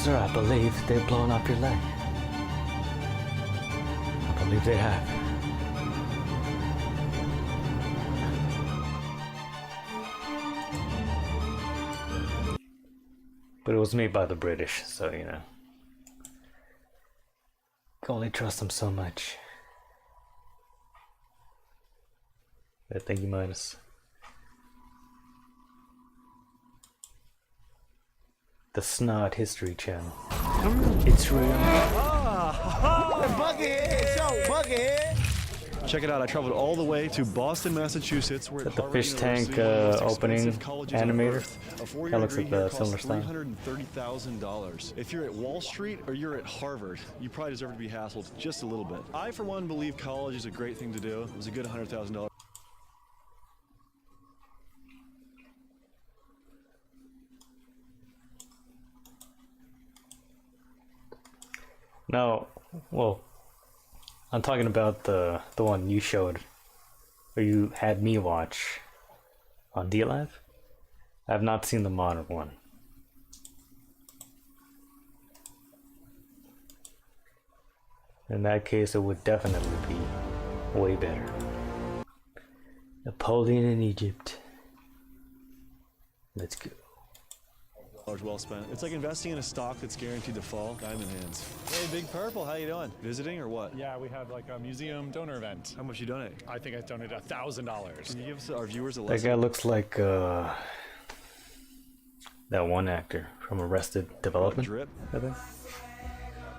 Sir, I believe they've blown up your leg. I believe they have. But it was made by the British, so you know. Can only trust them so much. Yeah, thank you, Minus. The Snot History Channel. It's real. Buckethead! Show, Buckethead! Check it out, I traveled all the way to Boston, Massachusetts. We're Is at that the Harvard fish tank University, one of the most opening expensive colleges on animator? Earth. A four-year That looks degree like here the costs similar style. $330,000. If you're at Wall Street or you're at Harvard, you probably deserve to be hassled just a little bit. I, for one, believe college is a great thing to do. It was a good $100,000. No, well, I'm talking about the one you showed, or you had me watch on DLive. I have not seen the modern one. In that case, it would definitely be way better. Napoleon in Egypt. Let's go. Well spent. It's like investing in a stock that's guaranteed to fall. Diamond hands. Hey, Big Purple, how you doing? Visiting or what? Yeah, we have like a museum donor event. How much you donate? I think I donated $1,000. Can you give us, our viewers a That lesson? guy looks like that one actor from Arrested Development. Drip. I think.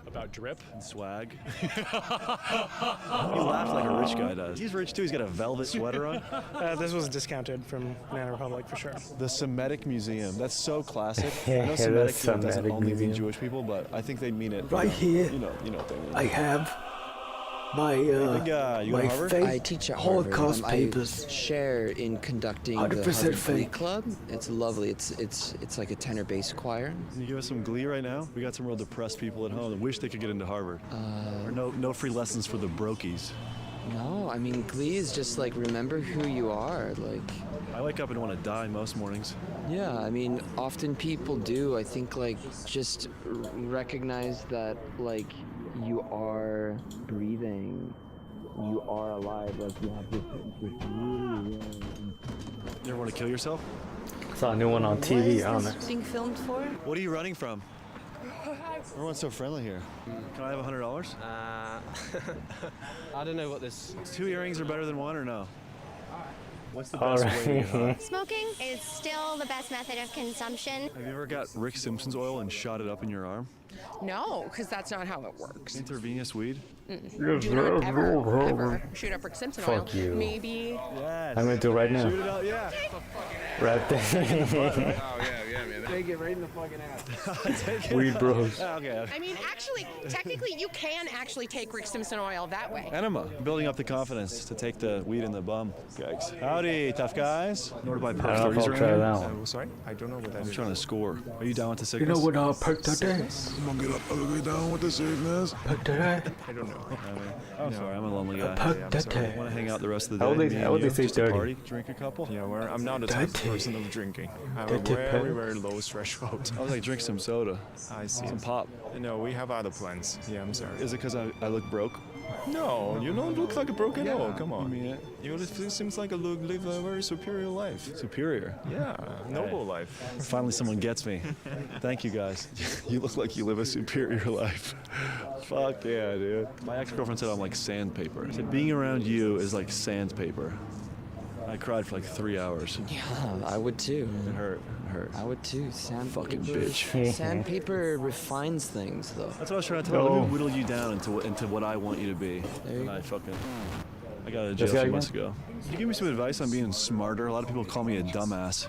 About drip and swag. He laughed like a rich guy does. He's rich too. He's got a velvet sweater on. This was discounted from Banana Republic for sure. The Semitic Museum. That's so classic. Yeah, I know the Semitic doesn't Semitic only mean Museum. Jewish people, but I think they mean it. Right here. You know what they mean. I have my Big guy. You go to my Harvard? fake I teach at Harvard. Holocaust I papers. share in conducting the 100% Harvard Glee fake. Club. It's lovely. It's like a tenor-based choir. Can you give us some glee right now? We got some real depressed people at home that wish they could get into Harvard. Or no free lessons for the brokies. No, I mean Glee is just like remember who you are. Like I wake up and want to die most mornings. yeah, I mean often people do. I think like just recognize that like you are breathing. You are alive, like you have this really You ever want to kill yourself? Saw a new one on TV. I don't know. being filmed for? What are you running from? Everyone's so friendly here. Can I have $100? I don't know what this... 2 earrings are better than one or no? What's the All best way to get high? right. Smoking is still the best method of consumption. Have you ever got Rick Simpson's oil and shot it up in your arm? No, because that's not how it works. Intravenous weed? Do not ever shoot up Rick Simpson oil. Fuck you. Maybe. Yes. I'm gonna do it right now. Shoot it out, yeah. Right there. man. Take it right in the fucking ass. Weed bros. Okay. I mean, actually, technically, you can actually take Rick Simpson oil that way. Enema, building up the confidence to take the weed in the bum. Yikes. Howdy, tough guys. Know to buy perk I don't know if 30s I'll around try here? that one. Sorry? I don't know what that I'm is. trying to score. Are you down with the You sickness? know what perk that is? I'm gonna get up all the way down with the sickness. Perk that I don't know. I'm sorry, I'm a lonely guy. Perk that I want to hang out the rest of the How day. would they- me how and would they you, say just a 30? party, drink a couple. Yeah, I'm not the type of Dirty. person of drinking. I have a Dirty very, perk. very low threshold. I was like, drink some soda. I see. Some pop. No, we have other plans. Yeah, I'm sorry. Is it because I look broke? No, you don't look like a broken Yeah, old. Come on. I mean it. You seems like live a very superior life. Superior. Yeah, noble life. Finally, someone gets me. Thank you, guys. You look like you live a superior life. Fuck yeah, dude. My ex-girlfriend said I'm like sandpaper. She said being around you is like sandpaper. I cried for like 3 hours. Yeah, I would too. It hurt. It hurt. I would too. Sandpaper. Fucking bitch. Sandpaper refines things, though. That's what I was trying to tell you. Let me whittle you down into what I want you to be. There you And I go. I got out of jail This a guy few again? months ago. Can you give me some advice on being smarter? A lot of people call me a dumbass.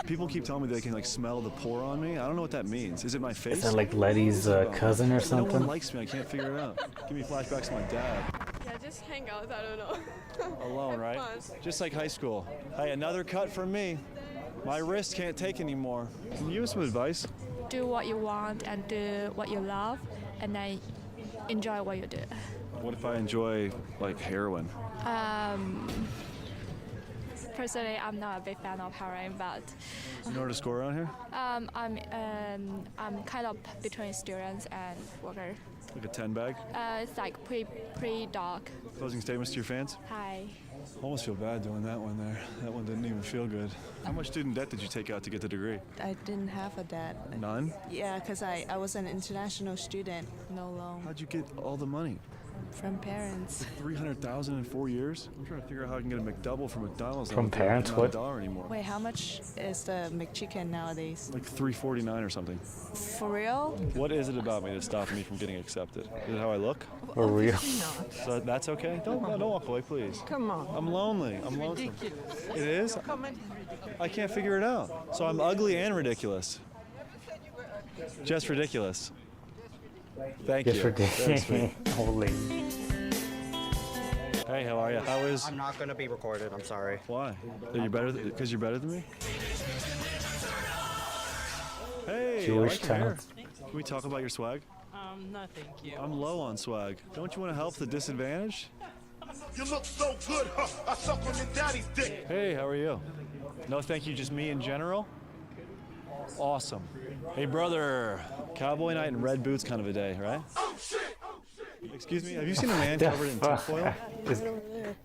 People keep telling me they can like smell the pore on me. I don't know what that means. Is it my face? Is that like Letty's cousin or No something? one likes me. I can't figure it out. Give me flashbacks to my dad. Yeah, just hang out. I don't know. Alone, right? Just like high school. Hey, another cut from me. My wrist can't take anymore. Can you give us some advice? Do what you want and do what you love, and then enjoy what you do. What if I enjoy like heroin? Personally, I'm not a big fan of heroin, but You know where to score around here? I'm kind of between students and worker. Like a 10 bag? It's like pre-dark. Closing statements to your fans? Hi. Almost feel bad doing that one there. That one didn't even feel good. How much student debt did you take out to get the degree? I didn't have a debt. None? Yeah, because I was an international student, no loan. How'd you get all the money? From parents. 300,000 in 4 years? I'm trying to figure out how I can get a McDouble from McDonald's. From Not parents, what? $1 anymore. Wait, how much is the McChicken nowadays? Like $3.49 or something. For real? What is it about me that's stopping me from getting accepted? Is it how I look? For real? So that's okay? Don't walk away, please. Come on. I'm lonely. I'm lonesome. It is? I can't figure it out. So I'm ugly and ridiculous. Just ridiculous. Thank Yes, you. for Very sweet. Holy. Hey, how are you? How is? I'm not gonna be recorded. I'm sorry. Why? Are you better? Because you're better than me? Hey, Jewish I like your hair. talent. Can we talk about your swag? No, thank you. I'm low on swag. Don't you want to help the disadvantaged? You look so good, huh? I suck on your daddy's dick. Hey, how are you? No, thank you. Just me in general? Awesome. Hey, brother. Cowboy night and red boots kind of a day, right? Excuse me, have you seen a man covered in tinfoil?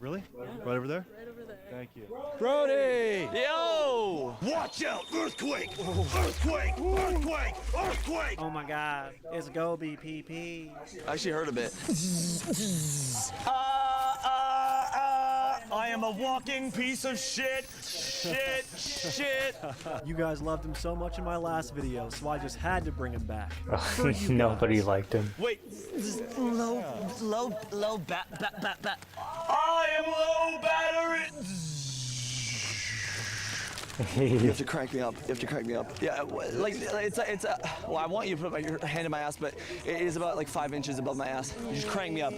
Really? Right over there? Right over there. Thank you. Brody! Yo! Watch out! Earthquake! Earthquake! Earthquake! Earthquake! Oh my God! It's Gobi PP. I actually heard a bit. I am a walking piece of shit. Shit. You guys loved him so much in my last video, so I just had to bring him back. For you Nobody guys. liked him. Wait. Low bat. I am low battery. You have to crank me up. You have to crank me up. Yeah, like it's a. Well, I want you to put your hand in my ass, but it is about like 5 inches above my ass. You just crank me up.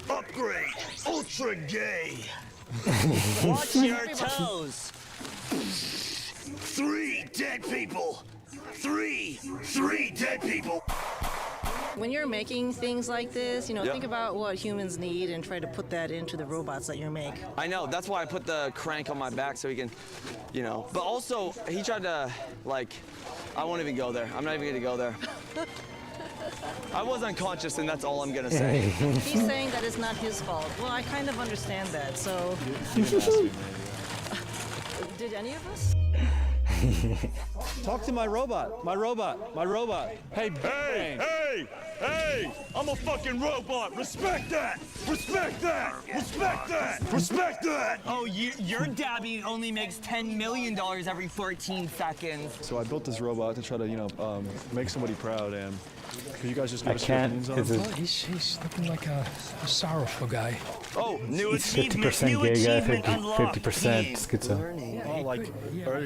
Upgrade. Ultra gay. Watch your toes. 3 dead people. Three dead people. When you're making things like this, Yep. think about what humans need and try to put that into the robots that you make. I know. That's why I put the crank on my back so he can, But also, he tried to I won't even go there. I'm not even gonna go there. I was unconscious, and that's all I'm gonna say. He's saying that it's not his fault. Well, I kind of understand that, so... Did any of us? Talk to my robot. My robot. My robot. Hey, Hey, hey, hey! I'm a fucking robot. Respect that! Respect that! Respect that! Respect that! Oh, your Dabby only makes $10 million every 14 seconds. So I built this robot to try to, make somebody proud, and could you guys just give I us your can't. opinions on Is it? it? He's looking like a sorrowful guy. Oh, new He's achievement, 50% new gay guy, achievement 50% schizo. Oh, like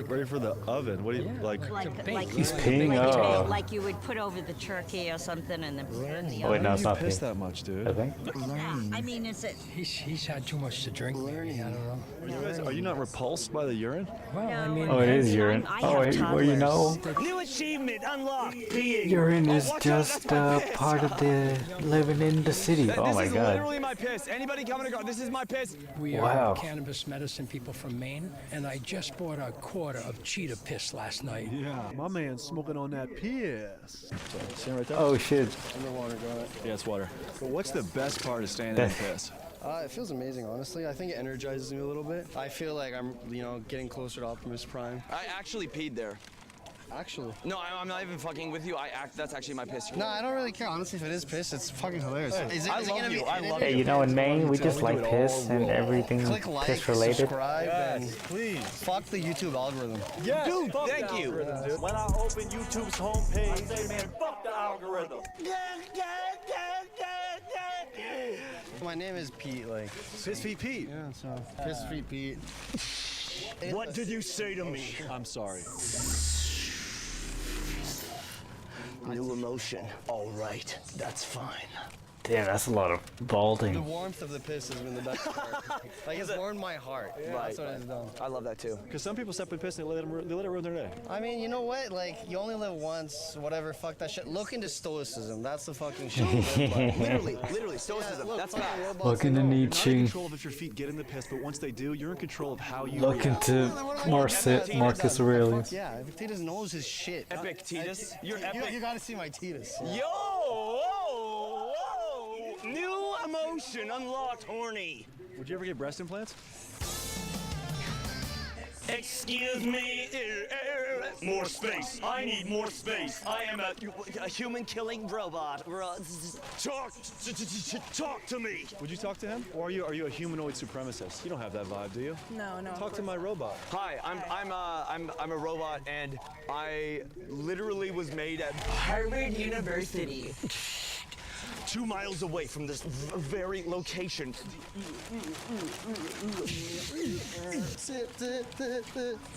ready for the oven. What do you like? He's peeing. Oh. Like you would put over the turkey or something and then put it in the Oh, wait, oven. no, it's not piss peeing. that much, dude. I think. I mean, is it? He's had too much to drink. Maybe, I don't know. Are you not repulsed by the urine? Well, I mean, Oh, it is urine. Oh, wait, well, you know, New achievement unlocked. urine is just part of the living in the city. Oh my This is god. literally my piss. Anybody coming to go? This is my piss. we are Wow. cannabis medicine people from Maine, and I just bought a quarter of cheetah piss last night. Yeah, my man's smoking on that piss. Stand right there. Oh shit. In the water, got it. Yeah, it's water. But what's the best part of standing in That- piss? It feels amazing, honestly. I think it energizes me a little bit. I feel like I'm, getting closer to Optimus Prime. I actually peed there. Actually. No, I'm not even fucking with you. That's actually my piss. No, I don't really care. Honestly, if it is piss, it's fucking hilarious. Is it, I is it love gonna you. be I love Hey, you know, in Maine, we just like piss and everything Click like, piss related. subscribe, and please. fuck the YouTube algorithm. Yes, Dude, thank you. When I open YouTube's homepage, I say, man, fuck the algorithm. My name is Pete, like. Piss Feet Pete. Yeah, so. Piss Feet Pete. What did you say to me? I'm sorry. New emotion. All right, that's fine. Damn, that's a lot of The balding. warmth of the piss has been the best part. Like, it's warmed my heart. That's what it's done. I love that too. Because some people step in piss and they let it ruin their day. I mean, you know what? Like, you only live once, whatever, fuck that shit. Look into stoicism. That's the fucking shit. Literally, stoicism. That's fact. Look into You're not in Nietzsche. control of if your feet get in the piss, but once they do, you're in control of how you Look react. into Marcus Aurelius. Yeah, Epictetus knows his shit. Epictetus? You're You epic. gotta see my Titus. Yo! Whoa! New emotion unlocked, horny. Would you ever get breast implants? Excuse me. More space. I need more space. I am a human-killing robot. Talk to me. Would you talk to him? Or are you a humanoid supremacist? You don't have that vibe, do you? No. Talk to my robot. Hi, I'm a robot, and I literally was made at Harvard University. 2 miles away from this very location.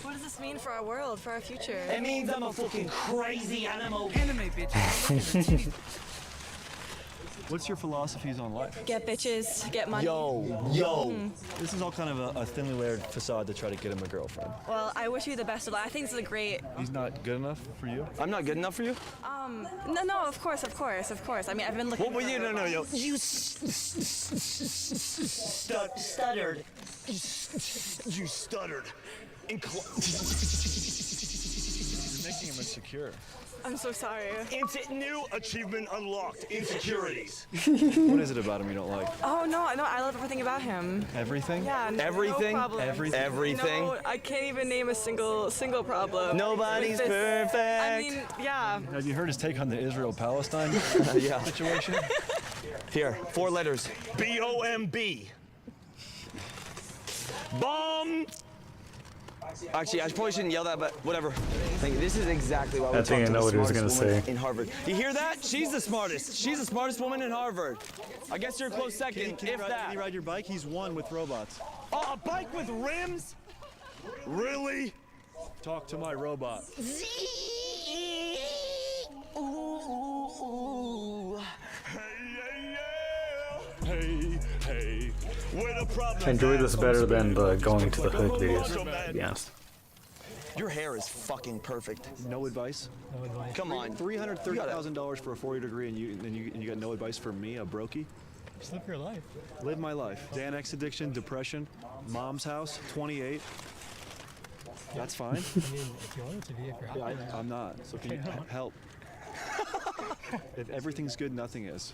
What does this mean for our world, for our future? It means I'm a fucking crazy animal. Anime bitch. What's your philosophies on life? Get bitches, get money. Yo. This is all kind of a thinly layered facade to try to get him a girlfriend. Well, I wish you the best of luck. I think this is a great. He's not good enough for you? I'm not good enough for you? No, of course. I mean, I've been looking. What were you? No, yo. You stuttered. You stuttered. You're making him insecure. I'm so sorry. New achievement unlocked. Insecurities. What is it about him you don't like? Oh no, I love everything about him. Everything? Yeah, Everything? No problem. Everything? No, I can't even name a single problem. Nobody's with this. perfect. I mean, yeah. Have you heard his take on the Israel-Palestine Yeah. situation? Here, 4 letters. B-O-M-B. Bomb. Actually, I probably shouldn't yell that, but whatever. This is exactly why we I talked think I to know the what he was smartest gonna woman say. in Harvard. You hear that? She's the smartest. She's the smartest woman in Harvard. I guess you're a close second, Can you if ride, that. Can you ride your bike? He's one with robots. Oh, a bike with rims? Really? Talk to my robot. Ooh. Hey. Where the problem? I enjoy this better than the going to the hood videos, to be honest. Your hair is fucking perfect. No advice? Come on. $330,000 for a 4-year degree, and you got no advice for me, a brokey? Just live your life. Live my life. Xanax addiction, depression, mom's house, 28. That's fine. I mean, if you want it to be, if you're happy. I'm not. So can you help? If everything's good, nothing is.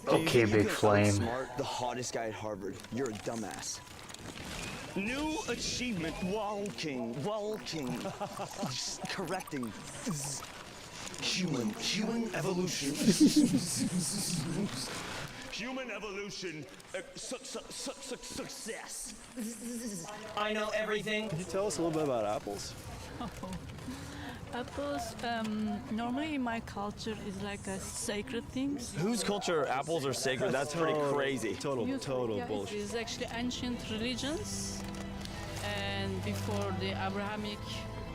Okay, You big can flame. outsmart the hottest guy at Harvard. You're a dumbass. New achievement, walking. Just correcting. Human evolution. Human evolution, success. I know everything. Can you tell us a little bit about apples? Apples, normally in my culture is like a sacred things. Whose culture apples are sacred? That's pretty crazy. Total Yeah, bullshit. it is actually ancient religions, and before the Abrahamic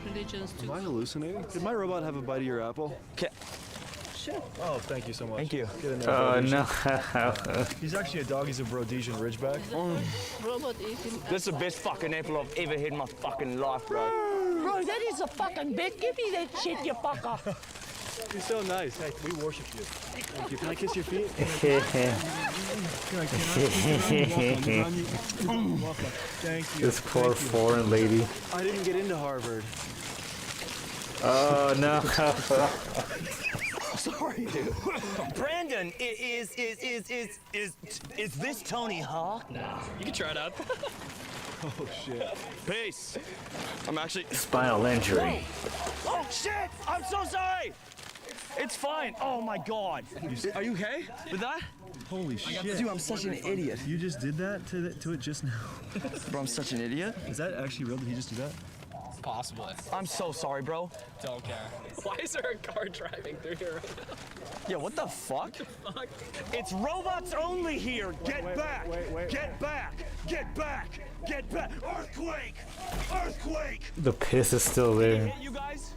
religions. Am I hallucinating? Did my robot have a bite of your apple? Okay. Sure. Oh, thank you so much. Thank you. Get in there, Oh Rhodesian. no. He's actually a dog. He's a Rhodesian Ridgeback. Robot eating. This is the best fucking apple I've ever had in my fucking life, bro. Bro, that is a fucking bitch. Give me that shit, you fucker. You're so nice. Hey, we worship you. Thank you. Can I kiss your feet? Thank you. This poor foreign lady. I didn't get into Harvard. Oh no. Sorry, dude. Brandon, is this Tony Hawk? Nah, you can try it out. Oh shit. Peace. I'm actually Spinal injury. Oh shit! I'm so sorry. It's fine. Oh my god. Are you okay with that? Holy shit. Dude, I'm such an idiot. You just did that to it just now? Bro, I'm such an idiot. Is that actually real? Did he just do that? Possibly. I'm so sorry, bro. Don't care. Why is there a car driving through here right now? Yeah, what the fuck? Fuck. It's robots only here. Get back. Wait. Get back. Get back. Get back. Earthquake. Earthquake. The piss is still there. You guys.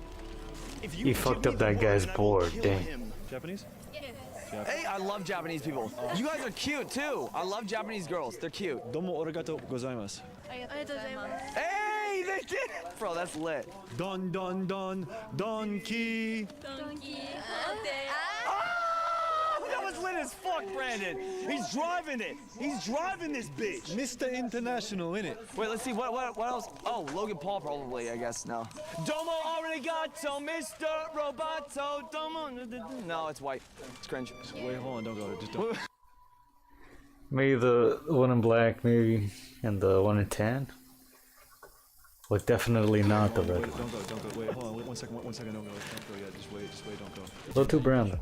If you He fucked up that guy's board. Dang. Japanese? Hey, I love Japanese people. You guys are cute too. I love Japanese girls. They're cute. Domo arigatou gozaimasu. Hey, they did it. Bro, that's lit. Don donkey. That was lit as fuck, Brandon. He's driving it. He's driving this bitch. Mr. International, innit? Wait, let's see. What else? Oh, Logan Paul probably, I guess. No. Domo arigato, Mr. Roboto. Domo. No, it's white. It's cringe. Wait, hold on. Don't go. Just don't. Maybe the one in black, maybe, and the one in tan. Well, definitely not the red one. Don't go. Wait, hold on. Wait, one second. Don't go yet. Just wait. Don't go. A little too brown.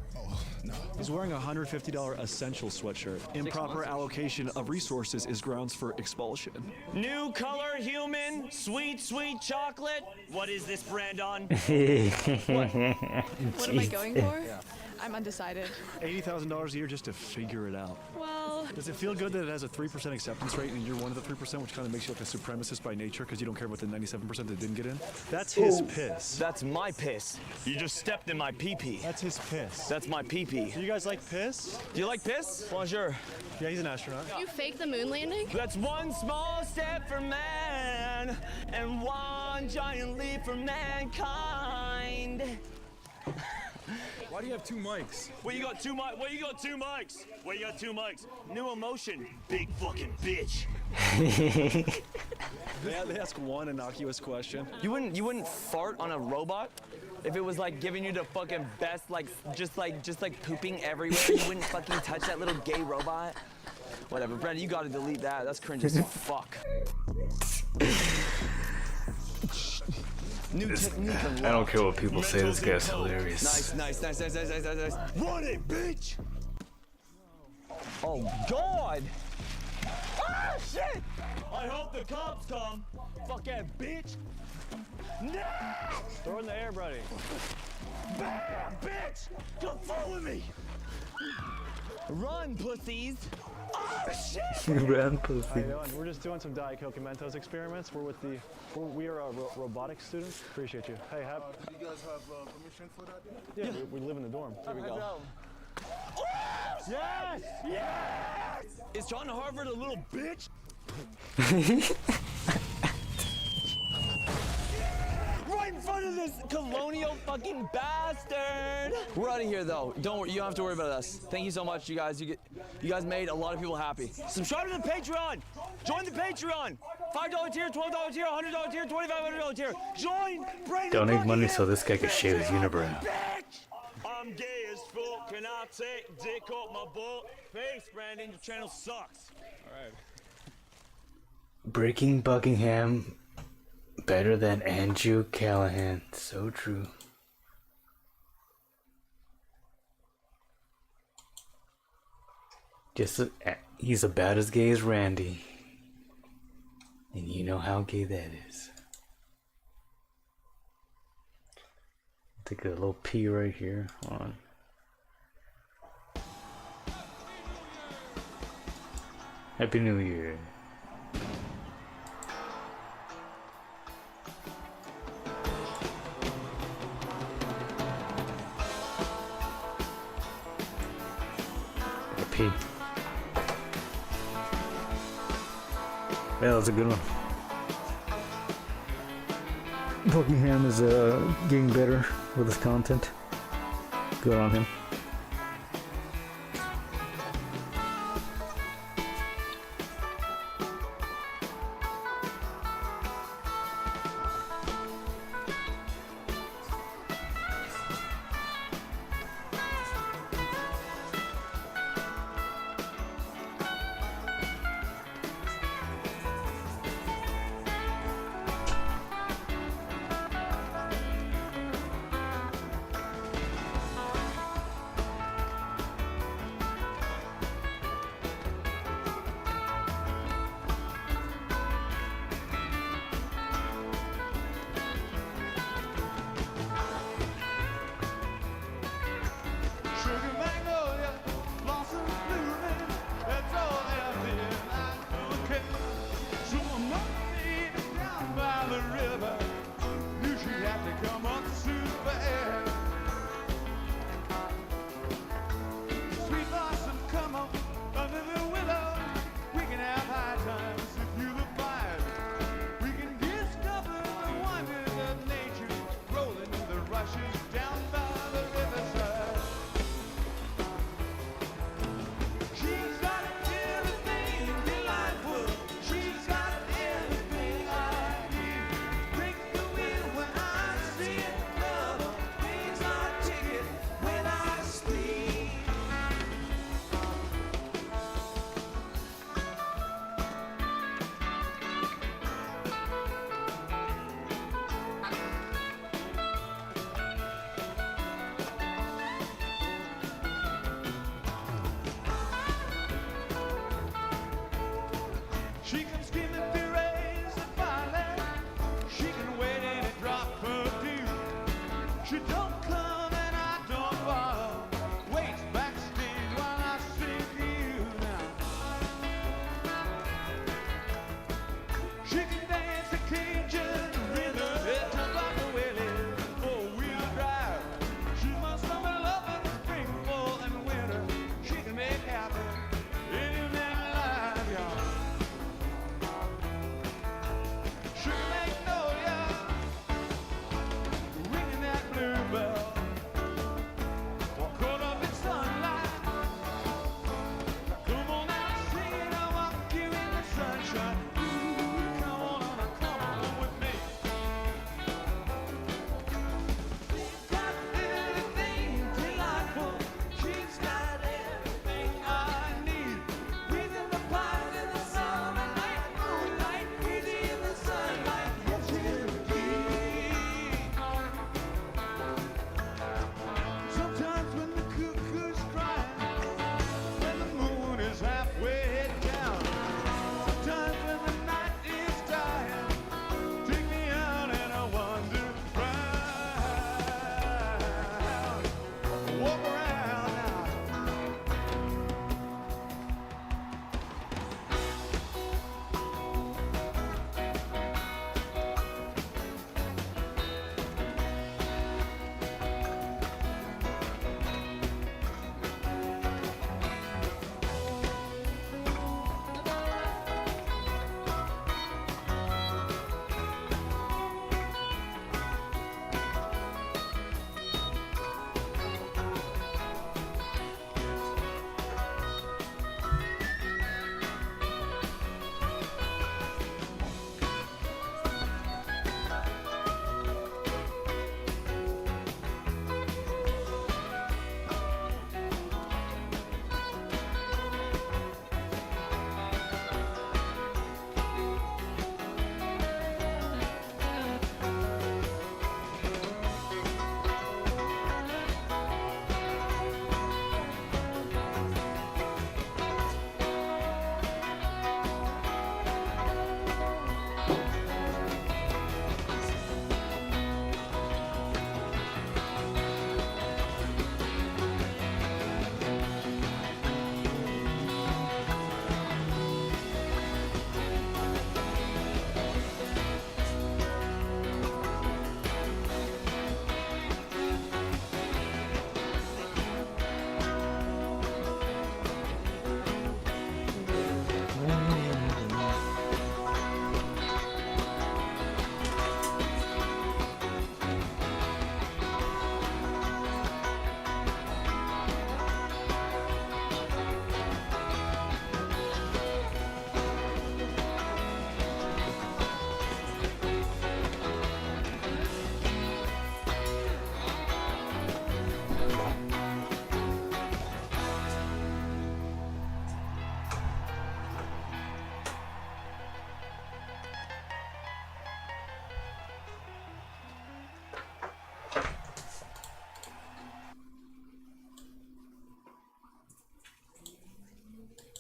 He's wearing a $150 essential sweatshirt. Improper allocation of resources is grounds for expulsion. New color, human, sweet chocolate. What is this, Brandon? What am I going for? Yeah. I'm undecided. $80,000 a year just to figure it out. Well, Does it feel good that it has a 3% acceptance rate and you're one of the 3%, which kind of makes you like a supremacist by nature because you don't care about the 97% that didn't get in? That's his piss. That's my piss. You just stepped in my pee-pee. That's his piss. That's my pee-pee. Do you guys like piss? Do you like piss? Bonjour. Yeah, he's an astronaut. you faked the moon landing? That's one small step for man and one giant leap for mankind. Why do you have two mics? Well, you got two mics. Well, you got two mics. Well, you got two mics. New emotion, big fucking bitch. They ask one innocuous question. You wouldn't fart on a robot? If it was like giving you the fucking best, just like pooping everywhere, you wouldn't fucking touch that little gay robot? Whatever, Brandon, you gotta delete that. That's cringe as fuck. New technique. I don't care what people say, this guy's hilarious. Nice. Run it, bitch! Oh, God! Ah, shit! I hope the cops come. Fuck that bitch. No! Throw it in the air, buddy. Bam, bitch! Come follow me! Run, pussies! Oh, shit! Ran How you pussy. doing? We're just doing some Diet Coke and Mentos experiments. We are robotics students. Appreciate you. Hey, do you guys have permission for that? yeah, we live in the dorm. Here we go. Yes! Yes! Is John Harvard a little Bitch! Right in front of this colonial fucking bastard! We're out of here, though. Don't worry, you don't have to worry about us. Thank you so much, you guys. You guys made a lot of people happy. Subscribe to the Patreon! Join the Patreon! $5 tier, $12 tier, $100 tier, $2,500 tier. Join! Donate money so this guy can shave his unibrow. I'm gay as fuck, and I take dick up my butt. Peace, Brandon. Your channel sucks. All right. Breaking Buckingham better than Andrew Callahan. So true. He's about as gay as Randy. And you know how gay that is. Take a little pee right here. Hold on. Happy New Year. Pee. Yeah, that was a good one. Buckingham is getting better with his content. Good on him.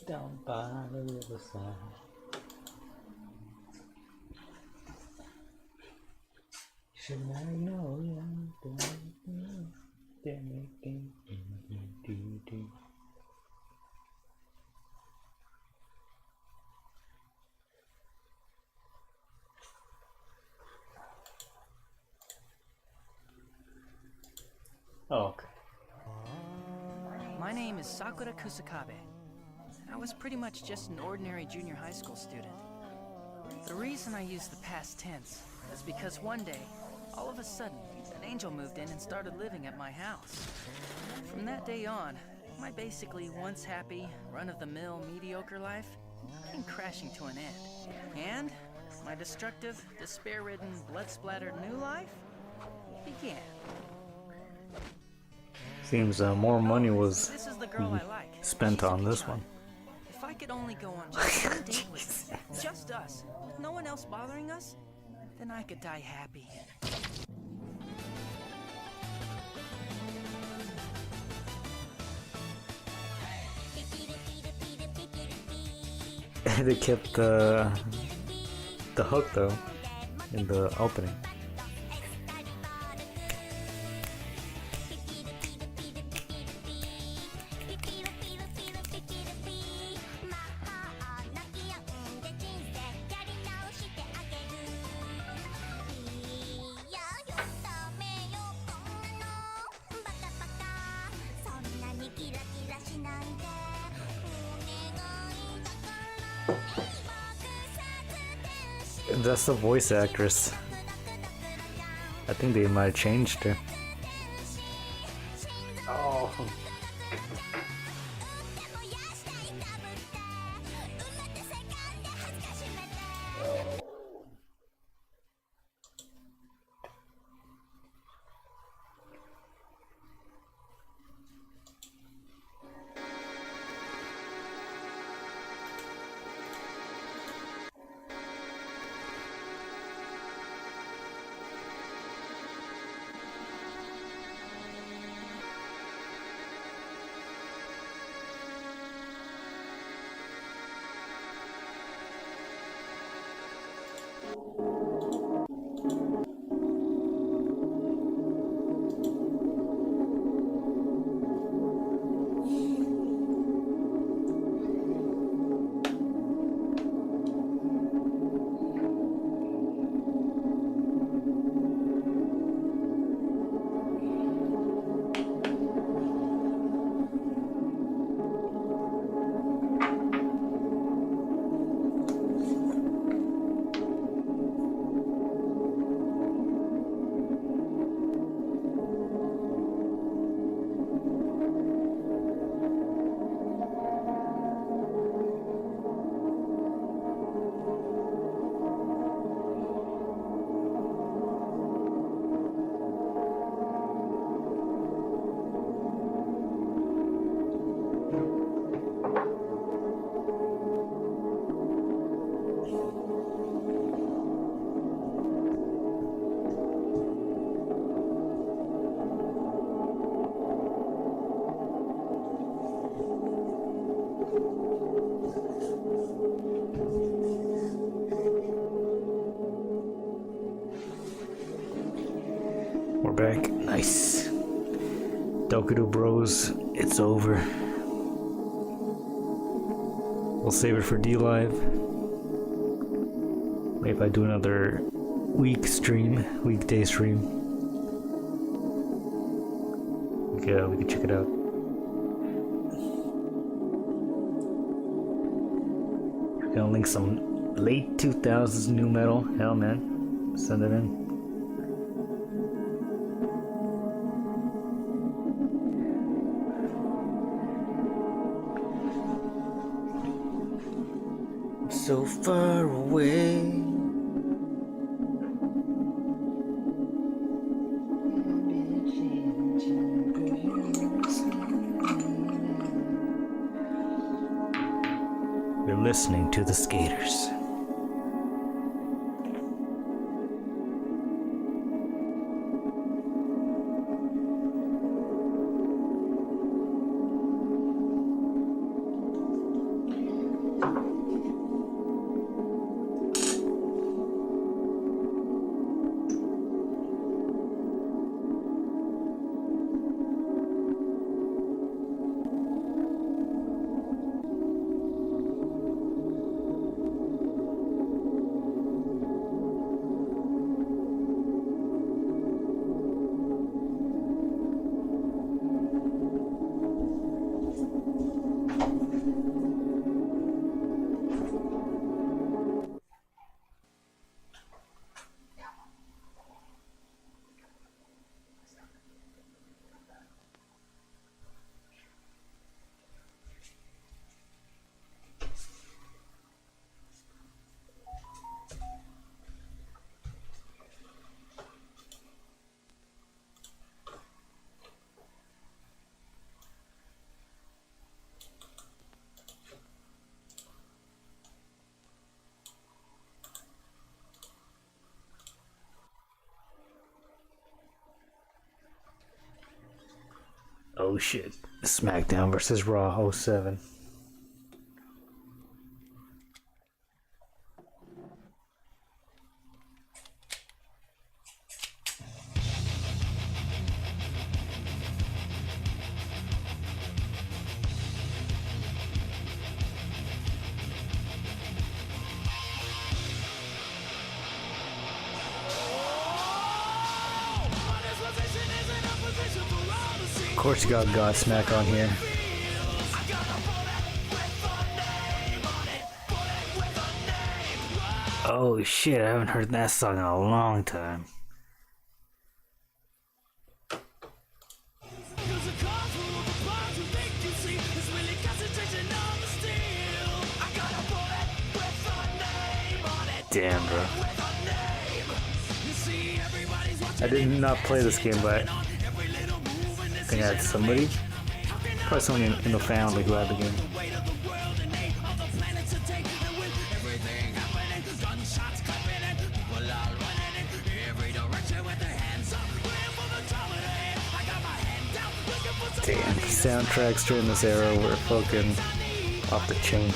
Down by the riverside. Should I know you? Oh, okay. My name is Sakura Kusakabe. I was pretty much just an ordinary junior high school student. The reason I use the past tense is because one day, all of a sudden, an angel moved in and started living at my house. From that day on, my basically once happy, run-of-the-mill, mediocre life came crashing to an end. And my destructive, despair-ridden, blood-splattered new life began. Seems more money was This is the girl I like. spent on this one. If I could only go on just one date with her, just us, with no one else bothering us, then I could die happy. They kept the hook though in the opening. That's the voice actress. I think they might have changed her. Oh. We're back. Nice. Dokudo Bros, it's over. We'll save it for D-Live. Maybe if I do another weekday stream. Yeah, we can check it out. We're gonna link some late 2000s new metal. Hell, man. Send it in. So far away. You're listening to the Skaters. Oh shit. SmackDown versus Raw 07. Of course you got Godsmack on here. Oh shit, I haven't heard that song in a long time. Damn, bro. I did not play this game, but I think I had somebody. Probably someone in the family who had the game. Damn, soundtracks during this era were fucking off the chain.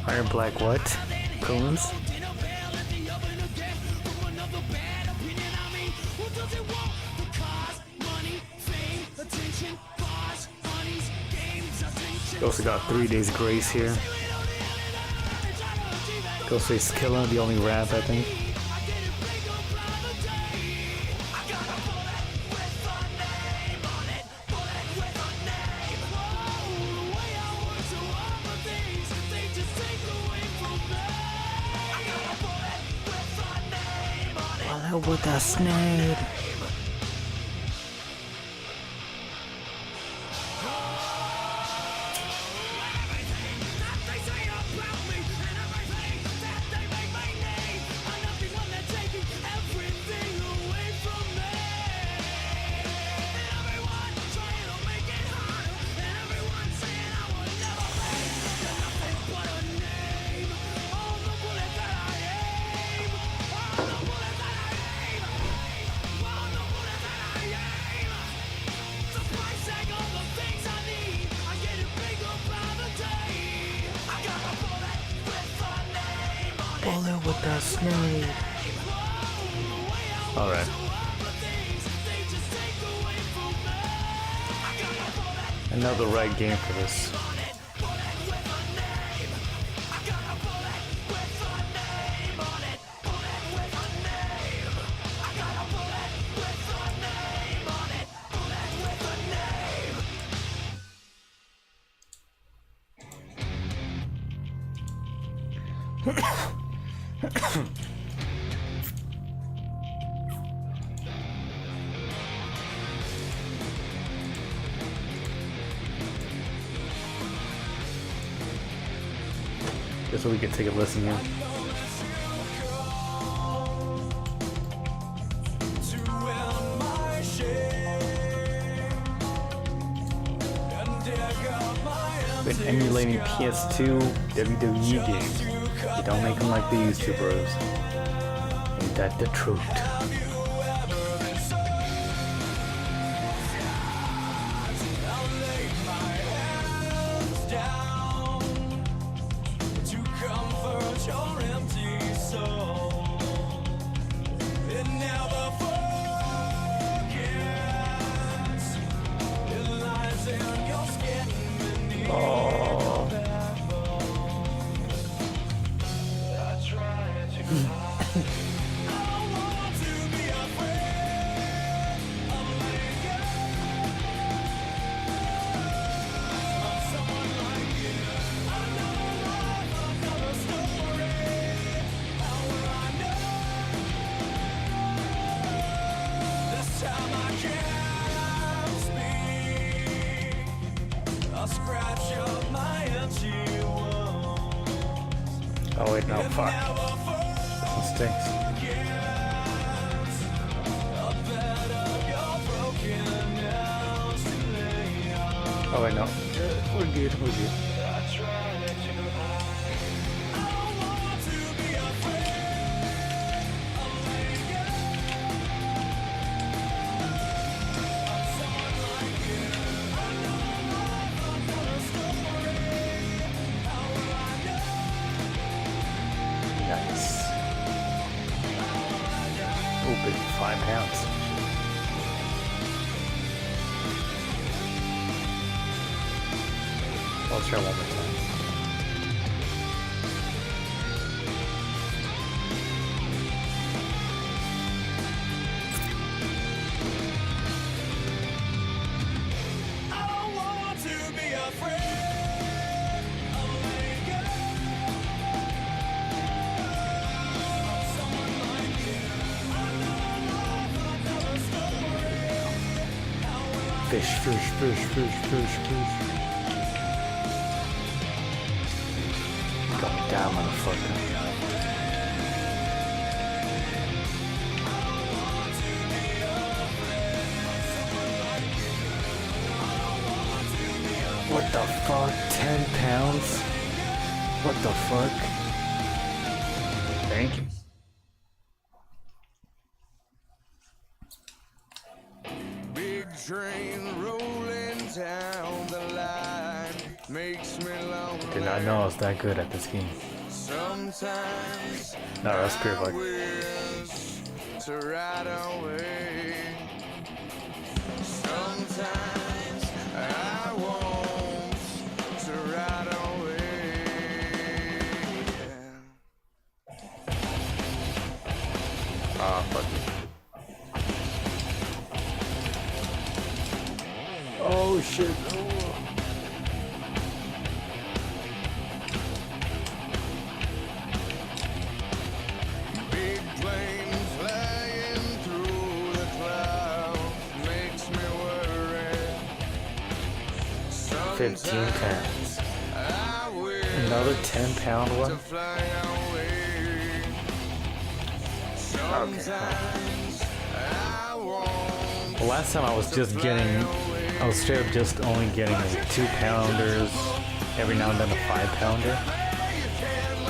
Iron Black what? Coons? Also got 3 Days Grace here. Ghostface Killah, the only rap I think. With that snake. Bullet with that snake. Alright. Another right game for this. Just so we can take a listen here. Been emulating PS2 WWE games. They don't make them like they used to, bros. Ain't that the truth? Oh wait, no, fuck. This one stinks. Oh wait, no. We're good, we're good. Nice. Oh, big 5 pounds. I'll try one more time. Fish, fish, fish, fish, fish, fish. Going down, motherfucker. What the fuck? 10 pounds? What the fuck? Thank you. Big train rolling down the line makes me lonely. Did not know I was that good at this game. Sometimes No, that's pure luck. I wish to ride away. Sometimes I want to ride away. Ah, fuck it. Oh shit. Big planes flying through the clouds makes me worry. 15 pounds. Another 10-pound one? Okay. The last time I was just getting, I was straight up just only getting like 2-pounders, every now and then a 5-pounder.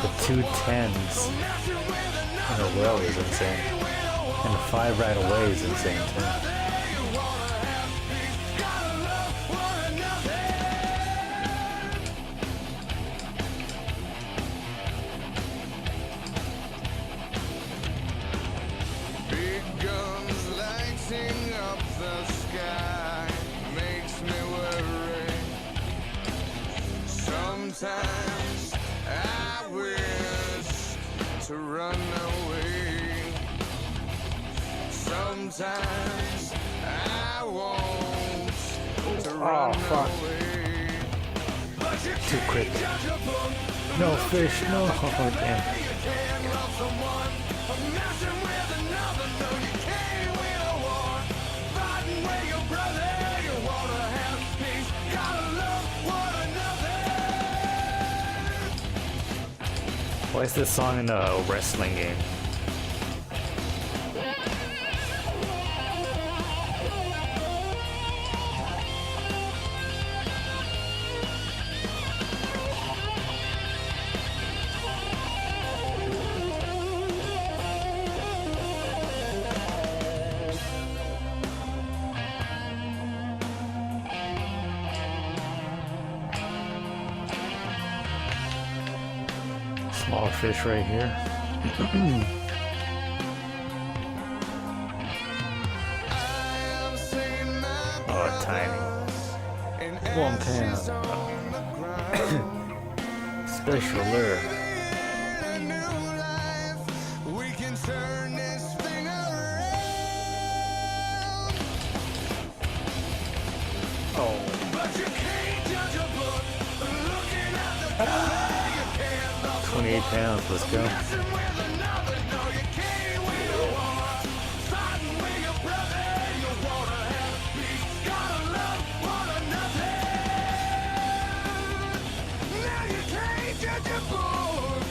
The 2 10s in a row is insane. And the 5 right away is insane too. Big guns lighting up the sky makes me worry. Sometimes I wish to run away. Sometimes I want to run away. Too quick. No fish, no. Oh, damn. Why is this song in a wrestling game? Small fish right here. Oh, tiny. 1 pound. Special lure. We can turn this thing around. Oh. But you can't judge a book looking at the cover. You can't love 28 pounds, let's go. messing with another. No, you can't win a war. Fighting with your brother, you wanna have peace. Gotta love one another. Now you can't judge a book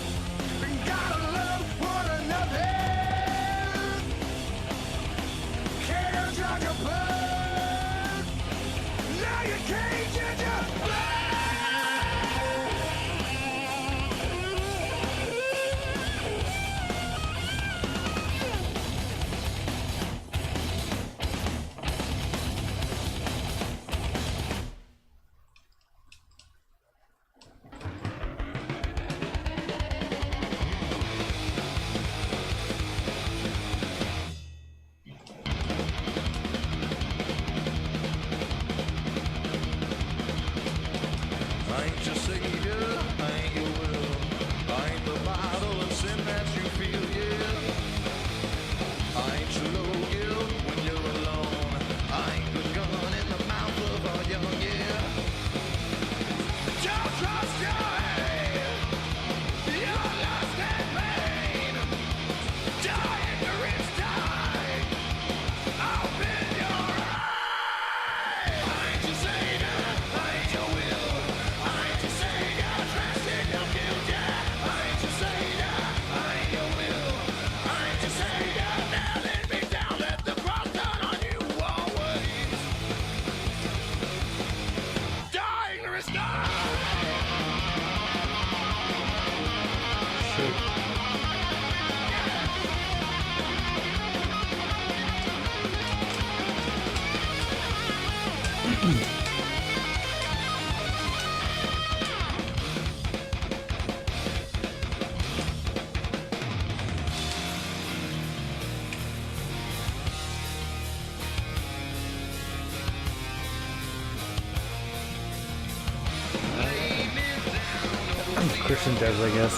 Christian devs, I guess.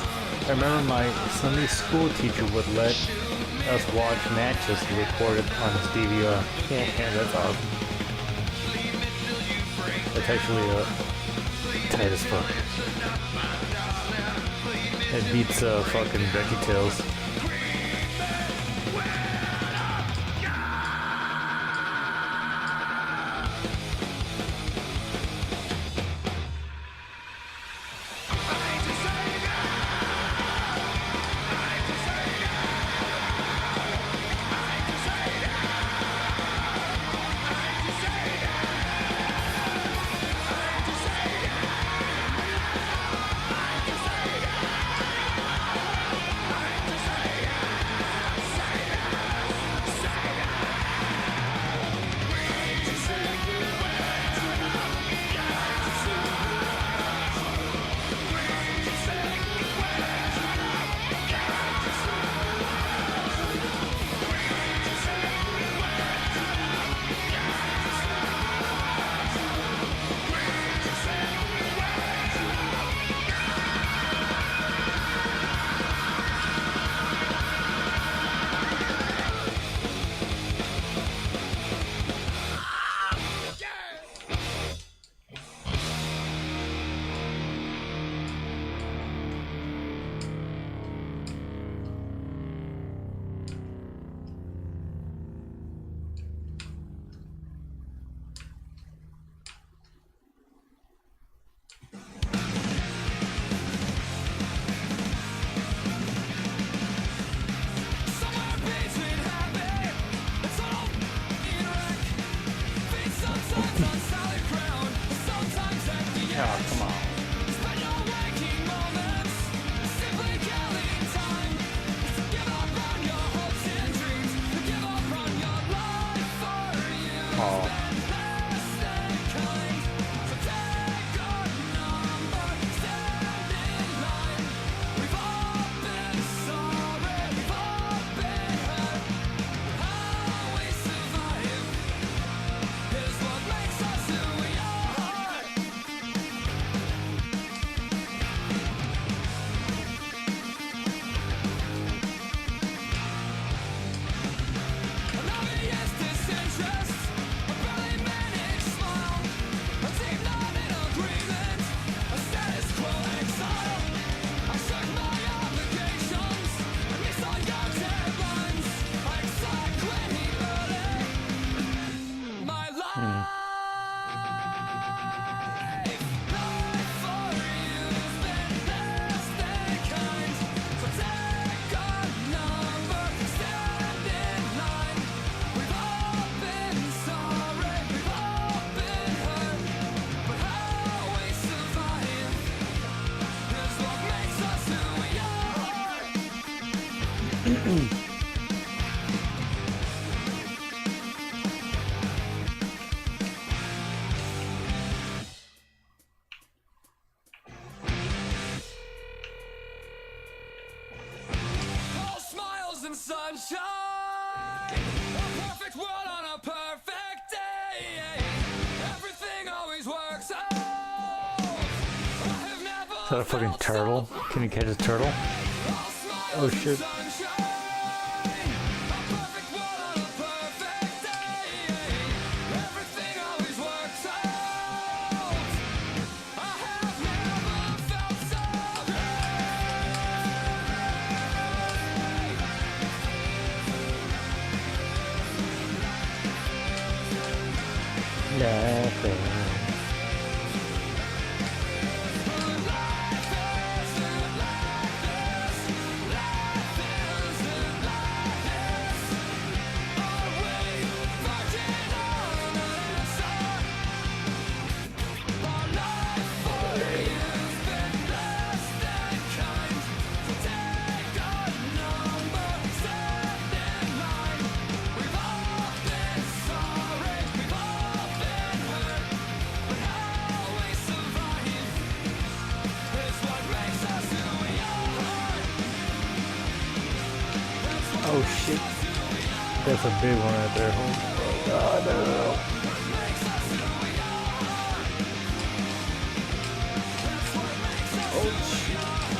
I remember my Sunday school teacher would let us watch matches recorded on his DVR. Yeah, that's awesome. That's actually tight as fuck. It beats fucking VeggieTales. Oh, come on. Oh. All smiles and sunshine, a perfect world on a perfect day. Everything always works out. I have never Is that a fucking turtle? Can you catch a turtle? Oh shit. Laughing. Oh shit. That's a big one right there. Oh god, no. Oh shit.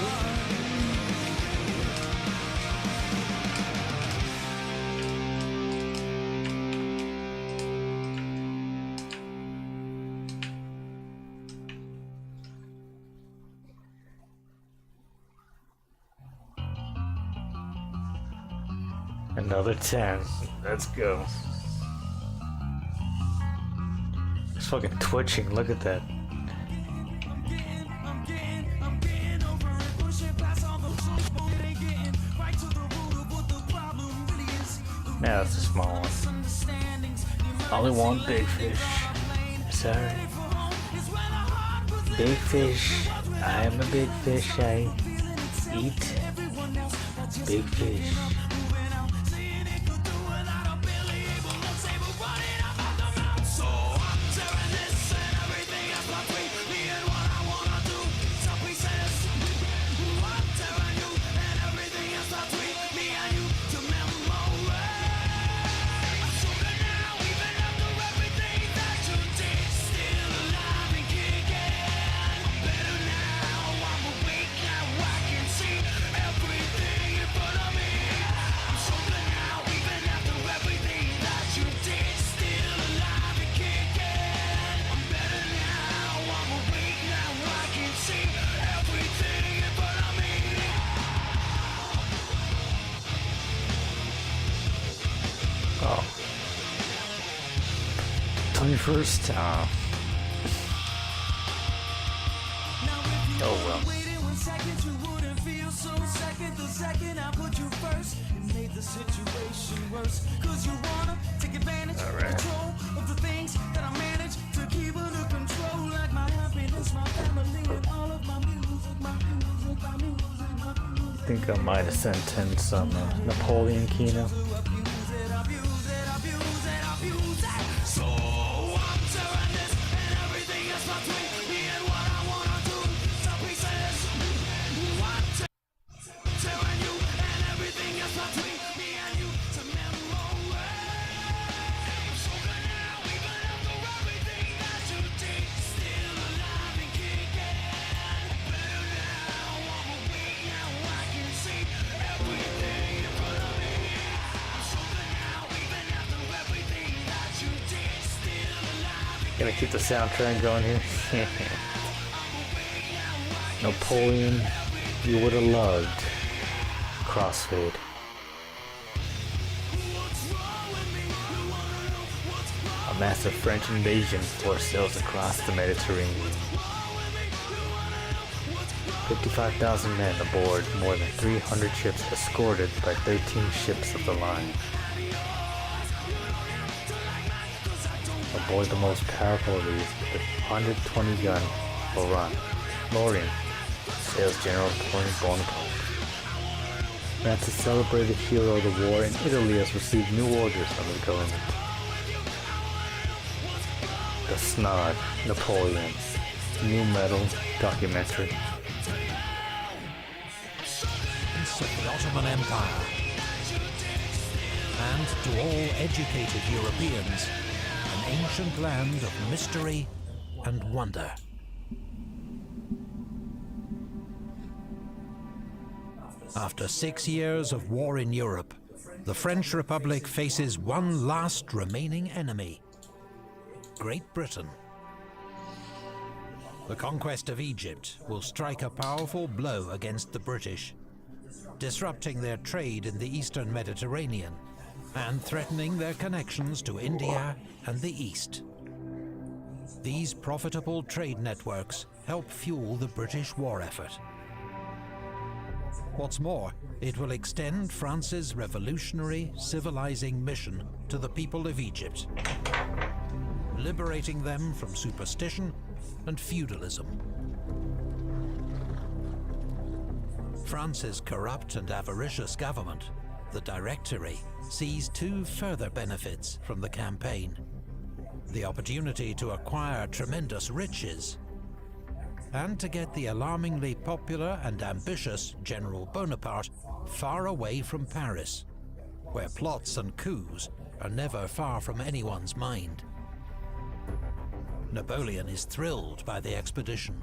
Another 10. Let's go. It's fucking twitching. Look at that. Nah, that's a small one. Only one big fish. Sorry. Big fish. I am a big fish. I eat big fish. Oh. 21st? Oh well. Alright. I think I might have sent in some Napoleon Kino. Gonna keep the soundtrack going here. Napoleon, you would have loved Crossfade. A massive French invasion force sails across the Mediterranean. 55,000 men aboard more than 300 ships escorted by 13 ships of the line. Aboard the most powerful of these, the 120-gun Lorient, sails General Napoleon Bonaparte. France's celebrated hero of the war in Italy has received new orders from the government. The Snod Napoleon, new metal documentary. Of the Ottoman Empire. And to all educated Europeans, an ancient land of mystery and wonder. After 6 years of war in Europe, the French Republic faces one last remaining enemy: Great Britain. The conquest of Egypt will strike a powerful blow against the British, disrupting their trade in the eastern Mediterranean and threatening their connections to India and the East. These profitable trade networks help fuel the British war effort. What's more, it will extend France's revolutionary, civilizing mission to the people of Egypt, liberating them from superstition and feudalism. France's corrupt and avaricious government, the Directory, sees two further benefits from the campaign: the opportunity to acquire tremendous riches, and to get the alarmingly popular and ambitious General Bonaparte far away from Paris, where plots and coups are never far from anyone's mind. Napoleon is thrilled by the expedition,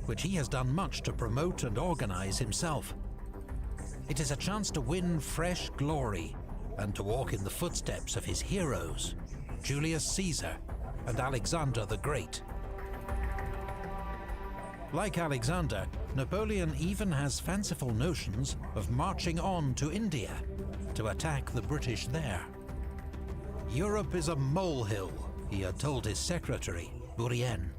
which he has done much to promote and organize himself. It is a chance to win fresh glory and to walk in the footsteps of his heroes, Julius Caesar and Alexander the Great. Like Alexander, Napoleon even has fanciful notions of marching on to India, to attack the British there. Europe is a molehill, he had told his secretary, Bourrienne.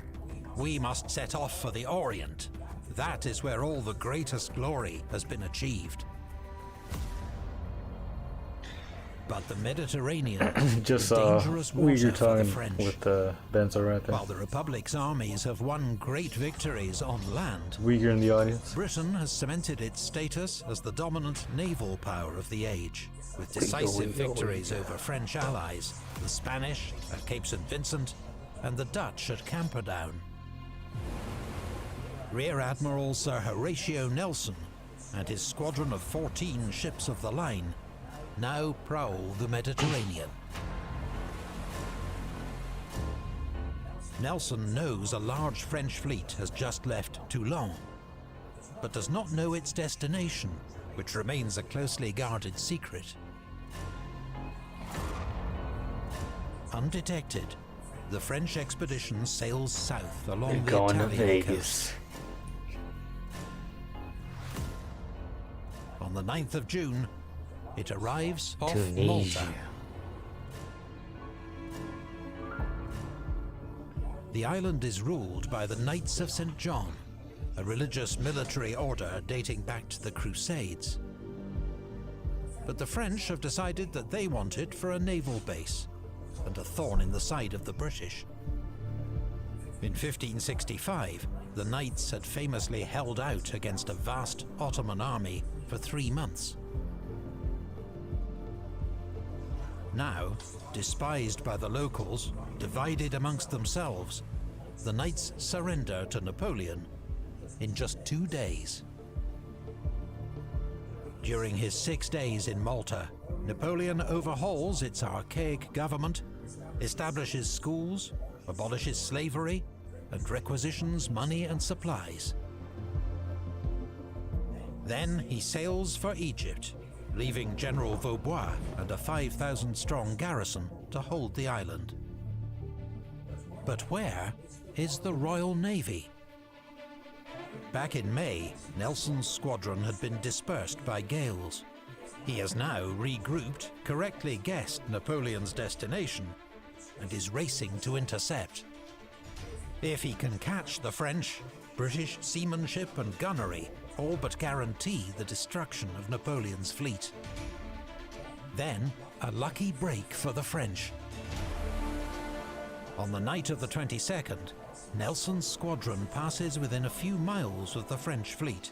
We must set off for the Orient. That is where all the greatest glory has been achieved. But the Mediterranean Just is dangerous Uyghur water for the talking French. with Benzo right there. While the Republic's armies have won great victories on land, Uyghur in the audience. Britain has cemented its status as the dominant naval power of the age, with decisive victories over French allies, the Spanish at Cape St. Vincent and the Dutch at Camperdown. Rear Admiral Sir Horatio Nelson and his squadron of 14 ships of the line now prowl the Mediterranean. Nelson knows a large French fleet has just left Toulon, but does not know its destination, which remains a closely guarded secret. Undetected, the French expedition sails south along the Going to Italian Vegas. coast. On the 9th of June, it arrives off Tunisia. Malta. The island is ruled by the Knights of St. John, a religious military order dating back to the Crusades. But the French have decided that they want it for a naval base, and a thorn in the side of the British. In 1565, the Knights had famously held out against a vast Ottoman army for 3 months. Now, despised by the locals, divided amongst themselves, the Knights surrender to Napoleon in just 2 days. During his 6 days in Malta, Napoleon overhauls its archaic government, establishes schools, abolishes slavery, and requisitions money and supplies. Then he sails for Egypt, leaving General Vaubois and a 5,000-strong garrison to hold the island. But where is the Royal Navy? Back in May, Nelson's squadron had been dispersed by gales. He has now regrouped, correctly guessed Napoleon's destination, and is racing to intercept. If he can catch the French, British seamanship and gunnery all but guarantee the destruction of Napoleon's fleet. Then, a lucky break for the French. On the night of the 22nd, Nelson's squadron passes within a few miles of the French fleet.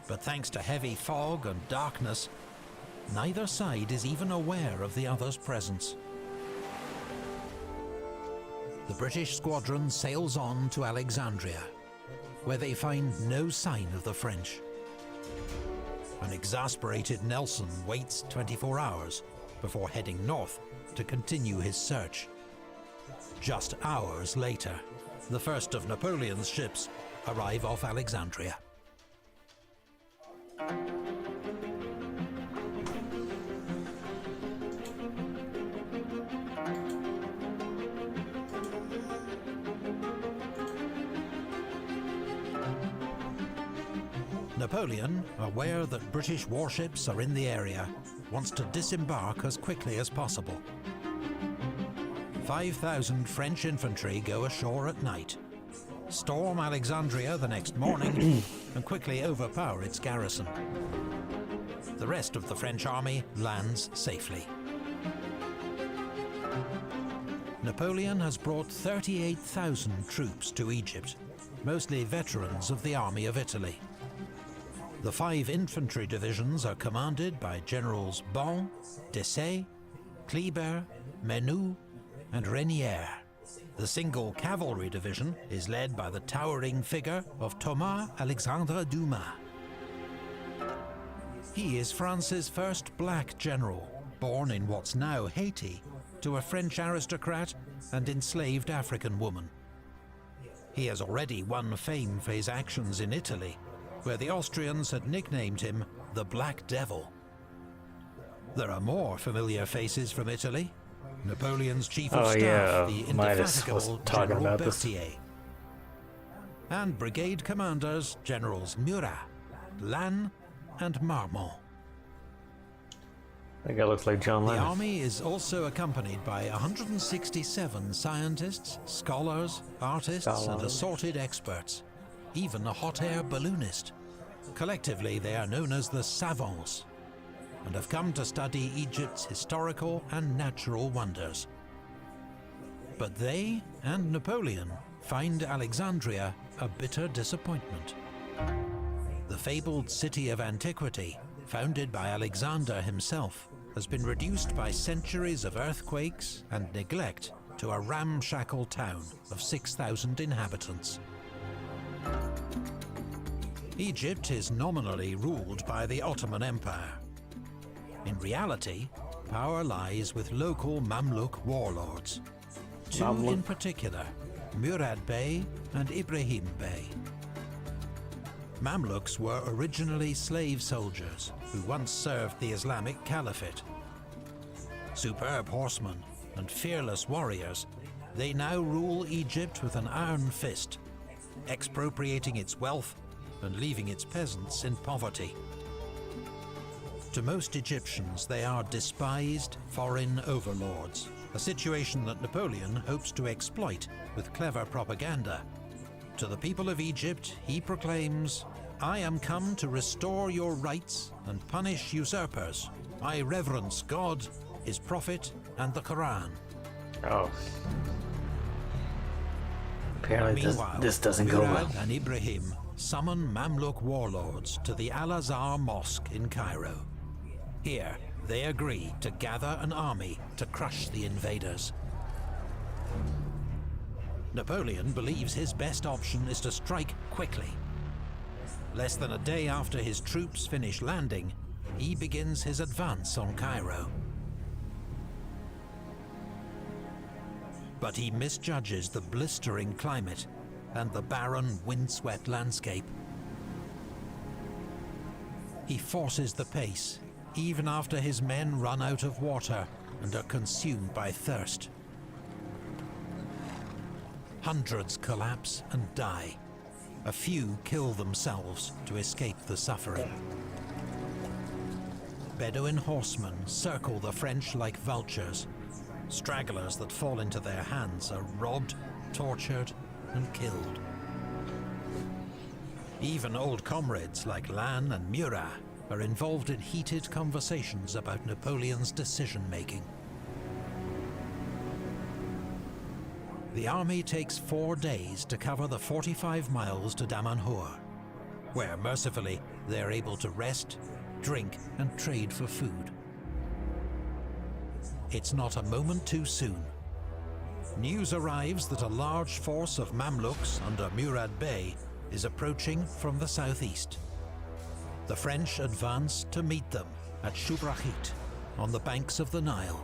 But thanks to heavy fog and darkness, neither side is even aware of the other's presence. The British squadron sails on to Alexandria, where they find no sign of the French. An exasperated Nelson waits 24 hours before heading north to continue his search. Just hours later, the first of Napoleon's ships arrive off Alexandria. Napoleon, aware that British warships are in the area, wants to disembark as quickly as possible. 5,000 French infantry go ashore at night, storm Alexandria the next morning, and quickly overpower its garrison. The rest of the French army lands safely. Napoleon has brought 38,000 troops to Egypt, mostly veterans of the Army of Italy. The 5 infantry divisions are commanded by Generals Bon, Desaix, Kleber, Menou, and Renier. The single cavalry division is led by the towering figure of Thomas Alexandre Dumas. He is France's first black general, born in what's now Haiti, to a French aristocrat and enslaved African woman. He has already won fame for his actions in Italy, where the Austrians had nicknamed him the Black Devil. There are more familiar faces from Italy. Napoleon's chief of staff, the indefatigable General Berthier, and brigade commanders Generals Murat, Lannes, and Marmont. That guy looks like John The Lennon. army is also accompanied by 167 scientists, scholars, artists, and assorted experts, even a hot air balloonist. Collectively, they are known as the savants, and have come to study Egypt's historical and natural wonders. But they and Napoleon find Alexandria a bitter disappointment. The fabled city of antiquity, founded by Alexander himself, has been reduced by centuries of earthquakes and neglect to a ramshackle town of 6,000 inhabitants. Egypt is nominally ruled by the Ottoman Empire. In reality, power lies with local Mamluk warlords. Two in particular, Murad Bey and Ibrahim Bey. Mamluks were originally slave soldiers who once served the Islamic Caliphate. Superb horsemen and fearless warriors, they now rule Egypt with an iron fist, expropriating its wealth and leaving its peasants in poverty. To most Egyptians, they are despised foreign overlords, a situation that Napoleon hopes to exploit with clever propaganda. To the people of Egypt, he proclaims, "I am come to restore your rights and punish usurpers. I reverence God, His Prophet, and the Quran." Oh. Apparently Meanwhile, this doesn't go well. Murad and Ibrahim summon Mamluk warlords to the Al-Azhar Mosque in Cairo. Here, they agree to gather an army to crush the invaders. Napoleon believes his best option is to strike quickly. Less than a day after his troops finish landing, he begins his advance on Cairo. But he misjudges the blistering climate and the barren, windswept landscape. He forces the pace, even after his men run out of water and are consumed by thirst. Hundreds collapse and die. A few kill themselves to escape the suffering. Bedouin horsemen circle the French like vultures. Stragglers that fall into their hands are robbed, tortured, and killed. Even old comrades like Lannes and Murat are involved in heated conversations about Napoleon's decision-making. The army takes 4 days to cover the 45 miles to Damanhur, where mercifully they're able to rest, drink, and trade for food. It's not a moment too soon. News arrives that a large force of Mamluks under Murad Bey is approaching from the southeast. The French advance to meet them at Shubrahit, on the banks of the Nile.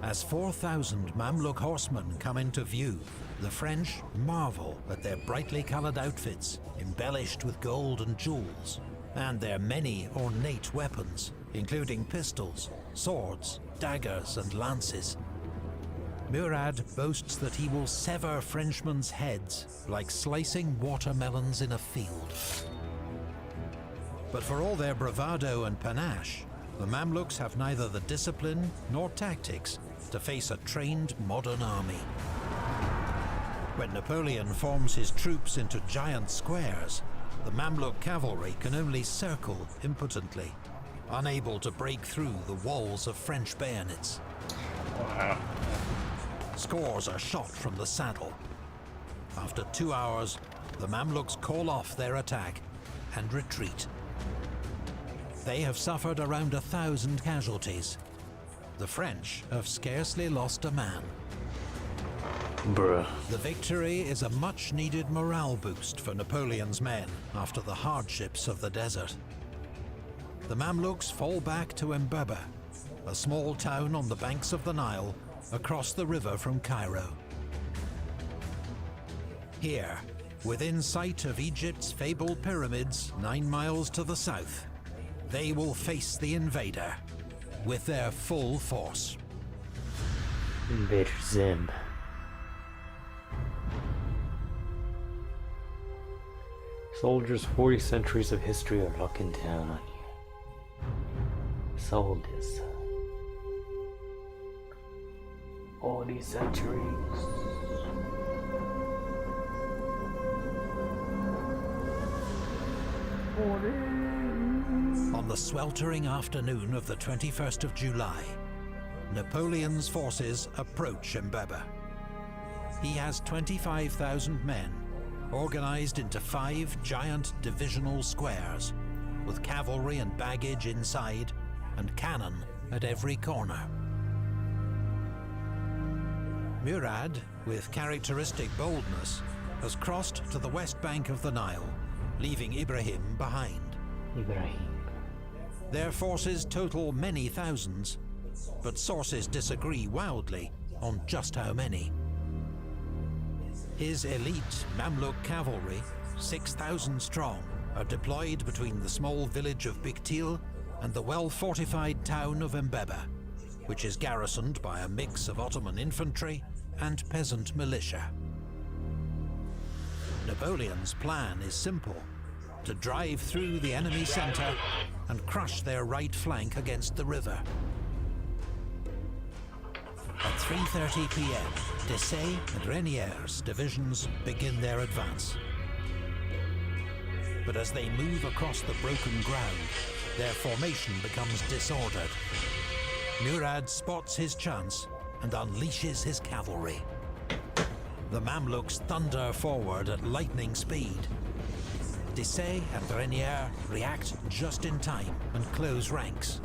As 4,000 Mamluk horsemen come into view, the French marvel at their brightly colored outfits, embellished with gold and jewels, and their many ornate weapons, including pistols, swords, daggers, and lances. Murad boasts that he will sever Frenchmen heads like slicing watermelons in a field. But for all their bravado and panache, the Mamluks have neither the discipline nor tactics to face a trained modern army. When Napoleon forms his troops into giant squares, the Mamluk cavalry can only circle impotently, unable to break through the walls of French bayonets. Wow. Scores are shot from the saddle. After 2 hours, the Mamluks call off their attack and retreat. They have suffered around 1,000 casualties. The French have scarcely lost a man. Bruh. The victory is a much-needed morale boost for Napoleon's men after the hardships of the desert. The Mamluks fall back to Mbaba, a small town on the banks of the Nile, across the river from Cairo. Here, within sight of Egypt's fabled pyramids 9 miles to the south, they will face the invader with their full force. Invader Zim. Soldiers 40 centuries of history are looking down on you. Soldiers. All these centuries. On the sweltering afternoon of the 21st of July, Napoleon's forces approach Mbaba. He has 25,000 men, organized into 5 giant divisional squares, with cavalry and baggage inside, and cannon at every corner. Murad, with characteristic boldness, has crossed to the west bank of the Nile, leaving Ibrahim behind. Their forces total many thousands, but sources disagree wildly on just how many. His elite Mamluk cavalry, 6,000 strong, are deployed between the small village of Biktil and the well-fortified town of Mbaba, which is garrisoned by a mix of Ottoman infantry and peasant militia. Napoleon's plan is simple: to drive through the enemy center and crush their right flank against the river. At 3:30 p.m., Desaix and Renier's divisions begin their advance. But as they move across the broken ground, their formation becomes disordered. Murad spots his chance and unleashes his cavalry. The Mamluks thunder forward at lightning speed. Desaix and Renier react just in time and close ranks.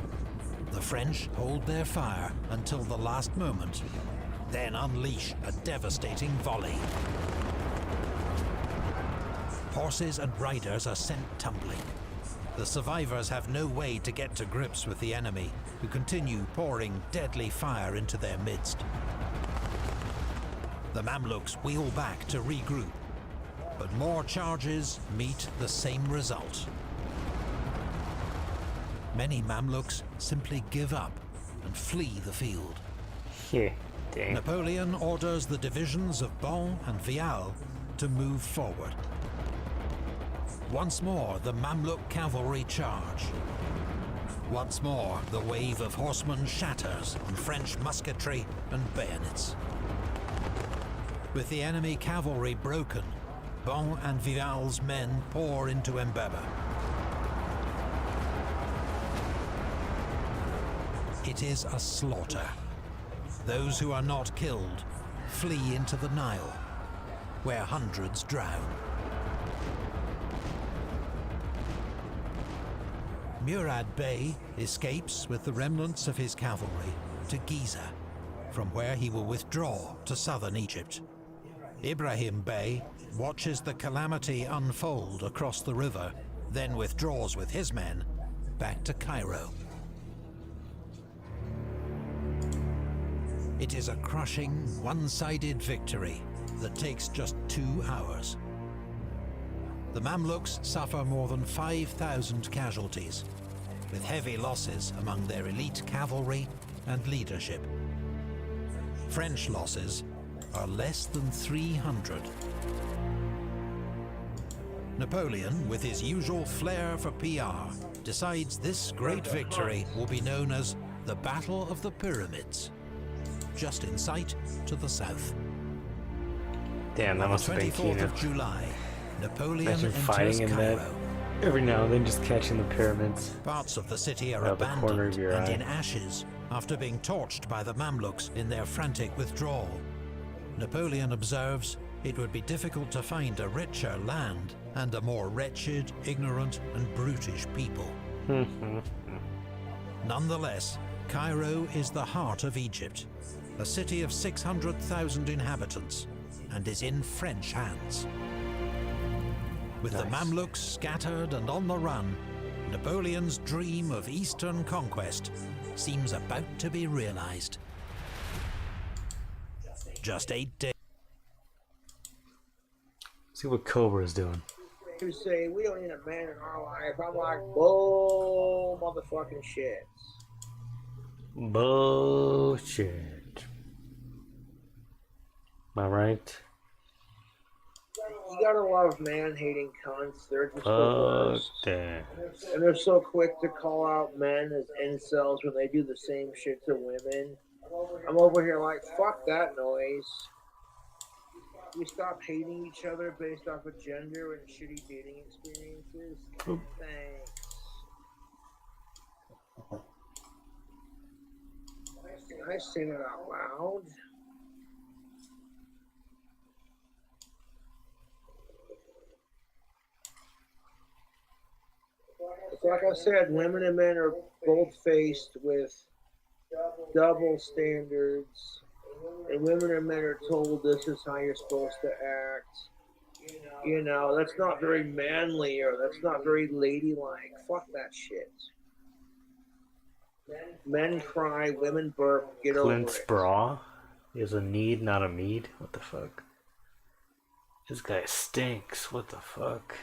The French hold their fire until the last moment, then unleash a devastating volley. Horses and riders are sent tumbling. The survivors have no way to get to grips with the enemy, who continue pouring deadly fire into their midst. The Mamluks wheel back to regroup, but more charges meet the same result. Many Mamluks simply give up and flee the field. Yeah, dang. Napoleon orders the divisions of Bon and Vial to move forward. Once more, the Mamluk cavalry charge. Once more, the wave of horsemen shatters on French musketry and bayonets. With the enemy cavalry broken, Bon and Vial's men pour into Mbaba. It is a slaughter. Those who are not killed flee into the Nile, where hundreds drown. Murad Bey escapes with the remnants of his cavalry to Giza, from where he will withdraw to southern Egypt. Ibrahim Bey watches the calamity unfold across the river, then withdraws with his men back to Cairo. It is a crushing, one-sided victory that takes just 2 hours. The Mamluks suffer more than 5,000 casualties, with heavy losses among their elite cavalry and leadership. French losses are less than 300. Napoleon, with his usual flair for PR, decides this great victory will be known as the Battle of the Pyramids, just in sight to the south. Damn, that must have been keen. 24th of July, Napoleon Imagine enters fighting in Cairo. that. Every now and then just catching the pyramids. Parts of the city are out the corner of abandoned your and eye. in ashes after being torched by the Mamluks in their frantic withdrawal. Napoleon observes it would be difficult to find a richer land and a more wretched, ignorant, and brutish people. Nonetheless, Cairo is the heart of Egypt, a city of 600,000 inhabitants, and is in French hands. With the Mamluks scattered and on the run, Napoleon's dream of eastern conquest seems about to be realized. Just 8 days. See what Cobra is doing. You say we don't need a man in our life. I'm like, bull motherfucking shit. Bullshit. Am I right? You gotta love man-hating cunts. They're just the Fuck worst. that. And they're so quick to call out men as incels when they do the same shit to women. I'm over here like, fuck that noise. We stop hating each other based off of gender and shitty dating experiences. Thanks. Can I say that out loud? It's like I said, women and men are both faced with double standards, and women and men are told this is how you're supposed to act. You know, that's not very manly, or that's not very ladylike. Fuck that shit. Men cry, women burp, get over Clint's it. bra is a need, not a mead. What the fuck? This guy stinks. What the fuck?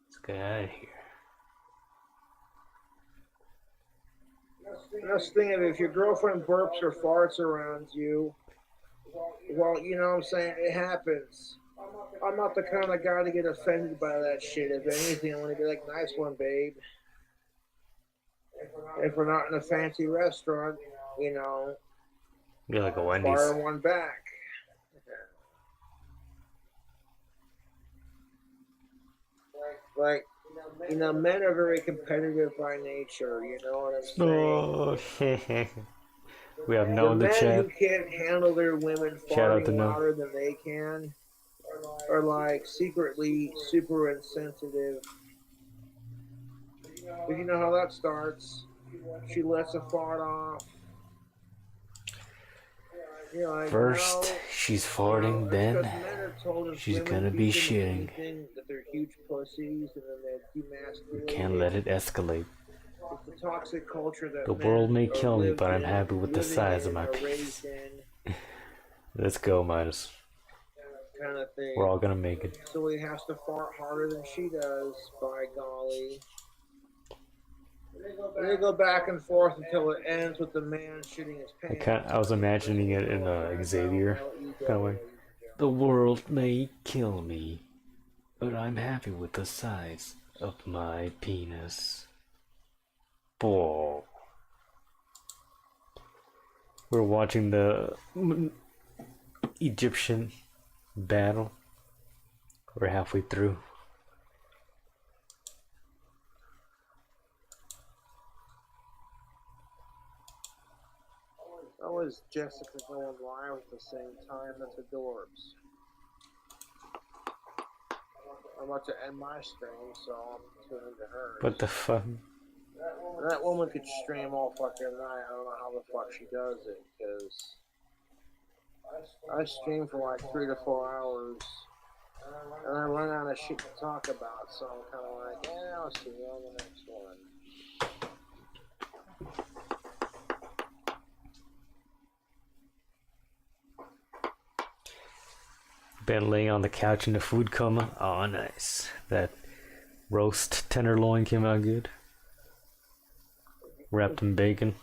Let's get out of here. Just think of it, if your girlfriend burps or farts around you, well, you know what I'm saying, it happens. I'm not the kind of guy to get offended by that shit. If anything, I'm going to be like, nice one, babe. If we're not in a fancy restaurant, you know, You're like a Wendy's. fire one back. Like, you know, men are very competitive by nature, you know what I'm saying? Oh, we have known the men chat. who can't handle their women Shout out to farting No. louder than they can are like secretly super insensitive. But you know how that starts. She lets a fart off. You're like, First, no, she's farting, then because men are told if she's women gonna be feed them shitting. anything, that they're huge pussies and then they're demasculated. Can't let it escalate. It's the toxic culture that The men world may are kill me, lived but I'm in, happy with the living size in, of my are penis. raised in, Let's go, Midas. kind of thing. We're all gonna make it. So he has to fart harder than she does, by golly. They go back and forth until it ends with the man shitting his pants. I was imagining it in Xavier, kind of like, the world may kill me, but I'm happy with the size of my penis. Boy. We're watching the Egyptian battle. We're halfway through. How is Jessica going live at the same time? That's adorbs. I'm about to end my stream, so I'm tuning into her. What the fuck? That woman could stream all fucking night. I don't know how the fuck she does it, because I stream for like 3 to 4 hours, and I run out of shit to talk about, so I'm kind of like, yeah, I'll see you on the next one. Been laying on the couch in the food coma. Oh, nice. That roast tenderloin came out good. Wrapped in bacon.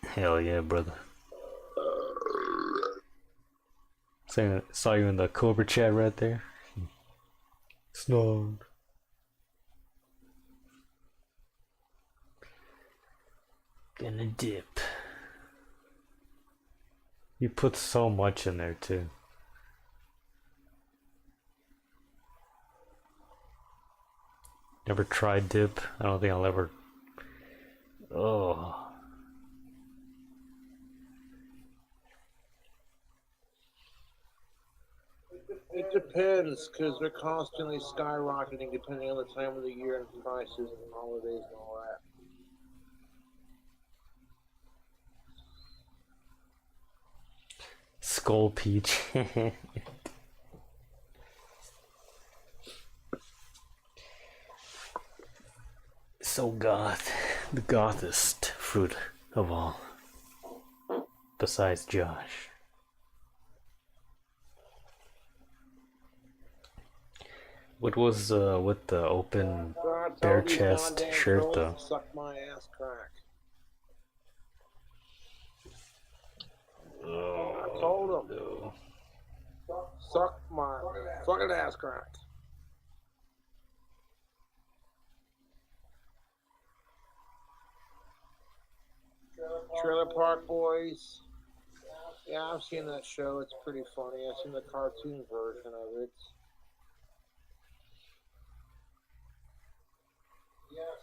Hell yeah, brother. Saw you in the Cobra chat right there. Snog. Gonna dip. You put so much in there too. Never tried dip. I don't think I'll ever. Oh. It depends, because they're constantly skyrocketing depending on the time of the year and prices and holidays and all that. Skull peach. So goth. The gothest fruit of all. Besides Josh. What was with the open bare chest shirt though? Suck my ass crack. I told him. I'll go. Suck my fucking ass crack. Trailer Park Boys. Yeah, I've seen that show. It's pretty funny. I've seen the cartoon version of it.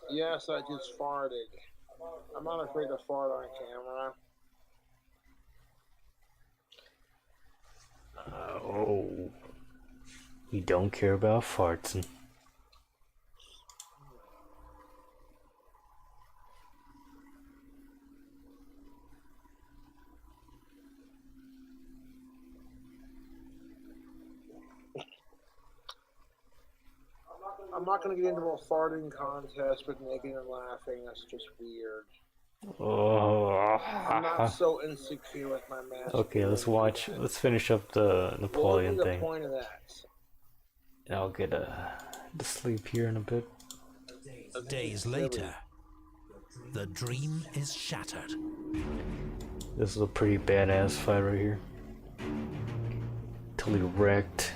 Yes, I just farted. I'm not afraid to fart on camera. Oh. You don't care about farts. I'm not going to get into a farting contest with Megan and laughing. That's just weird. Oh. I'm not so insecure with my mask. Okay, let's finish up the Napoleon What would be thing. the point of that? And I'll get to sleep here in a bit. Days later, the dream is shattered. This is a pretty badass fight right here. Totally wrecked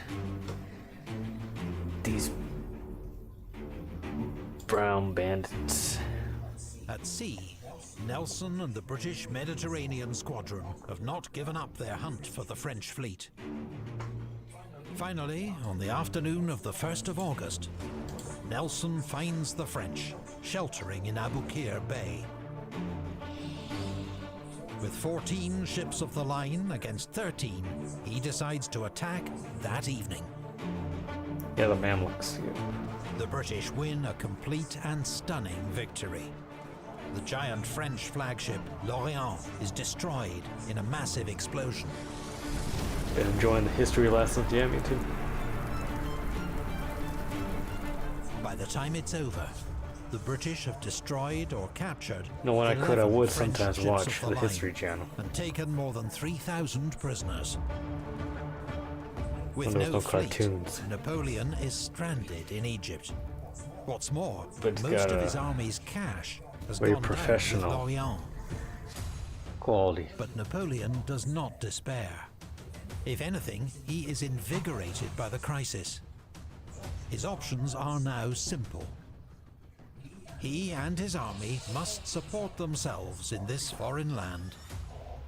these brown bandits. At sea, Nelson and the British Mediterranean Squadron have not given up their hunt for the French fleet. Finally, on the afternoon of the 1st of August, Nelson finds the French sheltering in Aboukir Bay. With 14 ships of the line against 13, he decides to attack that evening. Yeah, the Mamluks. Yeah. The British win a complete and stunning victory. The giant French flagship L'Orient is destroyed in a massive explosion. Been enjoying the history lessons, yeah, me too. By the time it's over, the British have destroyed or captured. No, when I could, I 11 would French sometimes ships watch of the line History Channel. and taken more than 3,000 prisoners. With When there was no no fleet, cartoons. Napoleon is stranded in Egypt. What's more, But it's most got of a his army's cash has very gone down with professional L'Orient. quality. But Napoleon does not despair. If anything, he is invigorated by the crisis. His options are now simple. He and his army must support themselves in this foreign land,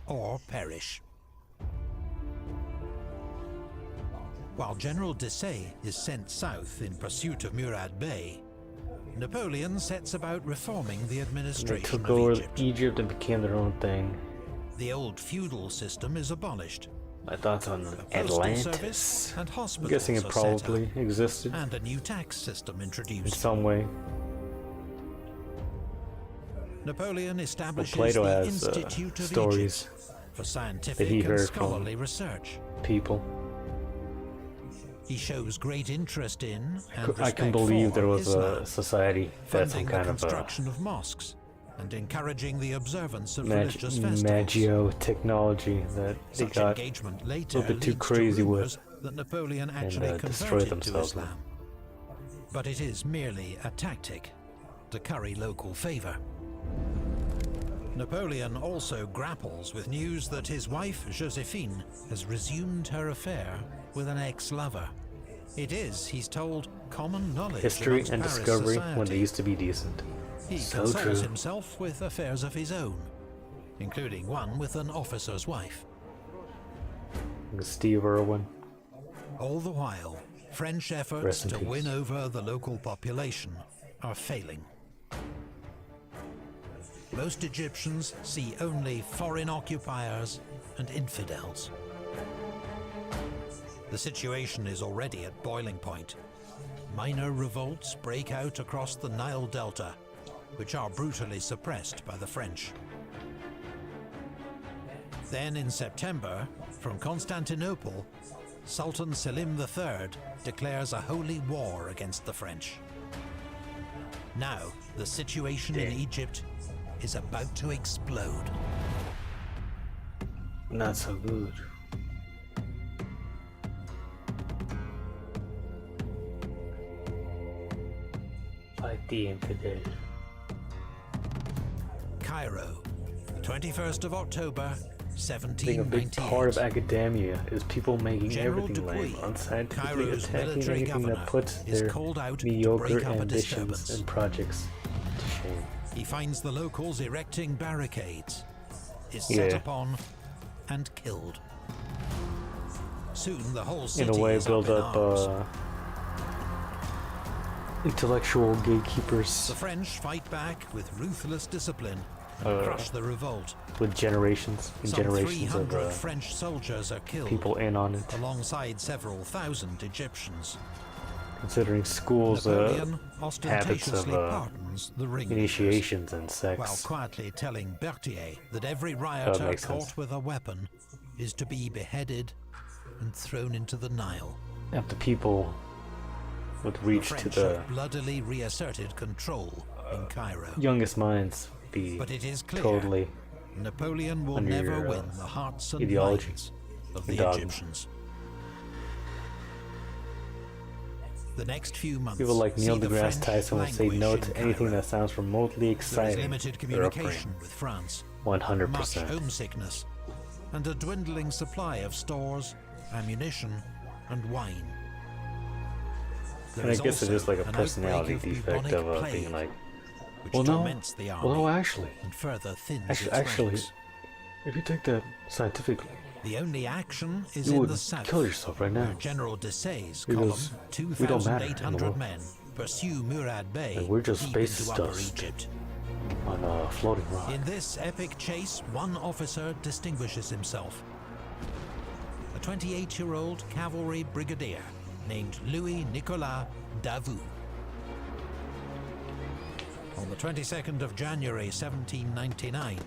or perish. While General Desaix is sent south in pursuit of Murad Bey, Napoleon sets about reforming the They administration took of over Egypt. Egypt and became their own thing. The old feudal system is abolished. My thoughts on Postal Atlantis. service and I'm hospitals guessing it are set probably up, existed and a new tax system in introduced. some way. Napoleon Well, establishes Plato the has Institute of stories Egypt for scientific that he and heard scholarly from research. people. He shows great interest in and I respect can believe for there was Islam, a society that had some funding the kind of a construction of mosques and encouraging the observance of Mag- religious festivals. Maggio technology that they Such got engagement a later little bit too leads to crazy rumors with that Napoleon and actually destroyed converted to themselves. Islam. But it is merely a tactic to curry local favor. Napoleon also grapples with news that his wife, Josephine, has resumed her affair with an ex-lover. It is, he's told, common knowledge History amongst and Paris discovery society. when they used to be decent. He So consoles true. himself with affairs of his own, including one with an officer's wife. Steve Irwin. All the while, French efforts Rest in to peace. win over the local population are failing. Most Egyptians see only foreign occupiers and infidels. The situation is already at boiling point. Minor revolts break out across the Nile Delta, which are brutally suppressed by the French. Then in September, from Constantinople, Sultan Selim III declares a holy war against the French. Now, the situation in Egypt is about to explode. Not so good. Fight the infidel. Cairo, 21st of October, think a big part of 1798. academia is people making General everything lame, Dupuy, unscientifically Cairo's attacking military anything governor, that puts is their called out to mediocre break up a ambitions disturbance. and projects to shame. He finds the locals erecting barricades, is set Yeah. upon, and killed. Soon the whole In city a way, is build up in arms. up intellectual gatekeepers The French fight back with ruthless discipline and Uh, crush the revolt. with generations and Some generations 300 of French soldiers are killed, people in on it. alongside several thousand Egyptians. Considering schools' Napoleon habits of ostentatiously pardons the ringleaders, initiations and while sex. quietly telling Berthier that every That rioter makes caught sense. with a weapon is to be beheaded and thrown into the Nile. If the people would The reach to French the have bloodily reasserted control in Cairo. youngest minds, be But it is clear totally Napoleon will under never your, win the hearts and ideology minds of the and dogma. Egyptians. The next few months People like see Neil the deGrasse French Tyson will say languish no in to anything Cairo. that sounds remotely There is exciting. limited Their upbringing. communication with France, much 100%. homesickness, and a dwindling supply of stores, ammunition, and wine. There And I is guess it's just also like a an personality outbreak of defect of bubonic being plague, like, which well, no, torments the army well, no, actually, and further thins its actually, ranks. if you take that scientifically, The only action is you in would the south, kill yourself right now. where General Desaix's Because column, we don't matter in the 2,800 world. men, pursue Murad Bey And we're just deep space into Upper dust Egypt. on a floating rock. In this epic chase, one officer distinguishes himself. A 28-year-old cavalry brigadier named Louis Nicolas Davout. On the 22nd of January 1799,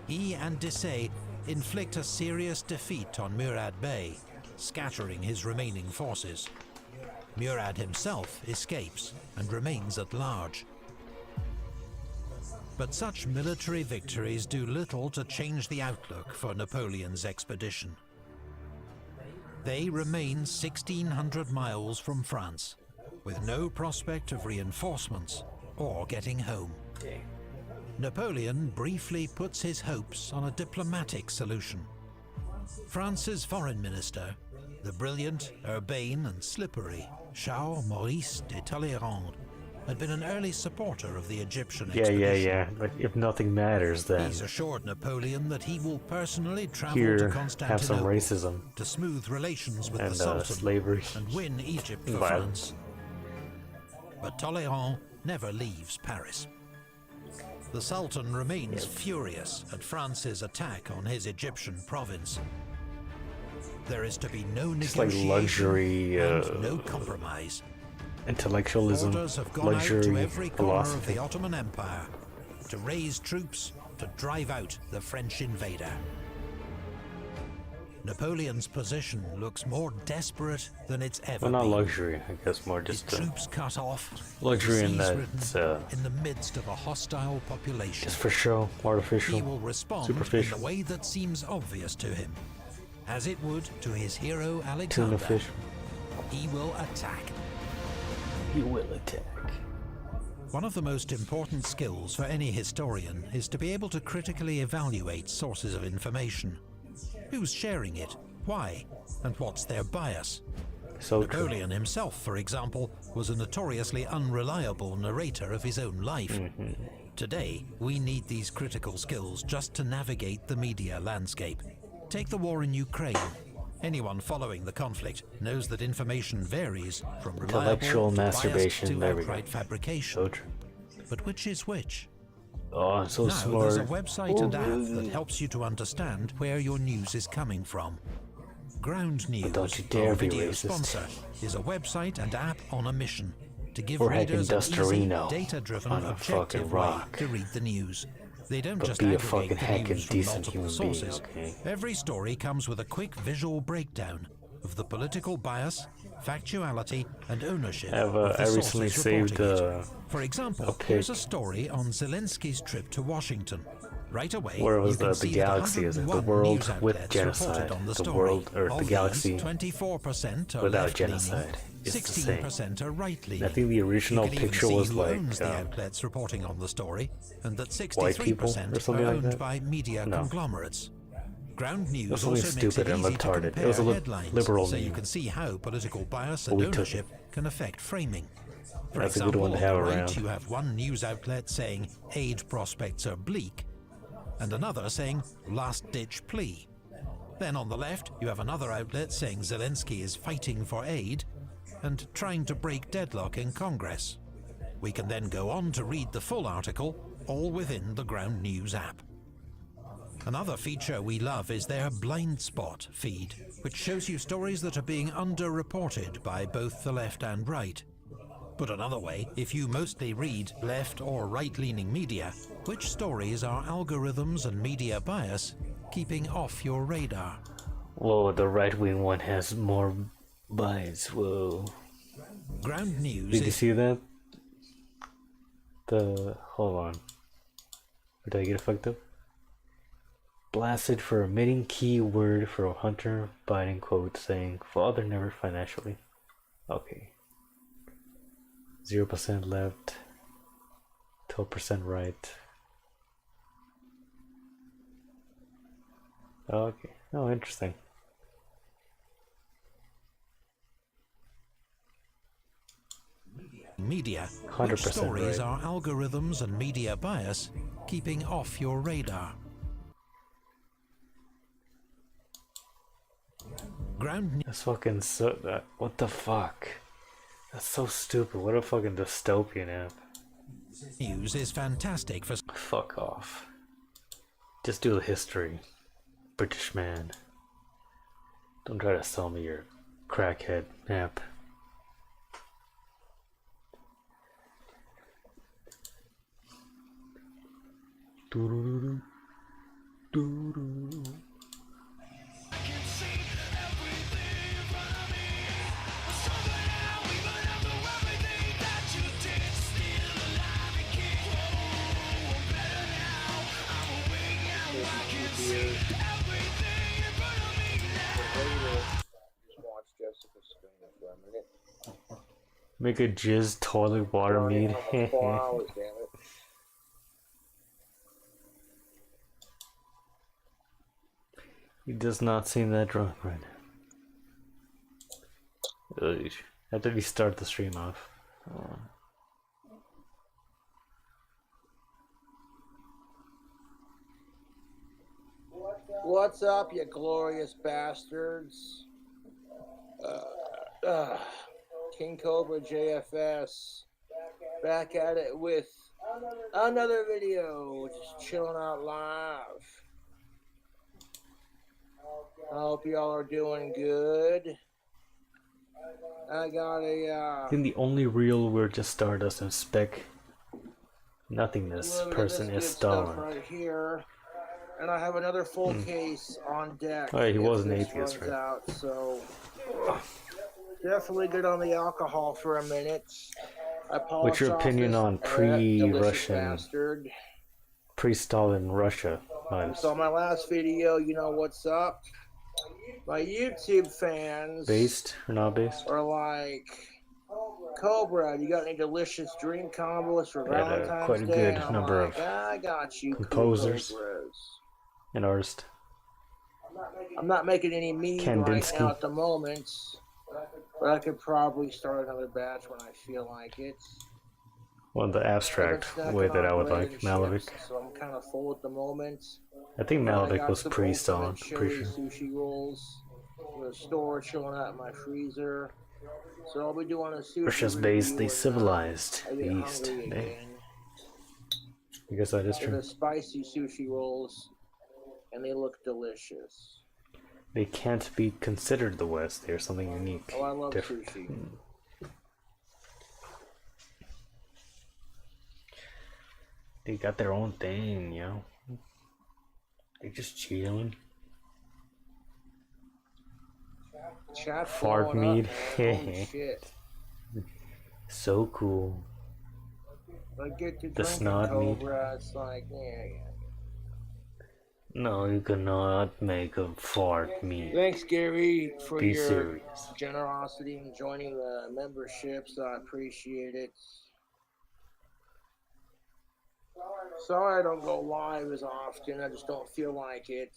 he and Desaix inflict a serious defeat on Murad Bey, scattering his remaining forces. Murad himself escapes and remains at large. But such military victories do little to change the outlook for Napoleon's expedition. They remain 1,600 miles from France, with no prospect of reinforcements or getting home. Napoleon briefly puts his hopes on a diplomatic solution. France's foreign minister, the brilliant, urbane and slippery Charles Maurice de Talleyrand, had been an early supporter of the Egyptian expedition. Yeah. But if nothing matters, then He's assured Napoleon that he will personally travel here to have some Constantinople racism to smooth relations with and the Sultan slavery and win Egypt for violence. France. But Talleyrand never leaves Paris. The Sultan remains furious at France's attack on his Egyptian province. There is to be no It's like negotiation luxury, and no compromise. intellectualism, Orders have gone out to luxury every corner of philosophy. the Ottoman Empire to raise troops to drive out the French invader. Napoleon's position looks more desperate than it's ever Well, not been. luxury, I guess more His just troops cut off, luxury in that disease-ridden, it's in the midst of a hostile population. just for show, artificial, He will respond superficial, in the way that seems obvious to him, as it would to his hero tuna Alexander. fish. He will attack. He will attack. One of the most important skills for any historian is to be able to critically evaluate sources of information. Who's sharing it? Why? And what's their bias? So true. Napoleon himself, for example, was a notoriously unreliable narrator of his own life. Today, we need these critical skills just to navigate the media landscape. Take the war in Ukraine. Anyone following the conflict knows that information varies from reliable Intellectual to biased masturbation, to there we go. outright fabrication. So true. But which is which? Oh, I'm so Now smart. there's a website and app that helps you to understand where your news is coming from. Ground News, don't you dare our be video racist. sponsor, is a website and app on a mission to give We're hacking readers an easy, Dustarino data-driven, on a objective fucking way rock. to read the news. They don't But just be a aggregate fucking the hacking news from decent multiple human being, sources. okay? Every story comes with a quick visual breakdown of the political bias, factuality, and ownership of the I sources recently saved reporting it. For a example, pic here's a story on Zelensky's trip to Washington. Right away, where it was you can the see galaxy, that is it? The 101 world news with outlets genocide, reported on the the story. world, or Of the these, galaxy 24% are without left-leaning, genocide. It's the same. 16% are right-leaning. I think the original You can even picture see was who like owns the outlets reporting on the story, and that white people 63% or something are like owned that. by media No. conglomerates. Ground News was something also makes stupid it and easy to retarded. compare It was a headlines, liberal so you meme. can see how political bias But and we took ownership can affect framing. For That's a good example, one to on have the right, around. you have one news outlet saying aid prospects are bleak, and another saying last-ditch plea. Then on the left, you have another outlet saying Zelensky is fighting for aid and trying to break deadlock in Congress. We can then go on to read the full article, all within the Ground News app. Another feature we love is their blind spot feed, which shows you stories that are being underreported by both the left and right. Put another way, if you mostly read left or right-leaning media, which stories are algorithms and media bias keeping off your radar? Whoa, the right-wing one has more bias. Whoa. Ground News Did you is... see that? Hold on. Or did I get it fucked up? Blasted for omitting key word for Hunter Biden quote saying, "Father never financially." Okay. 0% left. 12% right. Okay. Oh, interesting. Media, 100% which stories right. are algorithms and media bias keeping off your radar? Ground That's fucking what the fuck? That's so stupid. What a fucking dystopian app. News is fantastic for... Fuck off. Just do the history. British man. Don't try to sell me your crackhead app. Doo-doo-doo-doo. Doo-doo. Make a jizz toilet water mead. 4 hours, damn it. He does not seem that drunk right now. Ugh. After we start the stream off. What's up, you glorious bastards? King Cobra JFS. Back at it with another video. Just chilling out live. I hope y'all are doing good. I got I think the only real we're just Stardust and Spec Nothingness person is Stalin. right here. And I have another full case on deck. Oh, yeah, he was an if this atheist, runs right? out, so definitely good on the alcohol for a minute. I What's your opinion on pre-Russian, bastard. pre-Stalin Russia vibes? So my last video, you know what's up. My YouTube fans Based or not based? are like, Cobra, you got any delicious drink combos for Yeah, Valentine's quite a Day? good And I'm number like, of I got you, composers Cobras. and artists. I'm not making any mead right Kandinsky. now at the moment, but I could probably start another batch when I feel like it. Well, the abstract way that I would like Malavik. So I'm kind of full at the moment. I think I Malavik got was some pre-Stalin, ultimate pretty cherry sure. sushi rolls in the store chilling out in my freezer. So I'll be doing a sushi Russia's review based, they when, civilized I the get East. hungry Dang. again. I guess that is They're true. the spicy sushi rolls, and they look delicious. They can't be considered the West. They're something unique. Oh, I love different. sushi. They got their own thing, you know. They just chilling. Chat Fart blowing mead. up, man. Holy shit. So cool. I get to The drinking snot mead. Cobra, it's like, yeah. No, you cannot make a fart mead. Thanks, Gary, for Be your serious. generosity in joining the memberships. I appreciate it. Sorry I don't go live as often. I just don't feel like it.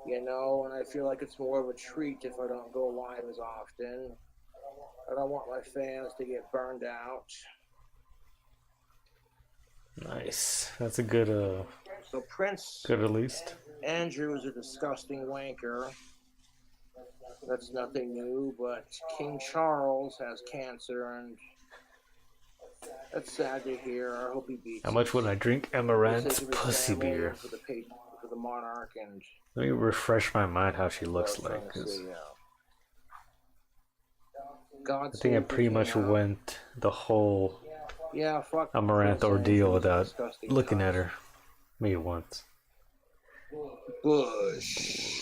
You know, and I feel like it's more of a treat if I don't go live as often. I don't want my fans to get burned out. Nice. That's a good So Prince good at least. Andrew is a disgusting wanker. That's nothing new, but King Charles has cancer, and that's sad to hear. I hope he beats How much would I drink Amaranth's For the sake of his pussy family, beer? for the monarch, and Let me refresh my mind how she looks like. 'Cause God I think I save the pretty king, much huh? went the whole Yeah, fuck Amaranth Prince ordeal Andrew, without disgusting looking cunt. at her. Maybe once. Bush.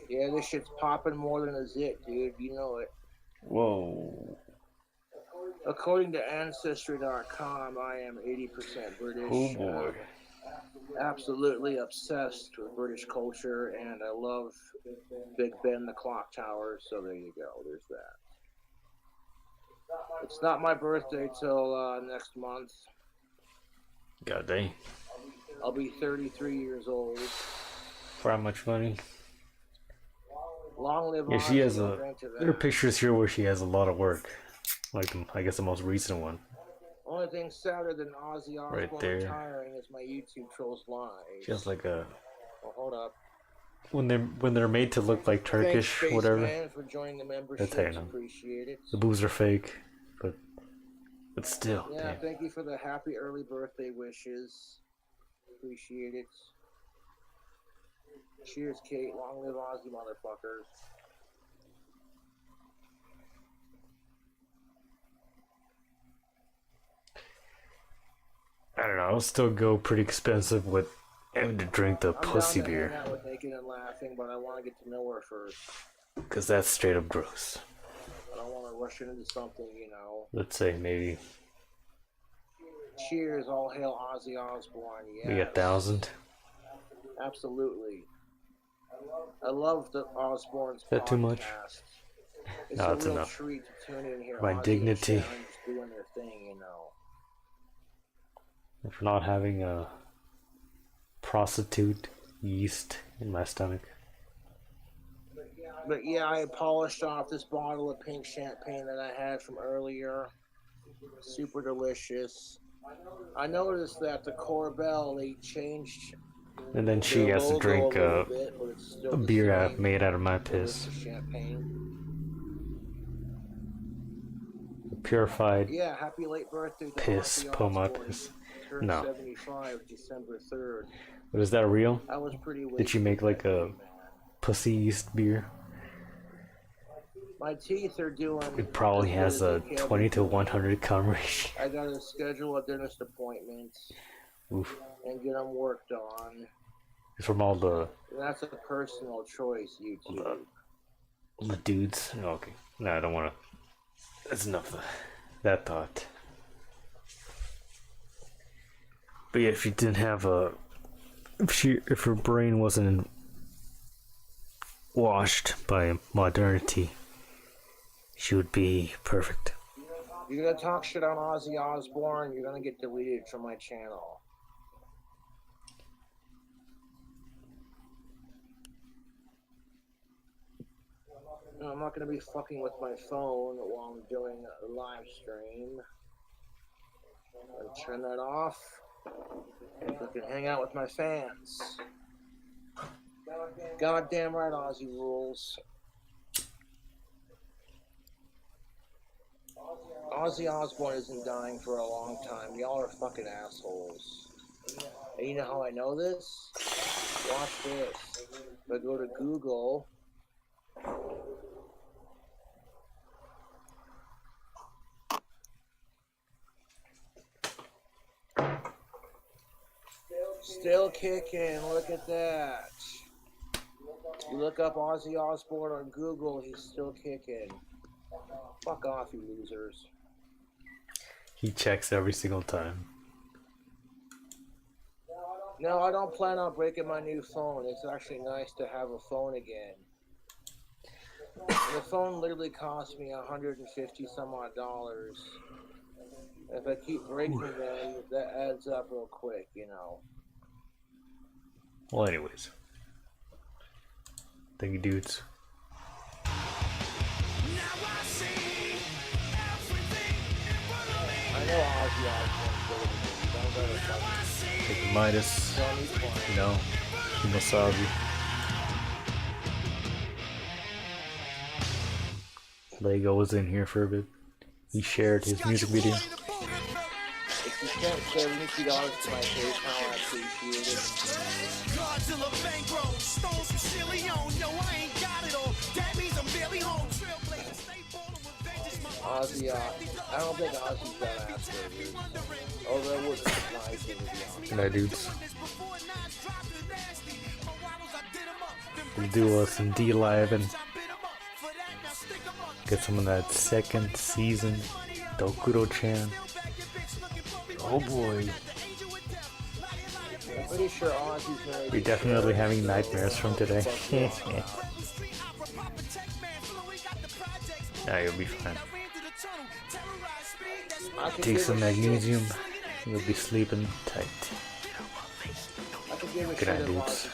Yeah, this shit's popping more than a zit, dude. You know it. Whoa. According to Ancestry.com, I am 80% British. Oh boy. Absolutely obsessed with British culture, and I love Big Ben, the clock tower, so there you go. There's that. It's not my birthday till next month. God dang. I'll be 33 years old. For how much money? Long live Yeah, she has Ozzy, a. I'll drink to There are that. pictures here where she has a lot of work. Like, I guess the most recent one. Only thing sadder than Ozzy Osbourne Right there. retiring is my YouTube Trolls Live. She has like a. Well, hold up. When they're made to look like Turkish, Thanks, whatever. Spaceman, for joining the membership. That's how you know. Appreciate it. The boobs are fake, but still. Yeah, Damn. thank you for the happy early birthday wishes. Appreciate it. Cheers, Kate. Long live Ozzy, motherfuckers. I don't know. I'll still go pretty expensive with having to drink the I'm pussy down to hang beer, out with Naked and Laughing, but I want to get to know her first. because that's straight up gross. I don't want to rush into something, you know. Let's say maybe Cheers, all hail Ozzy Osbourne. Yes. maybe 1,000. Absolutely. I love the Osbourne's Is that too much? podcast. It's No, a it's real enough. treat to tune in here. My Ozzy dignity. and Sharon just doing their thing, you know. For not having a prostitute yeast in my stomach. But yeah, I polished off this bottle of pink champagne that I had from earlier. Super delicious. I noticed that the Corbel, they changed And then she their has to logo drink a little bit, but it's still a the beer same made out of my piss. champagne. Purified Yeah, happy late birthday to piss, Ozzy Poma Osbourne. piss. Turned No. 75 December 3rd. But is that real? I was pretty Did she make like a wasted. pussy yeast beer? My teeth are doing. It probably as has good a as they can 20 be. to 100 cum ratio. I gotta schedule a dentist appointment Oof. and get them worked on. From all the And that's a personal choice, YouTube. dudes. Oh, okay. No, I don't want to. That's enough of that thought. But yeah, if she didn't have a. If her brain wasn't washed by modernity, she would be perfect. You're gonna talk shit on Ozzy Osbourne, you're gonna get deleted from my channel. No, I'm not gonna be fucking with my phone while I'm doing a live stream. I'll turn that off. So I can hang out with my fans. Goddamn right, Ozzy rules. Ozzy Osbourne isn't dying for a long time. Y'all are fucking assholes. And you know how I know this? Watch this. If I go to Google. Still kicking. Look at that. You look up Ozzy Osbourne on Google, he's still kicking. Fuck off, you losers. He checks every single time. No, I don't plan on breaking my new phone. It's actually nice to have a phone again. The phone literally cost me $150 some odd. If I keep breaking them, that adds up real quick, you know. Well, anyways. Thank you, dudes. I know Ozzy Osbourne's Take the Midas, you know, Kimosabi. Lego was in here for a bit. He shared his music video. If you sent $72 to my PayPal, I appreciate it. Godzilla bankroll, stones from Chilion. Yo, I ain't got it all. That means I'm barely home. Trailblazer, stay ballin' with vengeance. Ozzy, I don't think Ozzy's got after it, dude. Although it wouldn't surprise me, to be honest. Good night, dudes. We'll do some D-Live and get some of that second season Dokuro-chan. Oh boy. I'm pretty sure Ozzy's married. We're definitely having nightmares from today. Nah, you'll be fine. Take some magnesium. You'll be sleeping tight. Good night, dudes.